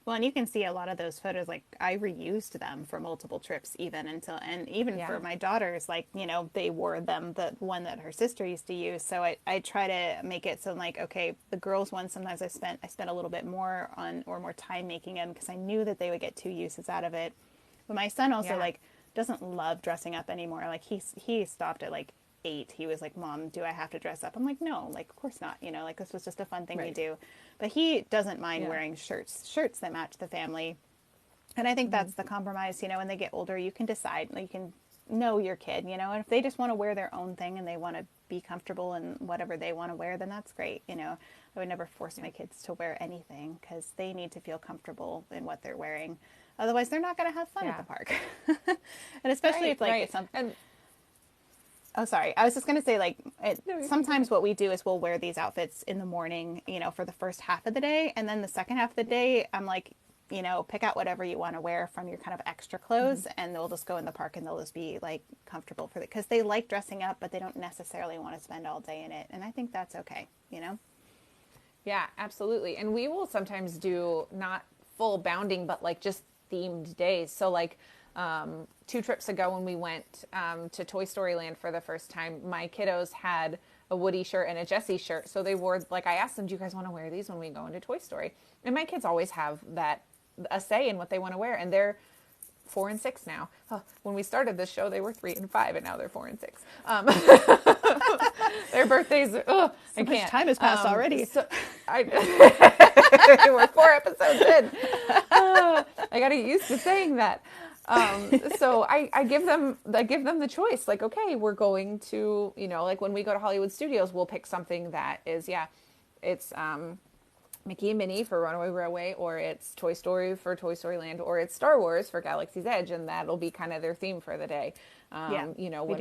Speaker 2: Well, and you can see a lot of those photos, like I reused them for multiple trips even for my daughters, like, you know, they wore them, the one that her sister used to use. So I try to make it so like, okay, the girls one, sometimes I spent a little bit more on, or more time making them, because I knew that they would get 2 uses out of it. But my son also like doesn't love dressing up anymore. Like he stopped at like 8. He was like, "Mom, do I have to dress up?" I'm like, "No, like of course not. You know, like this was just a fun thing to do." But he doesn't mind wearing shirts that match the family. And I think that's the compromise. You know, when they get older, you can decide, like, you can know your kid, you know, and if they just want to wear their own thing and they want to be comfortable in whatever they want to wear, then that's great. You know, I would never force my kids to wear anything, because they need to feel comfortable in what they're wearing. Otherwise, they're not going to have fun at the park. And especially if like it's something. Oh, sorry. I was just going to say, like, sometimes what we do is we'll wear these outfits in the morning, you know, for the first half of the day. And then the second half of the day, I'm like, you know, pick out whatever you want to wear from your kind of extra clothes, and they'll just go in the park and they'll just be like comfortable for it, because they like dressing up, but they don't necessarily want to spend all day in it. And I think that's okay, you know?
Speaker 1: Yeah, absolutely. And we will sometimes do not full bounding, but like just themed days. So like, 2 trips ago when we went to Toy Story Land for the first time, my kiddos had a Woody shirt and a Jessie shirt. So they wore, like, I asked them, "Do you guys want to wear these when we go into Toy Story?" And my kids always have a say in what they want to wear. And they're 4 and 6 now. When we started this show, they were 3 and 5, and now they're 4 and 6. Their birthdays, I can't.
Speaker 2: Time has passed already.
Speaker 1: So we're 4 episodes in. I got to get used to saying that. So I give them the choice, like, okay, we're going to, you know, like when we go to Hollywood Studios, we'll pick something that is, it's Mickey and Minnie for Runaway Railway, or it's Toy Story for Toy Story Land, or it's Star Wars for Galaxy's Edge, and that'll be kind of their theme for the day. You know, when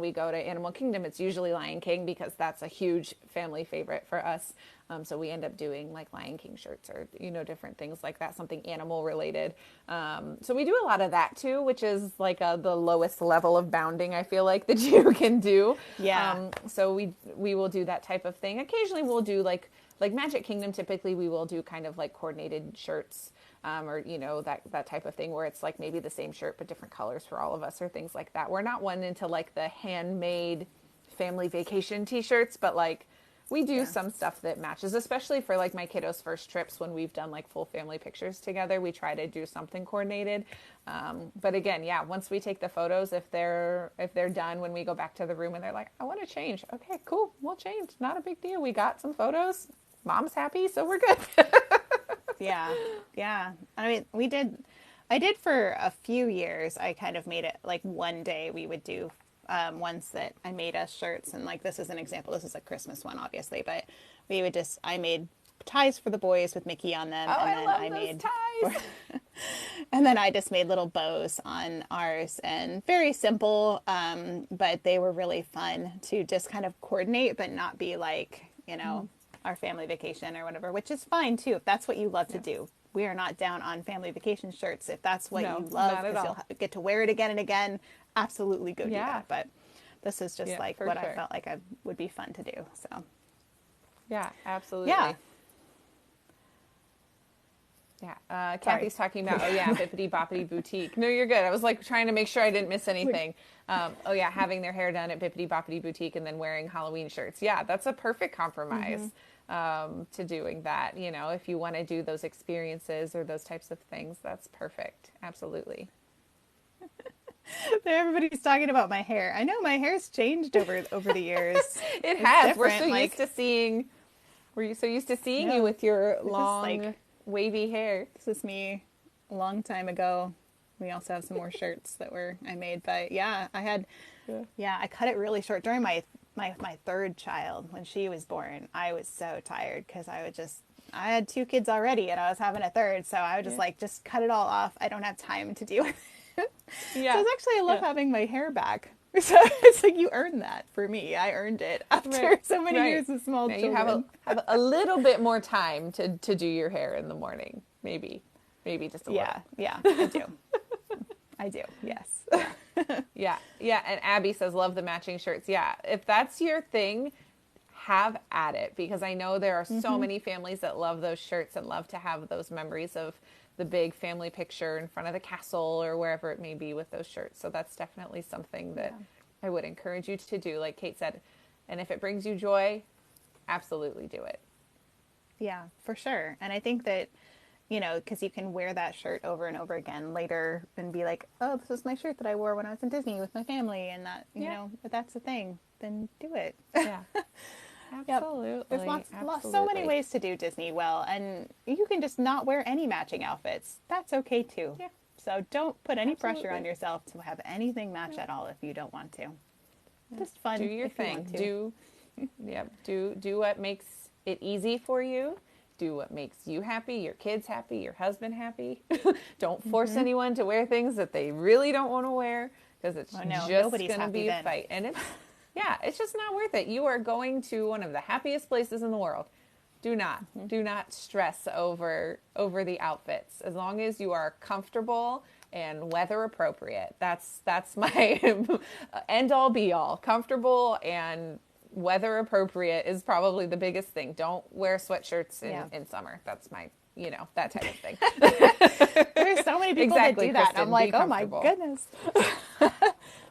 Speaker 1: we go to Animal Kingdom, it's usually Lion King, because that's a huge family favorite for us. So we end up doing like Lion King shirts, or, you know, different things like that, something animal related. So we do a lot of that too, which is like the lowest level of bounding, I feel like, that you can do.
Speaker 2: Yeah.
Speaker 1: So we will do that type of thing. Occasionally we'll do like Magic Kingdom. Typically we will do kind of like coordinated shirts, or, you know, that type of thing, where it's like maybe the same shirt but different colors for all of us, or things like that. We're not one into like the handmade family vacation t-shirts, but like we do some stuff that matches, especially for like my kiddos' first trips, when we've done like full family pictures together. We try to do something coordinated. But again, once we take the photos, if they're done, when we go back to the room and they're like, "I want to change," okay, cool, we'll change. Not a big deal. We got some photos. Mom's happy, so we're good.
Speaker 2: Yeah. I mean, I did for a few years. I kind of made it like one day we would do ones that I made us shirts, and like, this is an example. This is a Christmas one, obviously, but I made ties for the boys with Mickey on them.
Speaker 1: Oh,
Speaker 2: and then
Speaker 1: I love those ties.
Speaker 2: And then I just made little bows on ours, and very simple, but they were really fun to just kind of coordinate, but not be like, you know, our family vacation or whatever, which is fine too, if that's what you love to do. We are not down on family vacation shirts. If that's what you love, because you'll get to wear it again and again, absolutely go do that. But this is just like what I felt like I would be fun to do. So
Speaker 1: yeah, absolutely. Kathy's talking about, Bippity Boppity Boutique. No, you're good. I was like trying to make sure I didn't miss anything. Having their hair done at Bippity Boppity Boutique and then wearing Halloween shirts. Yeah, that's a perfect compromise to doing that. You know, if you want to do those experiences or those types of things, that's perfect. Absolutely.
Speaker 2: Everybody's talking about my hair. I know my hair's changed over the years.
Speaker 1: It has. We're so used to seeing. Were you so used to seeing you with your long, wavy hair?
Speaker 2: This is me a long time ago. We also have some more shirts that I made, but I cut it really short during my third child. When she was born, I was so tired because I had two kids already and I was having a third. So I would just cut it all off. I don't have time to deal with it.
Speaker 1: Yeah.
Speaker 2: So it's actually, I love having my hair back. So it's like, you earned that for me. I earned it after so many years of small children.
Speaker 1: You have a little bit more time to do your hair in the morning. Maybe just a little.
Speaker 2: Yeah, I do. I do, yes.
Speaker 1: Yeah. And Abby says, love the matching shirts. Yeah, if that's your thing, have at it, because I know there are so many families that love those shirts and love to have those memories of the big family picture in front of the castle or wherever it may be with those shirts. So that's definitely something that I would encourage you to do, like Kate said. And if it brings you joy, absolutely do it.
Speaker 2: Yeah, for sure. And I think that, because you can wear that shirt over and over again later and be like, oh, this is my shirt that I wore when I was in Disney with my family, and that, if that's the thing, then do it.
Speaker 1: Yeah. Absolutely.
Speaker 2: Yep. There's so many ways to do Disney well, and you can just not wear any matching outfits. That's okay too. Yeah. So don't put any pressure on yourself to have anything match at all if you don't want to. Just fun.
Speaker 1: Do your thing. Do what makes it easy for you. Do what makes you happy, your kids happy, your husband happy. Don't force anyone to wear things that they really don't want to wear, because it's just going to be a fight. And it's just not worth it. You are going to one of the happiest places in the world. Do not stress over the outfits. As long as you are comfortable and weather appropriate. That's my end all be all. Comfortable and weather appropriate is probably the biggest thing. Don't wear sweatshirts in summer. That's my, that type of thing.
Speaker 2: There's so many people that do that. Kristen, I'm like, oh my goodness.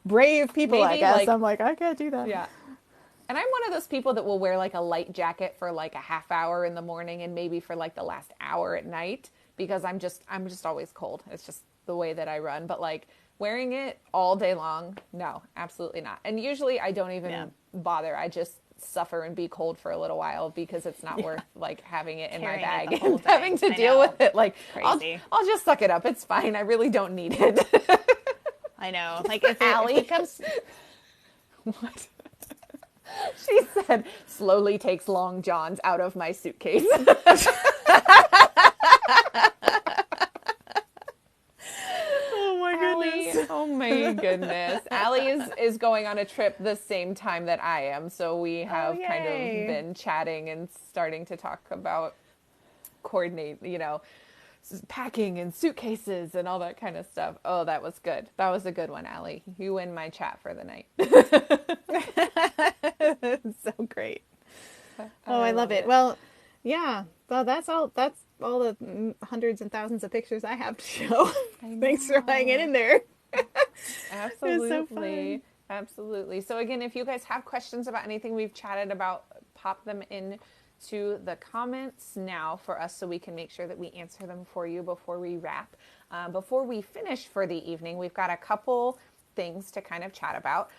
Speaker 2: Brave people, maybe, I guess. I'm like, I can't do that.
Speaker 1: Yeah. And I'm one of those people that will wear like a light jacket for like a half hour in the morning and maybe for like the last hour at night, because I'm just always cold. It's just the way that I run. But like wearing it all day long, no, absolutely not. And usually I don't even bother. I just suffer and be cold for a little while, because it's not worth like having it in my bag and having to deal with it. Like I'll just suck it up. It's fine. I really don't need it.
Speaker 2: I know. Like if it comes...
Speaker 1: What? She said, slowly takes long johns out of my suitcase. Oh my goodness. Allie is going on a trip the same time that I am. So we have kind of been chatting and starting to talk about coordinate, packing and suitcases and all that kind of stuff. Oh, that was good. That was a good one, Allie. You win my chat for the night.
Speaker 2: So great. I love it. Well, yeah. Well, that's all the hundreds and thousands of pictures I have to show. Thanks for hanging in there.
Speaker 1: Absolutely. So fun. Absolutely. So again, if you guys have questions about anything we've chatted about, pop them in to the comments now for us so we can make sure that we answer them for you before we wrap. Before we finish for the evening, we've got a couple things to kind of chat about.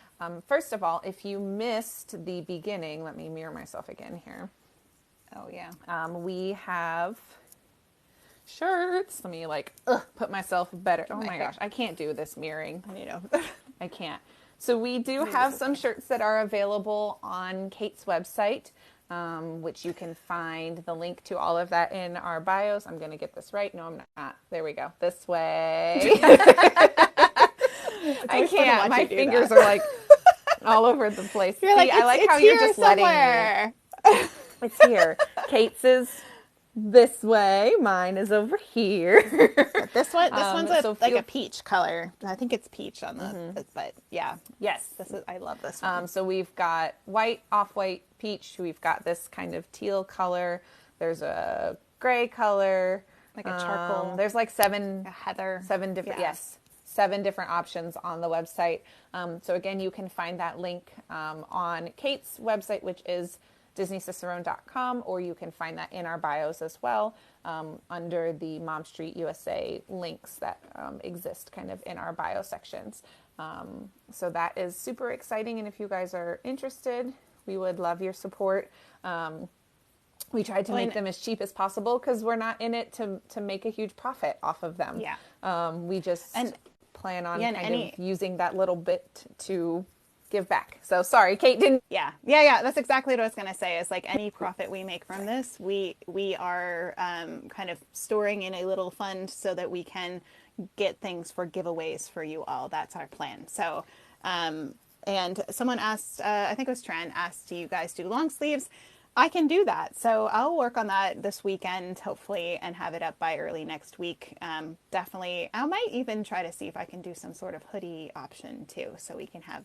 Speaker 1: First of all, if you missed the beginning, let me mirror myself again here.
Speaker 2: Oh yeah.
Speaker 1: We have shirts. Let me put myself better. Oh my gosh, I can't do this mirroring. I can't. So we do have some shirts that are available on Kate's website, which you can find the link to all of that in our bios. I'm going to get this right. No, I'm not. There we go. This way. I can't. My fingers are like all over the place.
Speaker 2: You're like, I like how you're just
Speaker 1: somewhere. Letting me. It's here. Kate's is this way. Mine is over here.
Speaker 2: This one's a peach color. I think it's peach on the, but yeah.
Speaker 1: Yes.
Speaker 2: I love this one.
Speaker 1: So we've got white, off-white, peach. We've got this kind of teal color. There's a gray color.
Speaker 2: Like a charcoal.
Speaker 1: There's like seven different, seven different options on the website. So again, you can find that link on Kate's website, which is DisneyCicerone.com, or you can find that in our bios as well, under the Mom Street USA links that exist kind of in our bio sections. So that is super exciting, and if you guys are interested, we would love your support. we tried to make them as cheap as possible because we're not in it to make a huge profit off of them.
Speaker 2: Yeah.
Speaker 1: We just plan on
Speaker 2: yeah,
Speaker 1: kind of using that little bit to give back. So sorry, Kate didn't.
Speaker 2: Yeah. That's exactly what I was going to say. Is like any profit we make from this, we are kind of storing in a little fund so that we can get things for giveaways for you all. That's our plan. So, and someone asked, I think it was Tran, asked, do you guys do long sleeves? I can do that. So I'll work on that this weekend, hopefully, and have it up by early next week. Definitely. I might even try to see if I can do some sort of hoodie option too, so we can have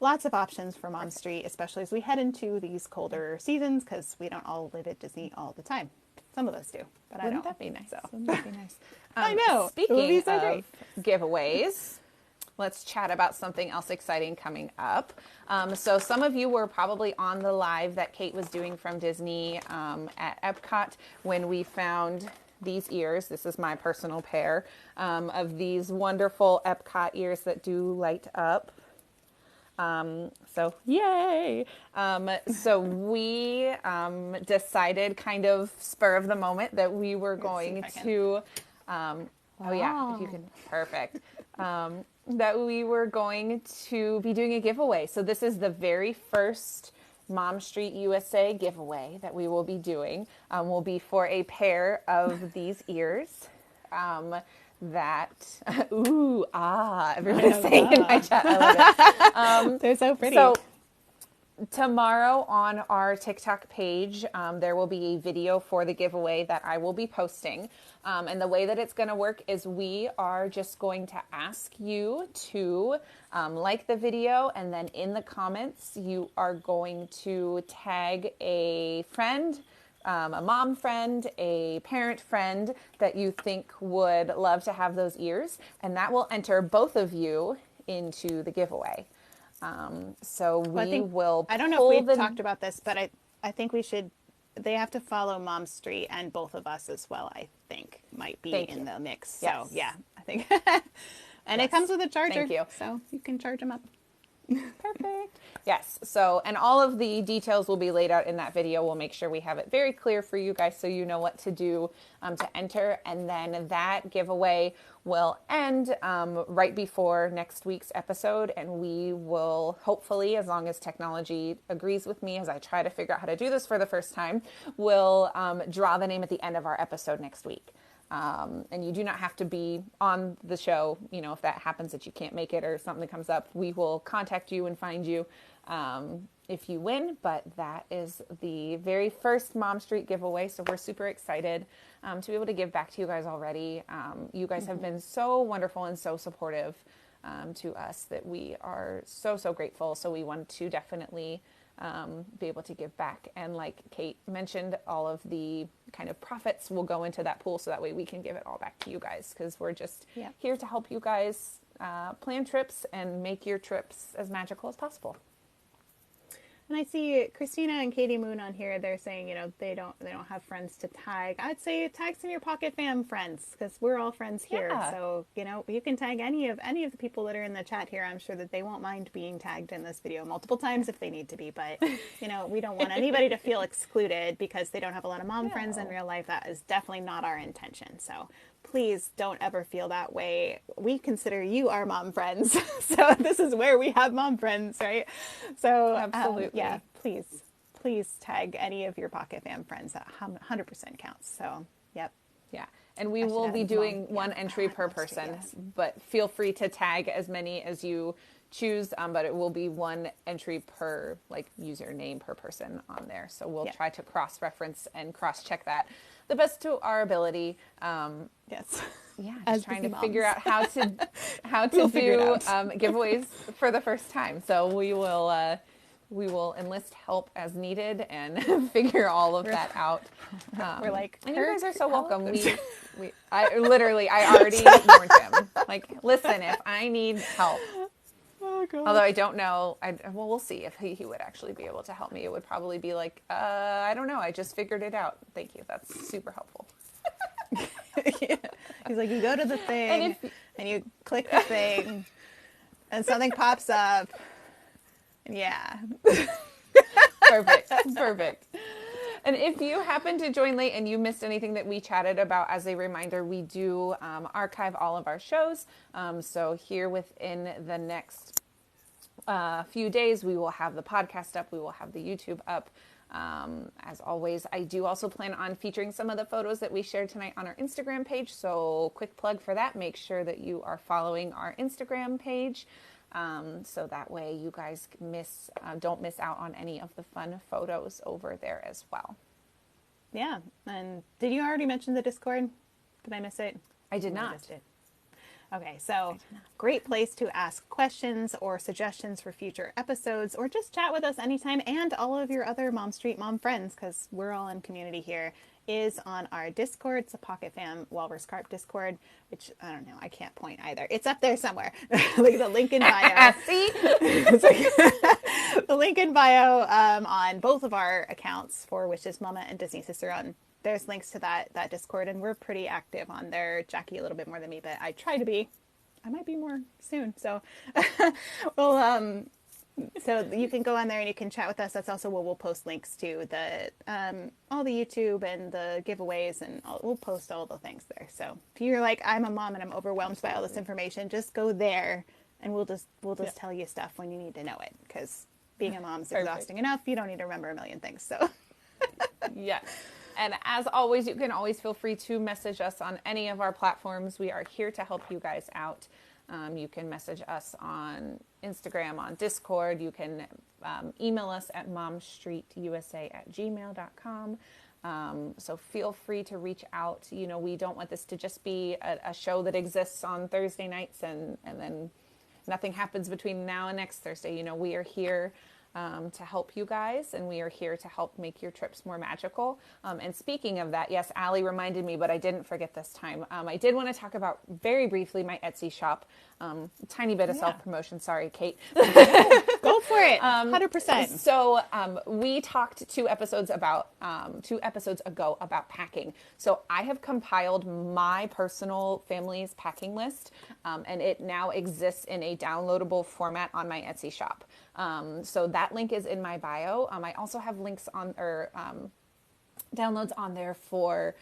Speaker 2: lots of options for Mom Street, especially as we head into these colder seasons, because we don't all live at Disney all the time. Some of us do, but I don't.
Speaker 1: Wouldn't that be nice?
Speaker 2: So.
Speaker 1: Wouldn't that be nice?
Speaker 2: I know.
Speaker 1: Speaking
Speaker 2: so
Speaker 1: of
Speaker 2: great.
Speaker 1: giveaways, let's chat about something else exciting coming up. So some of you were probably on the live that Kate was doing from Disney at Epcot when we found these ears. This is my personal pair of these wonderful Epcot ears that do light up. So yay! So we decided kind of spur of the moment that we were going to, oh yeah, if you can, perfect. That we were going to be doing a giveaway. So this is the very first Mom Street USA giveaway that we will be doing. Will be for a pair of these ears. Everybody's saying in my chat. I love it.
Speaker 2: They're so pretty.
Speaker 1: So tomorrow on our TikTok page, there will be a video for the giveaway that I will be posting. And the way that it's going to work is we are just going to ask you to like the video, and then in the comments, you are going to tag a friend, a mom friend, a parent friend that you think would love to have those ears, and that will enter both of you into the giveaway. So will.
Speaker 2: I don't know if we've talked about this, but I think we should. They have to follow Mom Street and both of us as well. I think might be in the mix.
Speaker 1: Yes.
Speaker 2: So yeah, I think. And it comes with a charger.
Speaker 1: Thank you.
Speaker 2: So you can charge them up.
Speaker 1: Perfect. Yes. So, and all of the details will be laid out in that video. We'll make sure we have it very clear for you guys so you know what to do to enter. And then that giveaway will end right before next week's episode. And we will hopefully, as long as technology agrees with me as I try to figure out how to do this for the first time, we'll draw the name at the end of our episode next week. And you do not have to be on the show. You know, if that happens that you can't make it or something comes up, we will contact you and find you if you win. But that is the very first Mom Street giveaway. So we're super excited to be able to give back to you guys already. You guys have been so wonderful and so supportive to us that we are so, so grateful. So we want to definitely be able to give back. And like Kate mentioned, all of the kind of profits will go into that pool so that way we can give it all back to you guys, because we're just here to help you guys plan trips and make your trips as magical as possible.
Speaker 2: And I see Christina and Katie Moon on here. They're saying, you know, they don't have friends to tag. I'd say tag some of your Pocket Fam friends, because we're all friends here.
Speaker 1: Yeah.
Speaker 2: So, you know, you can tag any of the people that are in the chat here. I'm sure that they won't mind being tagged in this video multiple times if they need to be. But, you know, we don't want anybody to feel excluded because they don't have a lot of mom friends in real life. That is definitely not our intention. So please don't ever feel that way. We consider you our mom friends. So this is where we have mom friends, right? So
Speaker 1: absolutely.
Speaker 2: Yeah, please tag any of your Pocket Fam friends. That 100% counts. So, yep.
Speaker 1: Yeah. And we will be doing one entry per person, but feel free to tag as many as you choose. But it will be one entry per username per person on there. So we'll try to cross-reference and cross-check that the best to our ability.
Speaker 2: Yes.
Speaker 1: Yeah. Just trying to figure out how to do giveaways for the first time. So we will enlist help as needed and figure all of that out.
Speaker 2: We're like,
Speaker 1: and you guys are so welcome. I already warned him. Like, listen, if I need help.
Speaker 2: Oh, God.
Speaker 1: Although I don't know, we'll see if he would actually be able to help me. It would probably be like, I don't know. I just figured it out. Thank you. That's super helpful.
Speaker 2: Yeah. He's like, you go to the thing and you click the thing and something pops up. Yeah.
Speaker 1: Perfect. And if you happen to join late and you missed anything that we chatted about, as a reminder, we do archive all of our shows. So here within the next few days, we will have the podcast up. We will have the YouTube up. As always, I do also plan on featuring some of the photos that we shared tonight on our Instagram page. So quick plug for that. Make sure that you are following our Instagram page. So that way you guys don't miss out on any of the fun photos over there as well.
Speaker 2: Yeah. And did you already mention the Discord? Did I miss it?
Speaker 1: I did not.
Speaker 2: Okay, so great place to ask questions or suggestions for future episodes, or just chat with us anytime, and all of your other Mom Street Mom friends, because we're all in community here, is on our Discord. It's a Pocket Fam Walrus Carp Discord, which, I don't know, I can't point either. It's up there somewhere. Like the link in bio.
Speaker 1: See?
Speaker 2: It's like the link in bio on both of our accounts for Wishes Mama and Disney Sister. There's links to that Discord, and we're pretty active on there. Jacque a little bit more than me, but I try to be. I might be more soon. So, well, so you can go on there and you can chat with us. That's also where we'll post links to the all the YouTube and the giveaways, and we'll post all the things there. So if you're like, I'm a mom and I'm overwhelmed by all this information, just go there, and we'll just tell you stuff when you need to know it, because being a mom is exhausting enough. You don't need to remember a million things. So,
Speaker 1: yes. And as always, you can always feel free to message us on any of our platforms. We are here to help you guys out. You can message us on Instagram, on Discord. You can email us at momstreetusa@gmail.com. So feel free to reach out. You know, we don't want this to just be a show that exists on Thursday nights and then nothing happens between now and next Thursday. You know, we are here to help you guys, and we are here to help make your trips more magical. And speaking of that, yes, Allie reminded me, but I didn't forget this time. I did want to talk about very briefly my Etsy shop. Tiny bit of self-promotion. Sorry, Kate.
Speaker 2: Go for it. 100%.
Speaker 1: So we talked 2 episodes ago about packing. So I have compiled my personal family's packing list, and it now exists in a downloadable format on my Etsy shop. So that link is in my bio. I also have links on downloads on there for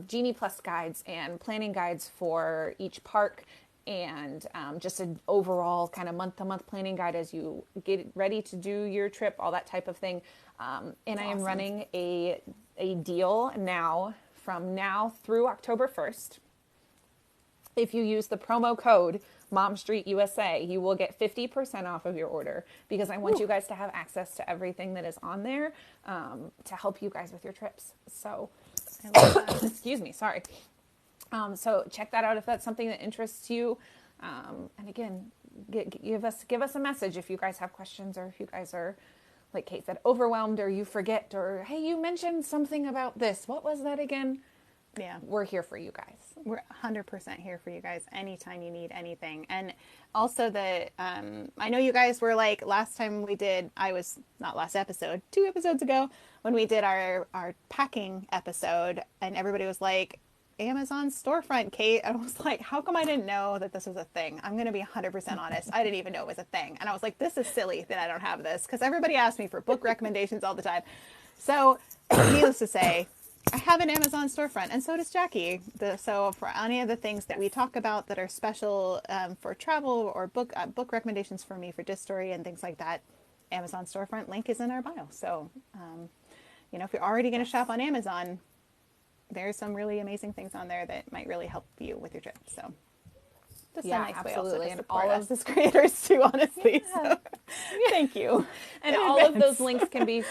Speaker 1: Genie Plus guides and planning guides for each park, and just an overall kind of month-to-month planning guide as you get ready to do your trip, all that type of thing. And I am running a deal now from now through October 1st. If you use the promo code MomStreetUSA, you will get 50% off of your order, because I want you guys to have access to everything that is on there to help you guys with your trips. So, excuse me, sorry. So check that out if that's something that interests you. And again, give us a message if you guys have questions, or if you guys are, like Kate said, overwhelmed, or you forget, or hey, you mentioned something about this. What was that again? Yeah, we're here for you guys.
Speaker 2: We're 100% here for you guys anytime you need anything. And also I know you guys were like, last time we did, not last episode, 2 episodes ago, when we did our packing episode, and everybody was like, Amazon storefront, Kate. And I was like, how come I didn't know that this was a thing? I'm going to be 100% honest. I didn't even know it was a thing. And I was like, this is silly that I don't have this, because everybody asks me for book recommendations all the time. So needless to say, I have an Amazon storefront, and so does Jacque. So for any of the things that we talk about that are special for travel, or book recommendations for me for Dis Story and things like that, Amazon storefront link is in our bio. So, if you're already going to shop on Amazon, there's some really amazing things on there that might really help you with your trip. So just a nice
Speaker 1: absolutely.
Speaker 2: way also to support all of these creators too, honestly. So thank you.
Speaker 1: And all of those links can be,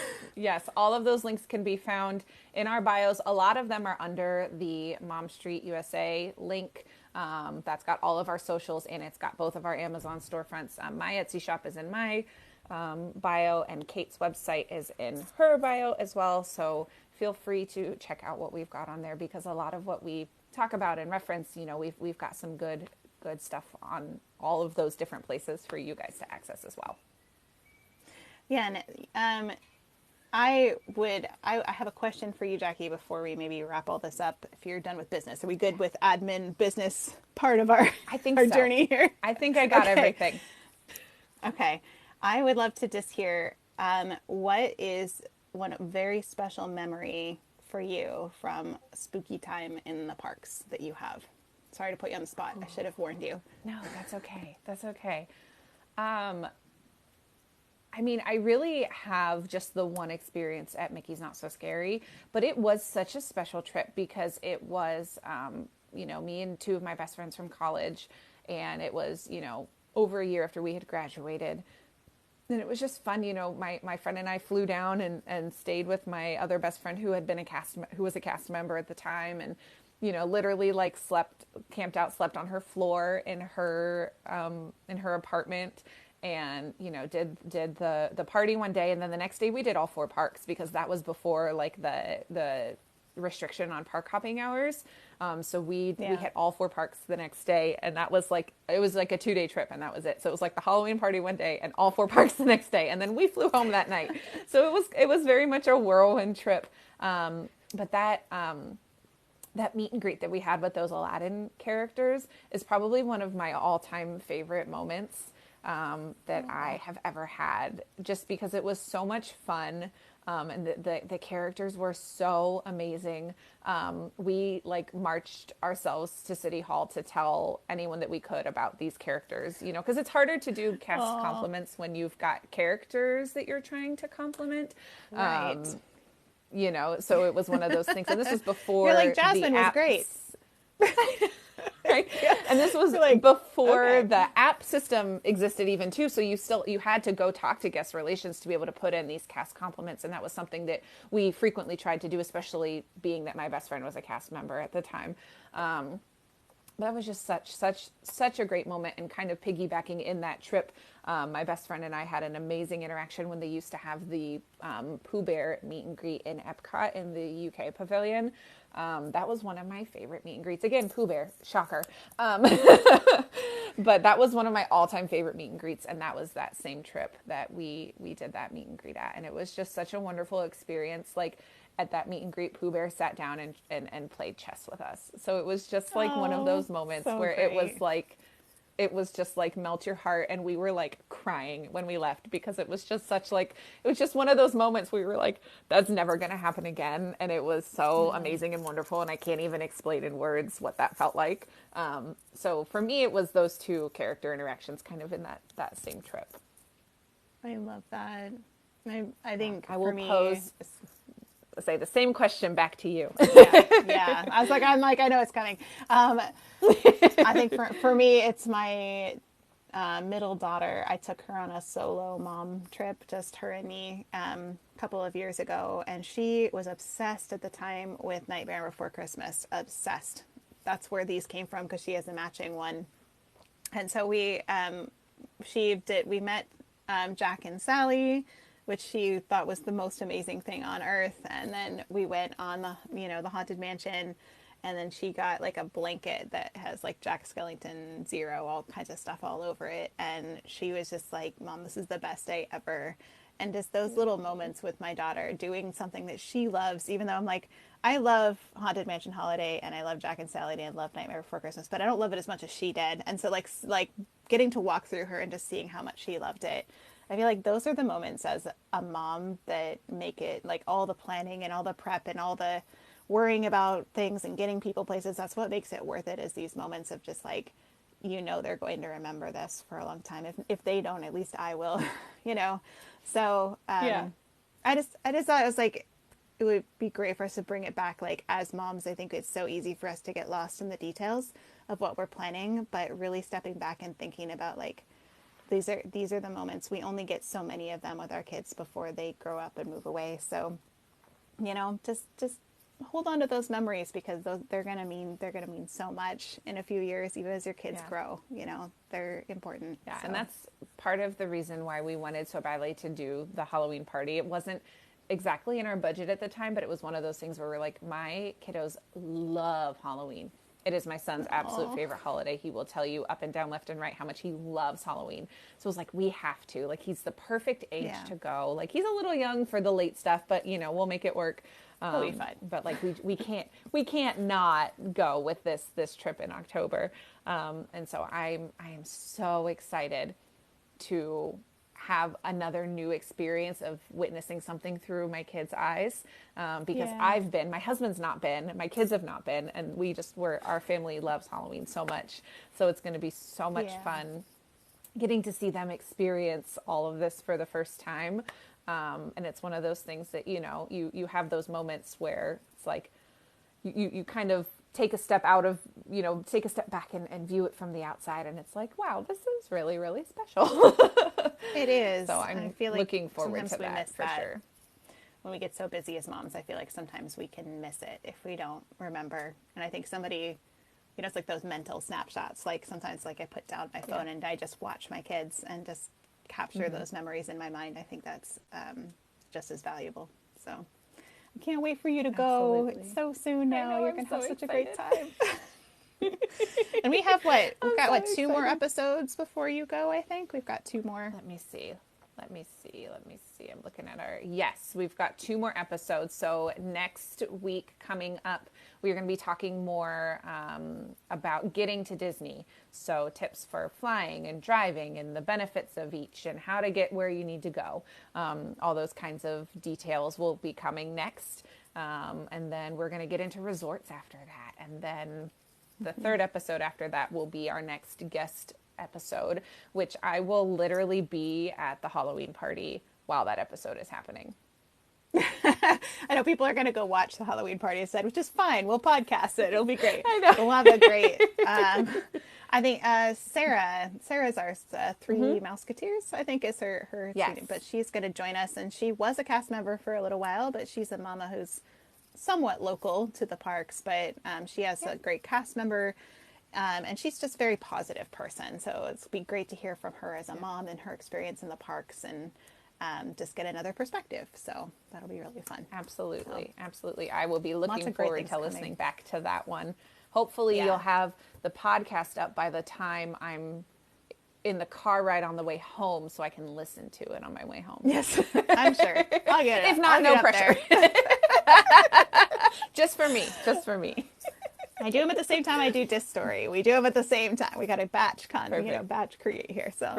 Speaker 1: all of those links can be found in our bios. A lot of them are under the Mom Street USA link. That's got all of our socials, and it's got both of our Amazon storefronts. My Etsy shop is in my bio, and Kate's website is in her bio as well. So feel free to check out what we've got on there, because a lot of what we talk about and reference, we've got some good stuff on all of those different places for you guys to access as well.
Speaker 2: Yeah, and I have a question for you, Jacque, before we maybe wrap all this up. If you're done with business, are we good with admin business part of our journey here?
Speaker 1: I think I got everything.
Speaker 2: Okay, I would love to just hear what is one very special memory for you from spooky time in the parks that you have? Sorry to put you on the spot. I should have warned you.
Speaker 1: No, that's okay. That's okay. I mean, I really have just the one experience at Mickey's Not So Scary, but it was such a special trip because it was, me and two of my best friends from college, and it was, over a year after we had graduated. And it was just fun. My friend and I flew down and stayed with my other best friend who was a cast member at the time. And, literally like camped out, slept on her floor in her apartment, and did the party one day, and then the next day we did all four parks because that was before like the restriction on park hopping hours. So we hit all four parks the next day, and that was like, it was like a 2-day trip, and that was it. So it was like the Halloween party one day and all four parks the next day, and then we flew home that night. So it was very much a whirlwind trip. But that meet and greet that we had with those Aladdin characters is probably one of my all-time favorite moments that I have ever had, just because it was so much fun. And the characters were so amazing. We like marched ourselves to City Hall to tell anyone that we could about these characters, because it's harder to do cast compliments when you've got characters that you're trying to compliment.
Speaker 2: Right.
Speaker 1: So it was one of those things. And this was before
Speaker 2: You're like, Jasmine was great.
Speaker 1: Right. Yeah. And this was like, before the app system existed even too. So you had to go talk to guest relations to be able to put in these cast compliments. And that was something that we frequently tried to do, especially being that my best friend was a cast member at the time. That was just such a great moment, and kind of piggybacking in that trip. My best friend and I had an amazing interaction when they used to have the Pooh Bear meet and greet in Epcot in the UK pavilion. That was one of my favorite meet and greets. Again, Pooh Bear, shocker. But that was one of my all-time favorite meet and greets, and that was that same trip that we did that meet and greet at. And it was just such a wonderful experience. Like, at that meet and greet, Pooh Bear sat down and played chess with us. So it was just like one of those moments where great. It was just like melt your heart, and we were like crying when we left, because it was just it was just one of those moments where we were like, that's never going to happen again. And it was so amazing and wonderful, and I can't even explain in words what that felt like. So for me, it was those two character interactions kind of in that same trip.
Speaker 2: I love that. I think
Speaker 1: I will say the same question back to you.
Speaker 2: Yeah. I'm like, I know it's coming. I think for me, it's my middle daughter. I took her on a solo mom trip, just her and me, a couple of years ago. And she was obsessed at the time with Nightmare Before Christmas. Obsessed. That's where these came from, because she has a matching one. And so we met Jacque and Sally, which she thought was the most amazing thing on earth. And then we went on the Haunted Mansion, and then she got like a blanket that has like Jack Skellington 0, all kinds of stuff all over it. And she was just like, Mom, this is the best day ever. And just those little moments with my daughter doing something that she loves, even though I'm like, I love Haunted Mansion Holiday, and I love Jack and Sally, and I love Nightmare Before Christmas, but I don't love it as much as she did. And so like getting to walk through her and just seeing how much she loved it, I feel like those are the moments as a mom that make it, like, all the planning and all the prep and all the worrying about things and getting people places. That's what makes it worth it, is these moments of just like, they're going to remember this for a long time. If they don't, at least I will, So I just thought it was like, it would be great for us to bring it back. Like, as moms, I think it's so easy for us to get lost in the details of what we're planning, but really stepping back and thinking about like, these are the moments. We only get so many of them with our kids before they grow up and move away. So, just hold on to those memories, because they're gonna mean so much in a few years, even as your kids grow. They're important.
Speaker 1: Yeah, so. And that's part of the reason why we wanted so badly to do the Halloween party. It wasn't exactly in our budget at the time, but it was one of those things where we're like, my kiddos love Halloween. It is my son's absolute favorite holiday. He will tell you up and down, left and right, how much he loves Halloween. So it was like, we have to. Like, he's the perfect age to go. Like, he's a little young for the late stuff, but we'll make it work.
Speaker 2: He'll be fine.
Speaker 1: But like, we can't not go with this trip in October. And so I am so excited to have another new experience of witnessing something through my kids' eyes, because
Speaker 2: Yeah.
Speaker 1: my husband's not been, my kids have not been, and our family loves Halloween so much. So it's going to be so much
Speaker 2: Yeah.
Speaker 1: fun getting to see them experience all of this for the first time. And it's one of those things that, you have those moments where it's like you kind of take a step back and view it from the outside. And it's like, wow, this is really, really special.
Speaker 2: It is.
Speaker 1: So
Speaker 2: I
Speaker 1: I'm
Speaker 2: feel like
Speaker 1: looking forward
Speaker 2: sometimes
Speaker 1: to
Speaker 2: we
Speaker 1: that
Speaker 2: miss
Speaker 1: for
Speaker 2: that.
Speaker 1: sure.
Speaker 2: When we get so busy as moms, I feel like sometimes we can miss it if we don't remember. And I think somebody, it's like those mental snapshots. Like sometimes like I put down my phone and I just watch my kids and just capture those memories in my mind. I think that's just as valuable. So I can't wait for you to go.
Speaker 1: Absolutely.
Speaker 2: It's so soon now.
Speaker 1: know,
Speaker 2: You're
Speaker 1: I'm
Speaker 2: going to
Speaker 1: so
Speaker 2: have such
Speaker 1: excited.
Speaker 2: a great time. And we have what? We've got
Speaker 1: so
Speaker 2: what, 2 more
Speaker 1: excited.
Speaker 2: episodes before you go, I think. We've got 2 more.
Speaker 1: Let me see. I'm looking at yes, we've got 2 more episodes. So next week coming up, we're going to be talking more about getting to Disney. So tips for flying and driving and the benefits of each and how to get where you need to go. All those kinds of details will be coming next. And then we're going to get into resorts after that. And then the third episode after that will be our next guest episode, which I will literally be at the Halloween party while that episode is happening.
Speaker 2: I know people are going to go watch the Halloween party instead, which is fine. We'll podcast it. It'll be great.
Speaker 1: I know.
Speaker 2: We'll have a great. I think Sarah's our 3 Mouseketeers, I think is her
Speaker 1: Yes.
Speaker 2: name, but she's going to join us, and she was a cast member for a little while, but she's a mama who's somewhat local to the parks, but she has a great cast member. And she's just a very positive person. So it's be great to hear from her as a mom and her experience in the parks and just get another perspective. So that'll be really fun.
Speaker 1: Absolutely. Absolutely. I will be looking
Speaker 2: of great
Speaker 1: forward
Speaker 2: things
Speaker 1: to
Speaker 2: coming.
Speaker 1: listening back to that one. Hopefully
Speaker 2: Yeah.
Speaker 1: you'll have the podcast up by the time I'm in the car ride on the way home so I can listen to it on my way home.
Speaker 2: Yes, I'm sure. I'll get it.
Speaker 1: If not, no pressure. Just for me.
Speaker 2: I do them at the same time I do Disc Story. We do them at the same time. We got a batch batch create here. So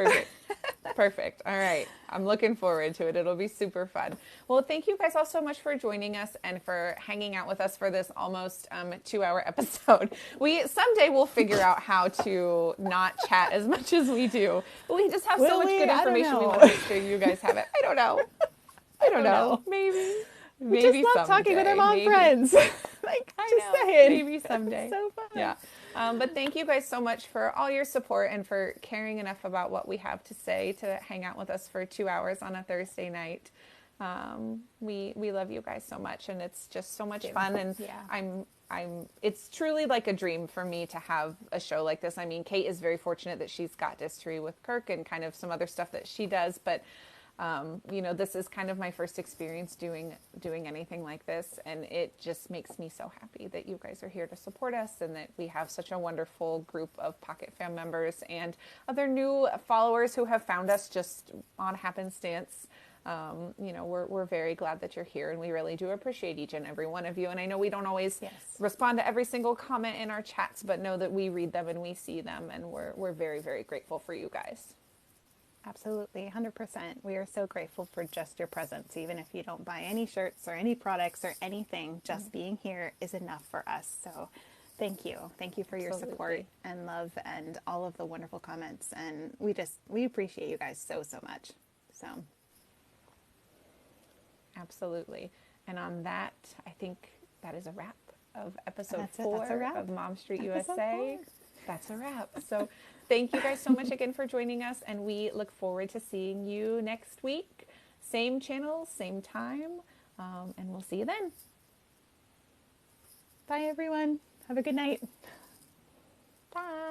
Speaker 1: Perfect. All right. I'm looking forward to it. It'll be super fun. Well, thank you guys all so much for joining us and for hanging out with us for this almost 2-hour episode. Someday we'll figure out how to not chat as much as we do. But we just have so much good information we want to make sure you guys have it. I don't know. Maybe.
Speaker 2: we just love talking with our mom friends. Saying.
Speaker 1: Maybe someday.
Speaker 2: So fun.
Speaker 1: Yeah. But thank you guys so much for all your support and for caring enough about what we have to say to hang out with us for 2 hours on a Thursday night. We love you guys so much, and it's just so much fun. And it's truly like a dream for me to have a show like this. I mean, Kate is very fortunate that she's got Distillery with Kirk and kind of some other stuff that she does, but this is kind of my first experience doing anything like this, and it just makes me so happy that you guys are here to support us and that we have such a wonderful group of Pocket Fam members and other new followers who have found us just on happenstance. We're very glad that you're here, and we really do appreciate each and every one of you. And I know we don't always respond to every single comment in our chats, but know that we read them and we see them, and we're very, very grateful for you guys.
Speaker 2: Absolutely, 100%. We are so grateful for just your presence. Even if you don't buy any shirts or any products or anything, just being here is enough for us. So thank you. Thank you for your support and love and all of the wonderful comments. And we appreciate you guys so, so much. So.
Speaker 1: Absolutely. And on that, I think that is a wrap of episode 4 of Mom Street USA. That's a wrap. So thank you guys so much again for joining us, and we look forward to seeing you next week. Same channel, same time, and we'll see you then.
Speaker 2: Bye, everyone. Have a good night.
Speaker 1: Bye.